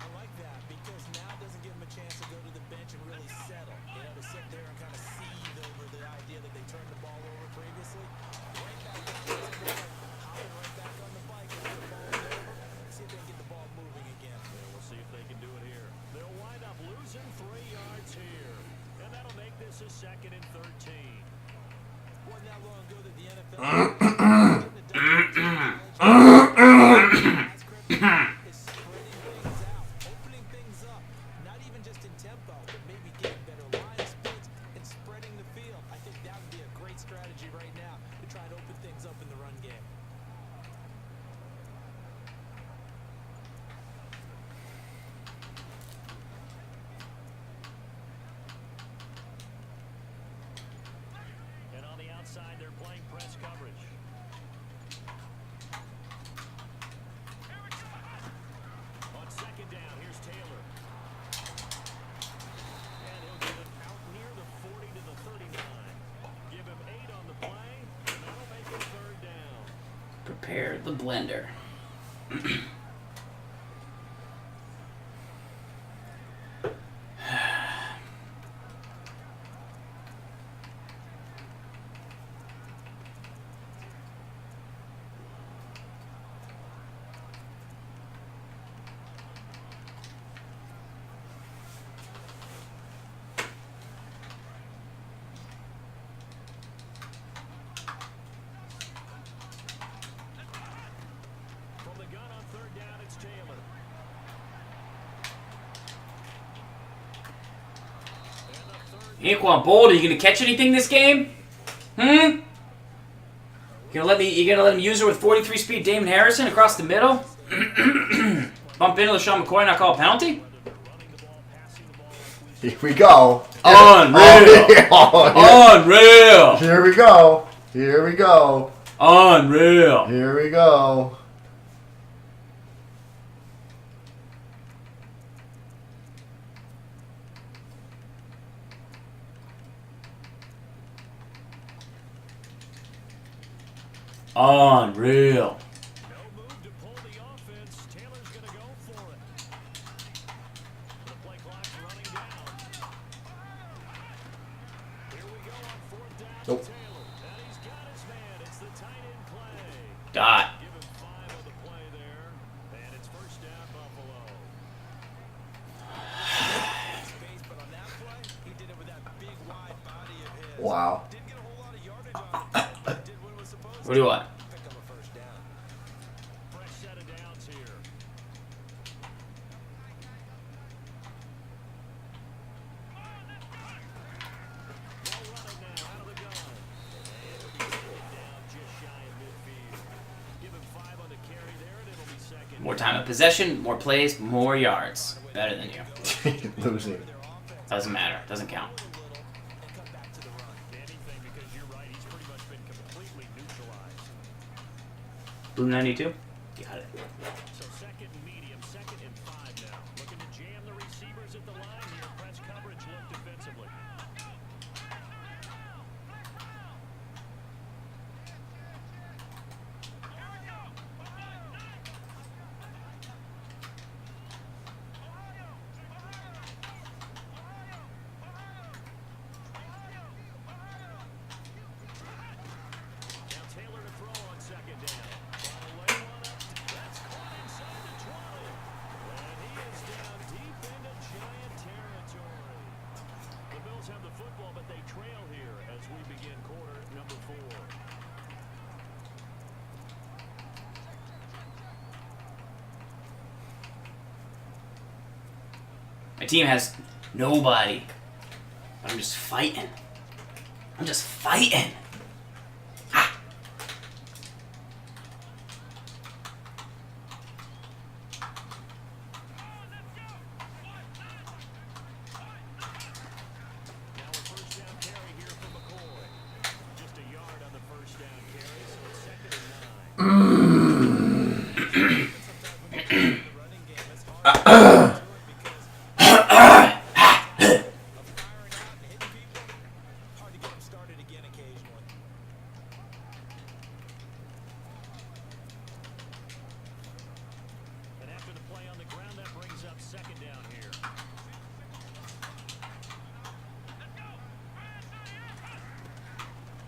I like that because now it doesn't give him a chance to go to the bench and really settle. You know, to sit there and kind of seethe over the idea that they turned the ball over previously. Right back down to his ball, hopping right back on the bike after the ball is over. See if they can get the ball moving again. Yeah, we'll see if they can do it here. They'll wind up losing 3 yards here. And that'll make this a 2nd and 13. Wasn't that long ago that the NFL is spreading things out, opening things up, not even just in tempo, but maybe getting better line splits and spreading the field. I think that would be a great strategy right now to try and open things up in the run game. And on the outside, they're playing press coverage. On 2nd down, here's Taylor. And he'll get it out near the 40 to the 39. Give him 8 on the play, and that'll make it 3rd down. Prepare the blender. From the gun on 3rd down, it's Taylor. And the 3rd Anquan Bold, are you gonna catch anything this game? You gonna let him use her with 43 speed Damon Harrison across the middle? Bump into LaShawn McCoy, not call a penalty? Here we go. Unreal! Oh, Unreal! here we go. Here we go. Unreal. Here we go. Unreal. No move to pull the offense. Taylor's going to go for it. The play clock's running down. Here we go on fourth down to Nope. Taylor. And he's got his man. It's the tight end play. Dot. Give him 5 on the play there. And it's first down, Buffalo. Space, but on that play, he did it with that big wide body of his. Wow. Didn't get a whole lot of yardage on it, but did what it was supposed to. What do you want? Pick up a first down. Fresh set of downs here. No running now out of the gun. And he'll be taken down just shy of midfield. Give him 5 on the carry there, and it'll be second. More time of possession, more plays, more yards. Better than you. Losing. Doesn't matter. Doesn't count. And cut back to the run. Anything, because you're right, he's pretty much been completely neutralized. Blue 92. Got it. So second and medium, second and 5 now. Looking to jam the receivers at the line here. Press coverage look defensively. Now Taylor to throw on second down. Ball away, one up. That's caught inside the 20. And he is down deep into Giant territory. The Bills have the football, but they trail here as we begin quarter number 4. My team has nobody. I'm just fighting. I'm just fighting. Ah. Now a first down carry here from McCoy. Just a yard on the first down carry, so it's second and 9. Sometimes when you're in the running game, it's hard to do it because of firing out and hitting people. Hard to get them started again occasionally. And after the play on the ground, that brings up second down here.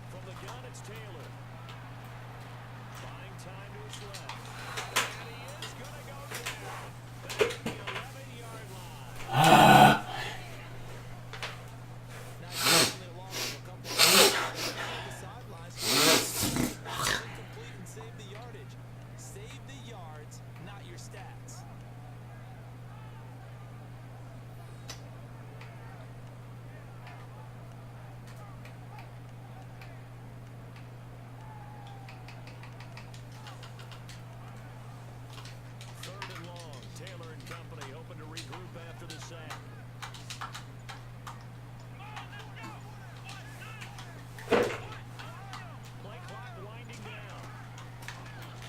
From the gun, it's Taylor. Buying time to his left. And he is going to go down. Back at the 11-yard line. Now he's only along with a couple of yards, but at the sidelines, complete and save the yardage. Save the yards, not your stats. Third and long. Taylor and company hoping to regroup after the sack. Play clock winding down.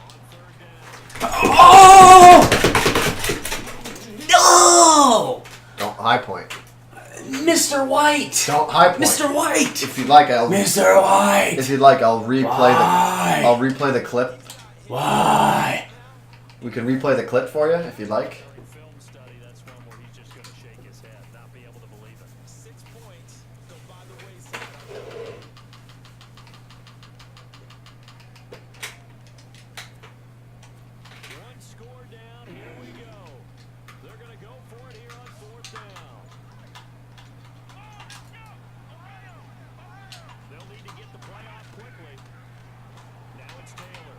On third down. Oh! No! Don't high point. Mr. White! Don't high point. Mr. White! If you'd like, I'll. Mr. White! If you'd like, I'll replay Why? the. I'll replay the clip. Why? We can replay the clip for you if you'd like. Film study, that's one where he's just going to shake his head, not be able to believe it. 6 points go by the wayside on that one. One score down, here we go. They're going to go for it here on fourth down. They'll need to get the play off quickly. Now it's Taylor.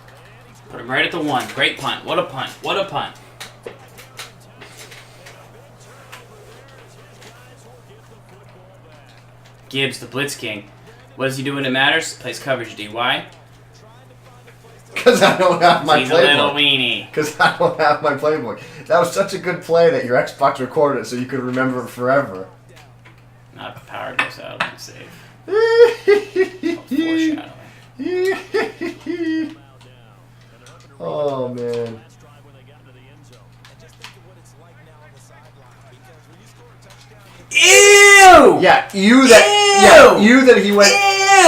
And he's Put him right at the 1. Great punt. What a punt. What a punt. Gibbs, the Blitz King. What does he do when it matters? Plays coverage D. Why? Because I don't have my He's a little playbook. weenie. Because I don't have my playbook. That was such a good play that your Xbox recorded it so you could remember it forever. Not if the power goes out on the save. Foreshadowing. Oh, man. Last drive when they got into the end zone. And just think of what it's like now on the sideline. Because when you score a touchdown, Ew! Yeah, you that he went. Ew!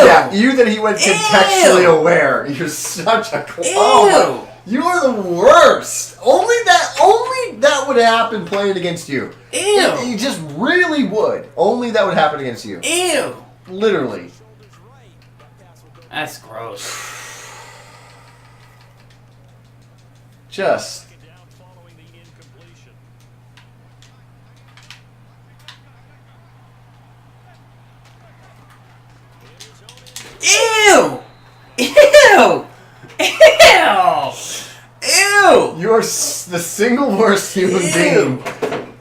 Yeah, you that he went contextually Ew! aware. You're such a. Ew! Oh my, you are the worst. Only that would happen playing against you. Ew! It just really would. Only that would happen against you. Ew! Literally. That's gross. Just. Down following the incompletion. Ew! Ew! Ew! Ew! You are the single worst human Ew. being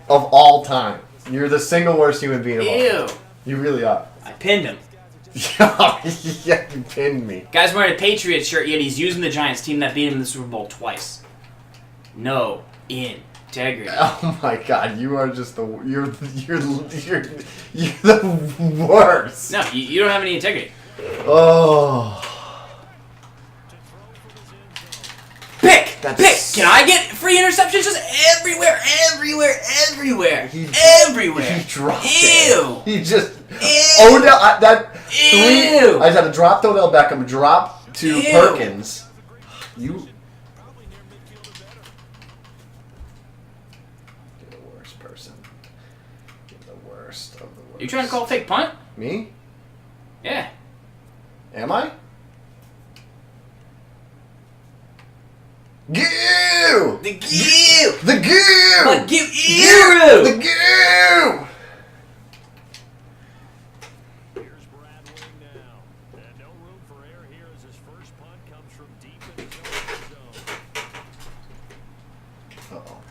of all time. You're the single worst human being of all time. Ew! You really are. I pinned him. Yeah, you pinned me. Guy's wearing a Patriots shirt, yet he's using the Giants team that beat him in the Super Bowl twice. No integrity. Oh my God, you are just you're the worst. No, you don't have any integrity. Oh, Pick! That's- Pick! Can I get free interceptions just everywhere? He Everywhere! dropped Ew! it. He just Ew! Odell. Ew! I just had to drop to Odell Beckham, drop to Ew. Perkins. You. You're the worst person. You're the worst of the worst. You trying to call a fake punt? Me? Yeah. Am I? Goo! The goo! The goo! But give The goo! Here's Brad Wing now. And no room for error here as his first punt comes from deep in his own zone. Uh-oh.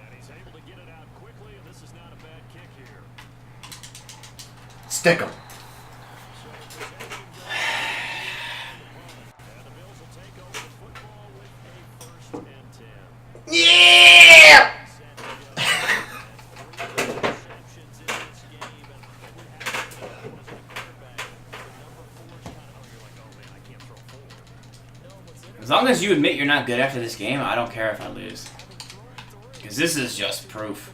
And he's able to get it out quickly, and this is not a bad kick here. Stick 'em. And the Bills will take over the football with a 1st and 10. Yeah! As long as you admit you're not good after this game, I don't care if I lose. Because this is just proof.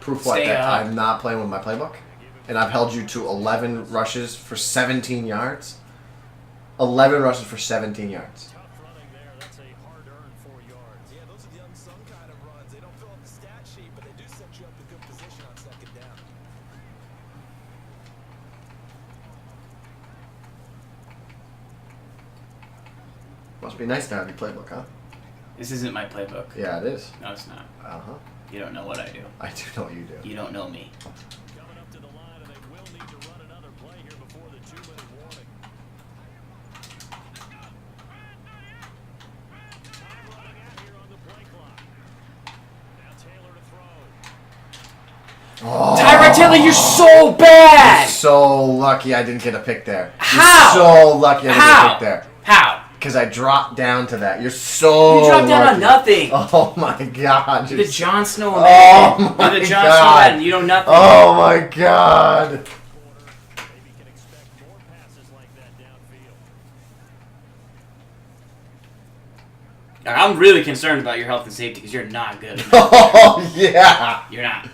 Proof what? Stay That up. I'm not playing with my playbook? And I've held you to 11 rushes for 17 yards? 11 rushes for 17 yards. Tough running there. That's a hard-earned 4 yards. yeah, those are the unsung kind of runs. They don't fill up the stat sheet, but they do set you up in good position on 2nd down. Must be nice to have your playbook, huh? This isn't my playbook. Yeah, it is. No, it's not. Uh-huh. You don't know what I do. I do know what you do. You don't know me. Coming up to the line, and they will need to run another play here before the 2-minute warning. Time running out here on the play clock. Now Taylor to throw. Oh, Tyrod Taylor, you're so bad! so lucky I didn't get a pick there. How? You're so lucky I didn't get a How? pick there. How? Because I dropped down to that. You're so You dropped down lucky. on nothing. Oh my God. You're the Jon Snow of Oh Madden. my You're the Jon God. Snow of Madden. You know nothing. Oh my God. Maybe can expect more passes like that downfield. I'm really concerned about your health and safety because you're not good. Oh yeah. You're not. One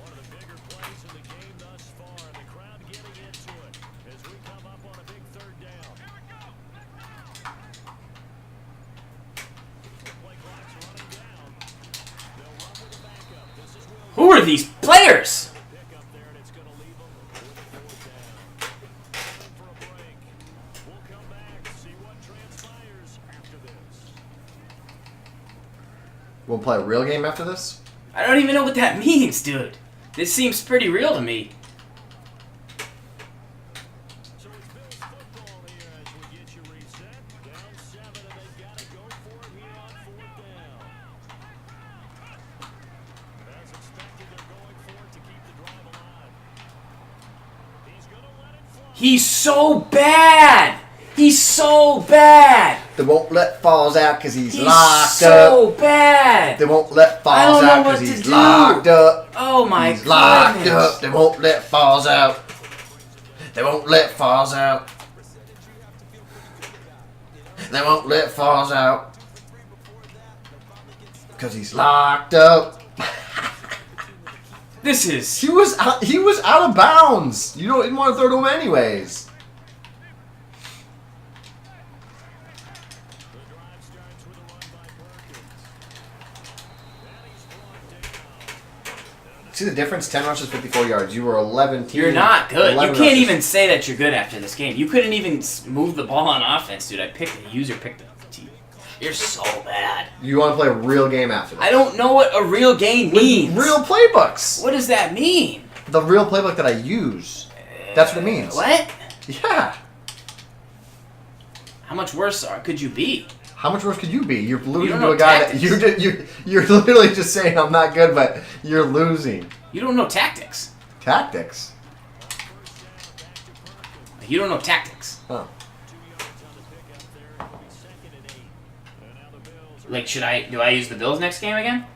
of the bigger plays in the game thus far, and the crowd getting into it as we come up on a big 3rd down. Play clock's running down. They'll run with the backup. This is Williams. Who are these players? Pick up there, and it's going to leave them with a 4th down. Time for a break. We'll come back, see what transpires after this. We'll play a real game after this? I don't even know what that means, dude. This seems pretty real to me. So it's Bills football here as we get you reset. Down 7, and they've got to go for it here on 4th down. He's so bad. He's so bad. They won't let Falls out because he's He's locked so up. bad. They won't let I Falls don't know out what because to he's do. locked up. Oh my He's locked goodness. up. They won't let Falls out. They won't let Falls out. They won't let Falls out because he's locked up. This is. He was out of bounds. You didn't want to throw to him anyways. The drive starts with a run by Perkins. And he's brought down. See the difference? 10 rushes, 54 yards. You were 11. You're not good. You 11 can't rushes. even say that you're good after this game. You couldn't even move the ball on offense, dude. The user picked the team. You're so bad. You want to play a real game after this? I don't know what a real game means. Real playbooks. What does that mean? The real playbook that I use. That's what it means. What? Yeah. How much worse could you be? How much worse could you be? You're losing don't to know a guy tactics. that you're literally just saying I'm not good, but you're losing. You don't know tactics. Tactics. You don't know tactics. Oh. 2 yards on the pickup there. It'll be 2nd and 8. And now the Bills are Like, do I use the Bills next game again?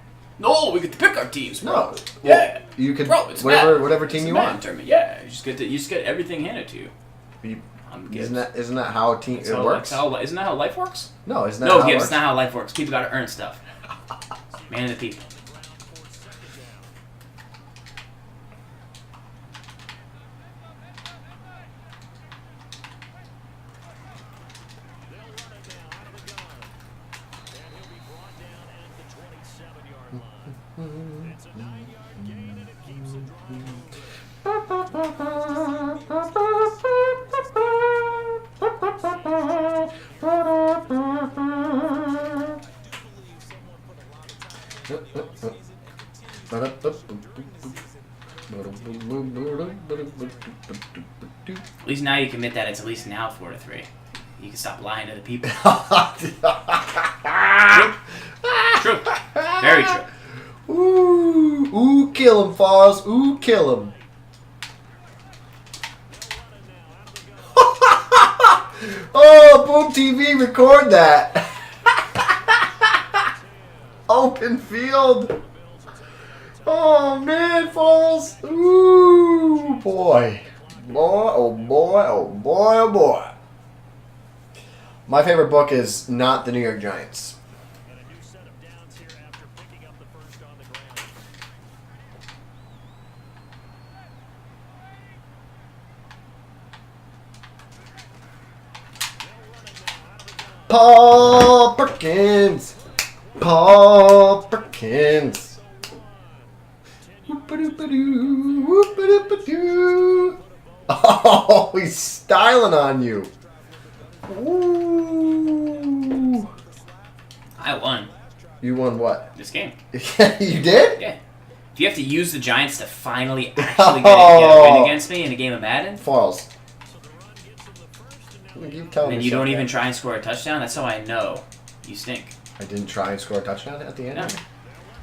No, we get to pick our teams, bro. No. Yeah. You can Bro, it's whatever Madden. whatever team It's you a Madden want. tournament. Yeah, you just get everything handed to you. You- I'm Isn't that how a team That's it how- works? that's how- isn't that how life works? No, isn't that No, how it Gibbs, works? it's not how life works. People gotta earn stuff. Man of the people. They'll run it now out of the gun. And he'll be brought down at the 27-yard line. It's a 9-yard gain, and it keeps the drive moving. At least now you can admit that it's at least now 4-3. You can stop lying to the people. True. Very true. Ooh, kill him, Falls. Ooh, kill him. Oh, Boom TV, record that. Open field. Oh, man, Falls. Ooh, boy. Boy, oh, boy, oh, boy, oh, boy. My favorite book is not the New York Giants. And a new set of downs here after picking up the first on the ground. Paul Perkins. Paul Perkins. Whoop-a-doop-a-doo, whoop-a-doop-a-doo. Oh, he's styling on you. Ooh. I won You won what? this game. You did? Yeah. If you have to use the Giants to finally actually get a win against me in a game of Madden, Falls. So the run gets them the first and 9. You keep telling and me you don't something. even try and score a touchdown, that's how I know you stink. I didn't try and score a touchdown at the end. No.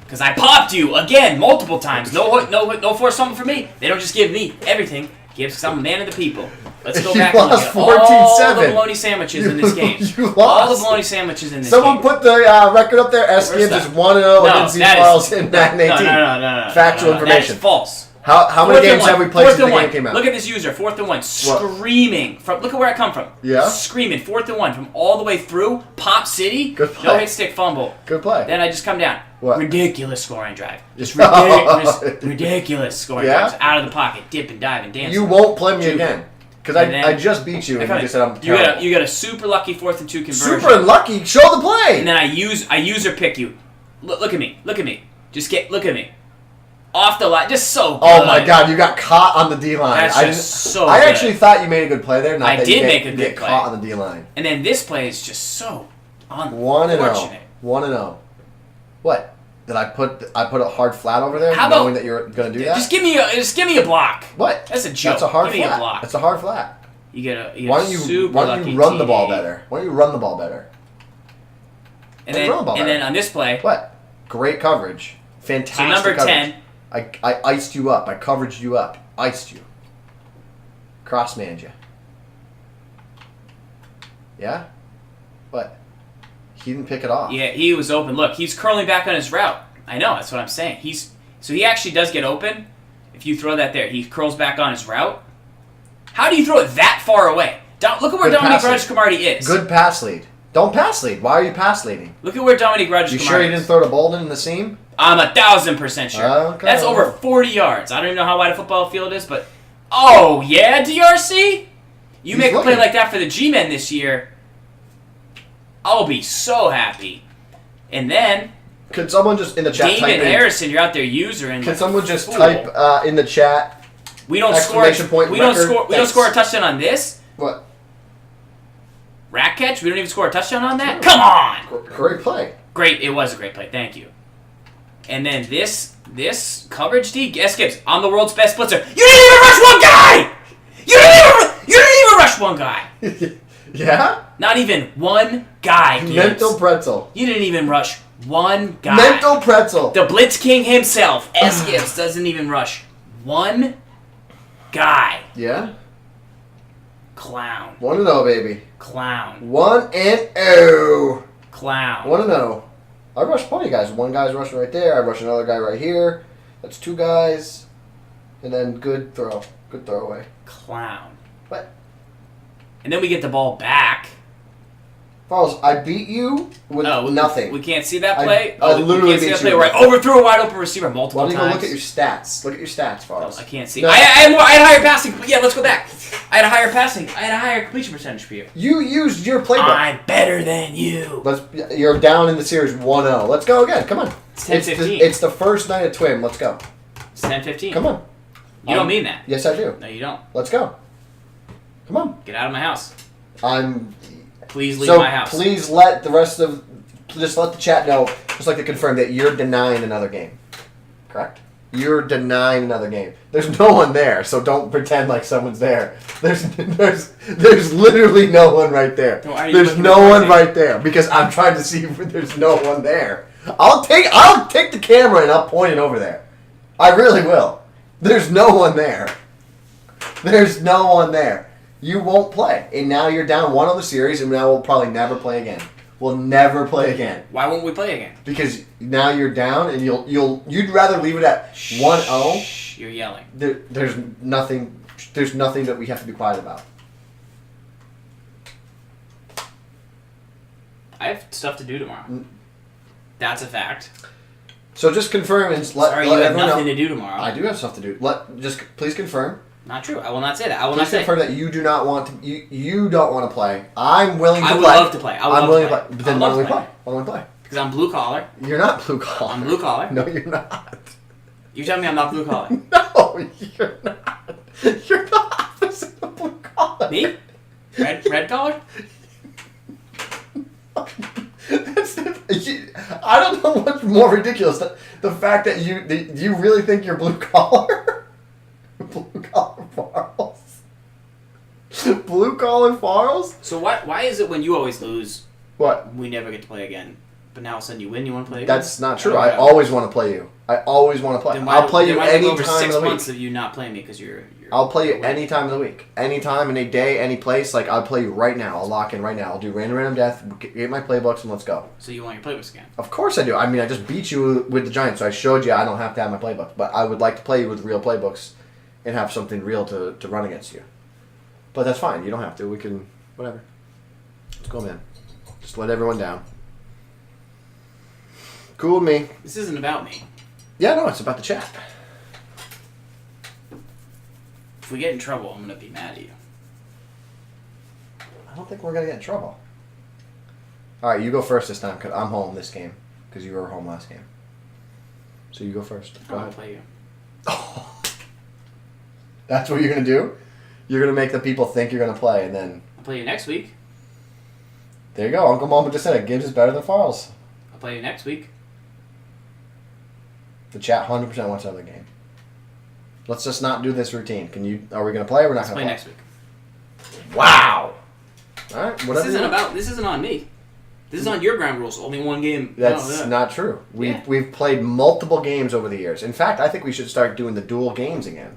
Because I popped you again multiple times. No force fumble for me. They don't just give me everything. Gives because I'm a man of the people. Let's go You back lost and look at all 14-7. the bologna sandwiches in this game. You All the lost. bologna sandwiches in this Someone game. put the record up there. Sgibs that? is 1-0 against these Falls in Madden 18. No. Factual That information. is false. How many games have we played since the game came out? Look at this user, 4th and 1, screaming. Look at where I come from. Yeah? Screaming, 4th and 1, from all the way through, Pop City, Good play. no hit stick fumble. Good play. Then I just come down. What? Ridiculous scoring drive. Just Oh. ridiculous scoring Yeah? drives. Out of the pocket, dip and dive and dance. You won't play me Dude. again. Because And then- I just beat you and you just said I'm terrible. you got a super lucky 4th and 2 conversion. Super unlucky. Show the play. And then I user pick you. Look at me. Look at me. Look at me. Off the line. Just so good. Oh my God! You got caught on the D line. That's just so I good. actually thought you made a good play there. Not I that did you make a you good get play. caught on the D line. And then this play is just so 1-0. unfortunate. 1-0. What? Did I put a hard flat over there, How about- knowing that you're gonna do that? Just give me a block. What? That's a joke. That's a hard Give me a flat. block. That's a hard flat. You get a Why don't you super Why don't lucky you run the ball TD. better? Why don't you run the ball better? And Why don't you run the ball then better? on this play, What? Great coverage. Fantastic. so number coverage. 10. I iced you up. I covered you up. Iced you. Crossmanned you. Yeah? But he didn't pick it off. Yeah, he was open. Look, he's curling back on his route. I know, that's what I'm saying. So he actually does get open. If you throw that there, he curls back on his route. How do you throw it that far away? Look at where Good Dominique pass Rudge-Camardi is. Good pass lead. Don't pass lead. Why are you pass leading? Look at where Dominique Rudge-Camardi You sure you didn't throw to Bolden in the seam? I'm 1,000% sure. Okay. That's over 40 yards. I don't even know how wide a football field is, but... Oh, yeah, DRC? You He's make a play looking. like that for the G-Men this year, I'll be so happy. And then... Could someone just in the chat type Damon in? Harrison, you're out there user and Can someone just fool. type in the chat? We don't score. exclamation point We don't record? score. We don't Thanks. score a touchdown on this What? rack catch. We don't even score a touchdown on that. Come on! Great play. Great. It was a great play. Thank you. And then this coverage D. Sgibs, I'm the world's best blitzer. You didn't even rush one guy. You didn't even rush one guy. Yeah? Not even one guy. Gibbs. Mental pretzel. You didn't even rush one guy. Mental pretzel. The Blitz King himself, Sgibs, doesn't even rush one guy. Yeah? Clown. 1-0, baby. Clown. 1-0. Clown. 1-0. I rushed plenty of guys. One guy's rushing right there. I rushed another guy right here. That's two guys. And then good throw. Good throwaway. Clown. What? And then we get the ball back. Falls, I beat you with nothing. We can't see that play. I we literally can't see beat that you play with where I nothing. overthrew a wide open receiver multiple Why don't you go times. look at your stats? Look at your stats, Falls. I can't see. No. I had higher passing. Yeah, let's go back. I had a higher passing. I had a higher completion percentage for you. You used your playbook. I'm better than you. You're down in the series 1-0. Let's go again. Come on. It's 10-15. It's the first night of TWIM. Let's go. It's 10-15. Come on. You don't mean that. Yes, I do. No, you don't. Let's go. Come on. Get out of my house. I'm. Please leave So my house. please let the rest of, just let the chat know, just like to confirm that you're denying another game. Correct? You're denying another game. There's no one there, so don't pretend like someone's there. There's literally no one right there. So are you There's looking no at one the right there because I'm trying to see if there's no one there. I'll take the camera and I'll point it over there. I really will. There's no one there. There's no one there. You won't play. And now you're down one on the series, and now we'll probably never play again. We'll never play again. Why won't we play again? Because now you're down, and you'd rather leave it at 1-0. Shh, you're yelling. There's nothing that we have to be quiet about. I have stuff to do tomorrow. That's a fact. So just confirm and let Sorry, you have everyone nothing know. to do tomorrow. I do have stuff to do. Just please confirm. Not true. I will not say that. I will Please not say. confirm that you do not want to. You don't want to play. I'm willing to I play. would love to play. I would I'm love willing to to play. play. But then I why would don't we love to play? Why don't we play? Because I'm blue collar. You're not blue collar. I'm blue collar. No, you're not. You tell me I'm not blue collar. No, you're not. You're the opposite of blue collar. Me? Red collar? I don't know what's more ridiculous. The fact that you really think you're blue collar? Blue collar Farls? Blue collar Farls? So why is it when you always lose, What? we never get to play again? But now all of a sudden you win, you want to play again? That's not true. don't I know. always want to play you. I always want to play. Then why, I'll play then you why did it any go over time 6 of the months week. of you not playing me because you're I'll play you you're any time of the week. Any time, any day, any place. Like, I'll play you right now. I'll lock in right now. I'll do random death, get my playbooks, and let's go. So you want your playbooks again? Of course I do. I mean, I just beat you with the Giants, so I showed you I don't have to have my playbook. But I would like to play you with real playbooks and have something real to run against you. But that's fine. You don't have to. We can, whatever. Let's go, man. Just let everyone down. Cool with me. This isn't about me. Yeah, no, it's about the chat. If we get in trouble, I'm going to be mad at you. I don't think we're going to get in trouble. All right, you go first this time because I'm home this game because you were home last game. So you go first. Go I'll ahead. play you. That's what you're going to do? You're going to make the people think you're going to play, and then... I'll play you next week. There you go. Uncle Mama just said it. Gibbs is better than Farls. I'll play you next week. The chat 100% wants another game. Let's just not do this routine. Are we going to play or we're not Let's going to play play? next week. Wow. All right. Whatever. This isn't on me. This is on your ground rules. Only one game. That's No, yeah. not true. We've played multiple games over the years. In fact, I think we should start doing the dual games again.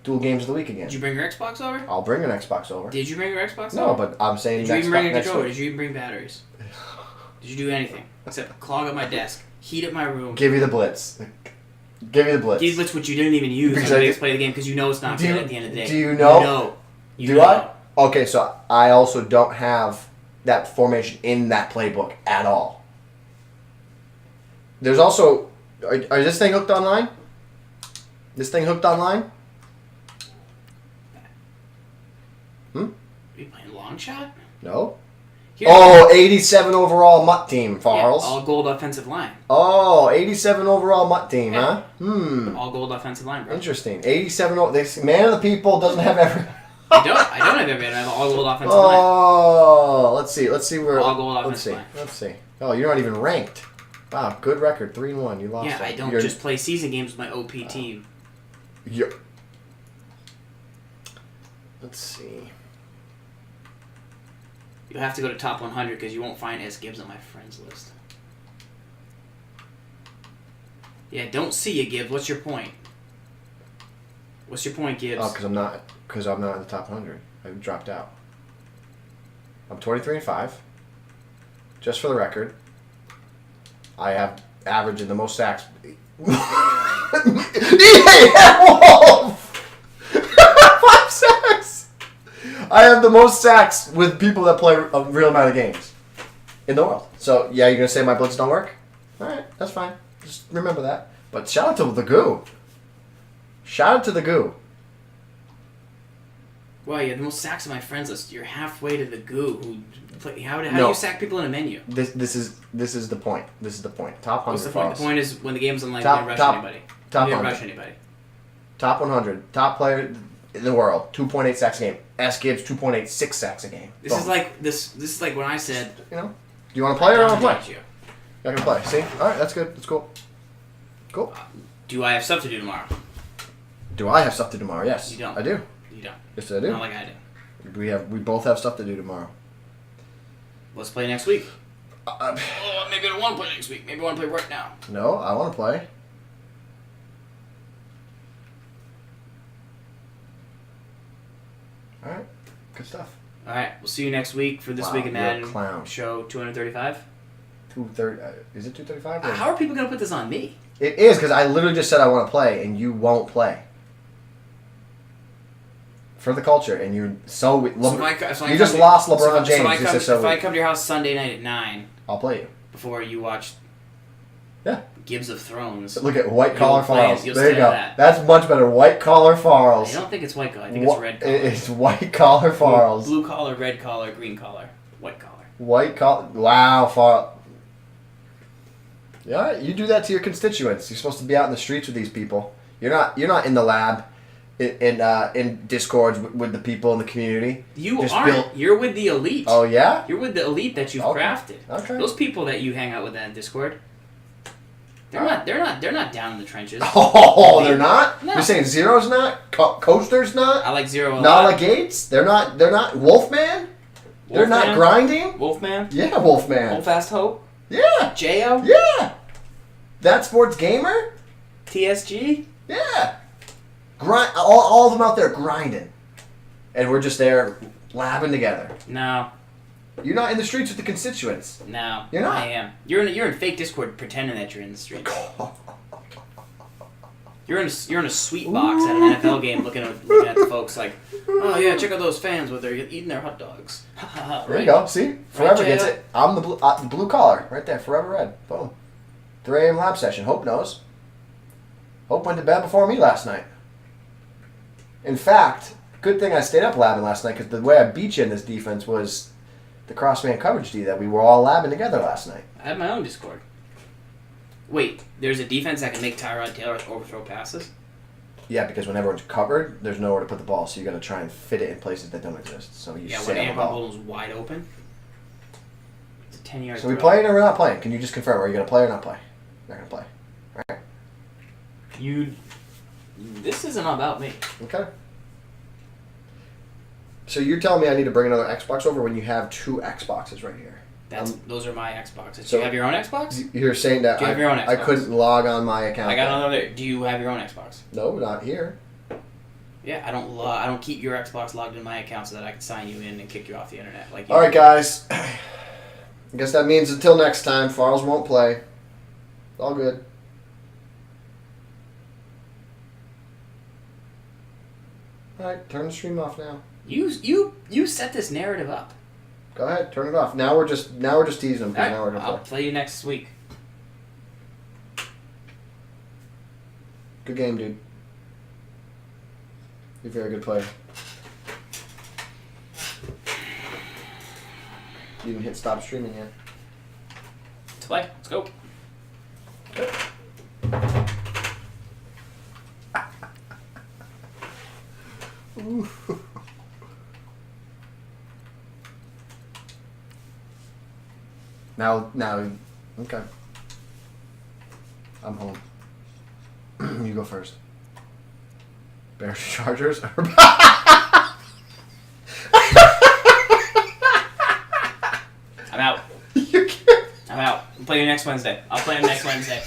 dual games of the week again. Did you bring your Xbox over? I'll bring an Xbox over. Did you bring your Xbox No, over? but I'm saying Did you even bring a next controller? week. Did you even bring batteries? Did you do anything except clog up my desk, heat up my room? Give me the Blitz. Give me the Blitz. Give Blitz, which you didn't even use Because to I play the game because you know it's not good at the end of the day. Do you know? You Do know. I? Okay, so I also don't have that formation in that playbook at all. There's also... Is this thing hooked online? This thing hooked online? Are you playing long shot? No. Here. Oh, 87 overall Mutt team, Yeah, Farles. all gold offensive line. Oh, 87 overall Mutt team, Yeah. huh? All gold offensive line, bro. Interesting. 87. This man of the people doesn't have every. I don't have every. I have all gold offensive line. Oh, let's see. Let's see where. All gold let's offensive see. line. Let's see. Oh, you're not even ranked. Wow, good record. 3-1. You lost. Yeah, that. I don't just play season games with my OP team. You're, let's see. You'll have to go to top 100 because you won't find Sgibs on my friends list. Yeah, don't see you, Gibbs. What's your point? What's your point, Gibbs? Oh, because I'm not in the top 100. I dropped out. I'm 23-5. Just for the record, I have averaging the most sacks. Wolf! 5 sacks. I have the most sacks with people that play a real amount of games in the world. So yeah, you're gonna say my blitz don't work? All right, that's fine. Just remember that. But shout out to the goo. Shout out to the goo. Well, you have the most sacks on my friends list. You're halfway to the goo. How do No. you sack people in a menu? This is the point. This is the point. Top 100. What's the point? The point is when the game's online, Top- you didn't rush top- anybody. top you didn't 100. rush anybody. Top 100. Top player in the world. 2.8 sacks a game. Sgibs 2.86 sacks a game. This is like this is like when I said. You know. Do you want to play or don't want to play? dominate you. You're not gonna play. See? All right. That's good. That's cool. Cool. Do I have stuff to do tomorrow? Do I have stuff to do tomorrow? Yes. You don't. I do. You don't. Yes, I do. Not like I do. We both have stuff to do tomorrow. Let's play next week. Maybe I don't want to play next week. Maybe I want to play right now. No, I want to play. All right. Good stuff. All right, we'll see you next week for this Wow, week in you're a Madden clown. show 235. 230. Is it 235? How are people gonna put this on me? It is because I literally just said I want to play and you won't play. For the culture, and you're so. So if I you just come lost to- LeBron James. So You said so if I weak. come to your house Sunday night at 9 I'll play you. before you watch Yeah. Gibbs of Thrones. Look at white collar You'll play it. Farles. You'll There you stay go. on that. That's much better. White collar I Farles. don't think it's white collar. I think it's red collar. It's white collar Farles. Blue collar, red collar, green collar, white collar. White collar. Wow, Farles. Yeah, you do that to your constituents. You're supposed to be out in the streets with these people. You're not in the lab, in discords with the people in the community. You Just aren't. build- You're with the elite. Oh yeah. You're with the elite that you've Okay. crafted. Okay. Those people that you hang out with in Discord. They're not down in the trenches. Oh, they're not. No. You're saying Zero's not. I Coaster's not. like Zero a Nala lot. Gates. They're not. Wolfman. They're not Wolfman? grinding. Wolfman. Yeah, Wolfman. Hold Fast Hope. Yeah. Jo. Yeah. That Sports Gamer. TSG. Yeah. Grind. All of them out there grinding, and we're just there labbing together. No. You're not in the streets with the constituents. No. You're not. I am. You're in fake Discord pretending that you're in the streets. You're in a sweet box at an NFL game looking at the folks like, oh yeah, check out those fans with their eating their hot dogs. There you go. See, Forever Right, gets Jay? it. I'm the blue collar right there. Forever Red. Boom. 3 a.m. lab session. Hope knows. Hope went to bed before me last night. In fact, good thing I stayed up labbing last night because the way I beat you in this defense was the cross-man coverage D that we were all labbing together last night. I have my own Discord. Wait, there's a defense that can make Tyrod Taylor overthrow passes? Yeah, because when everyone's covered, there's nowhere to put the ball, so you got to try and fit it in places that don't exist. So you Yeah, sit when on the Anquan ball. Bolden's wide open. It's a 10-yard So we throw. playing or we're not playing? Can you just confirm? Are you going to play or not play? Not going to play. All right. This isn't about me. Okay. So you're telling me I need to bring another Xbox over when you have 2 Xboxes right here? Those are my Xboxes. so- Do you have your own Xbox? You're saying that Do you have your own I Xbox? couldn't log on my account. I got another. Do you have your own Xbox? No, not here. Yeah, I don't keep your Xbox logged in my account so that I can sign you in and kick you off the internet. Like you All right, guys. I guess that means until next time, Farles won't play. All good. All right, turn the stream off now. You set this narrative up. Go ahead, turn it off. Now we're just teasing them. All right, Now we're gonna I'll play. play you next week. Good game, dude. You're a very good player. You didn't hit stop streaming yet. To play. Let's go. Now, okay. I'm home. You go first. Bears, Chargers, or I'm out. you can't. I'm out. I'll play you next Wednesday. I'll play you next Wednesday.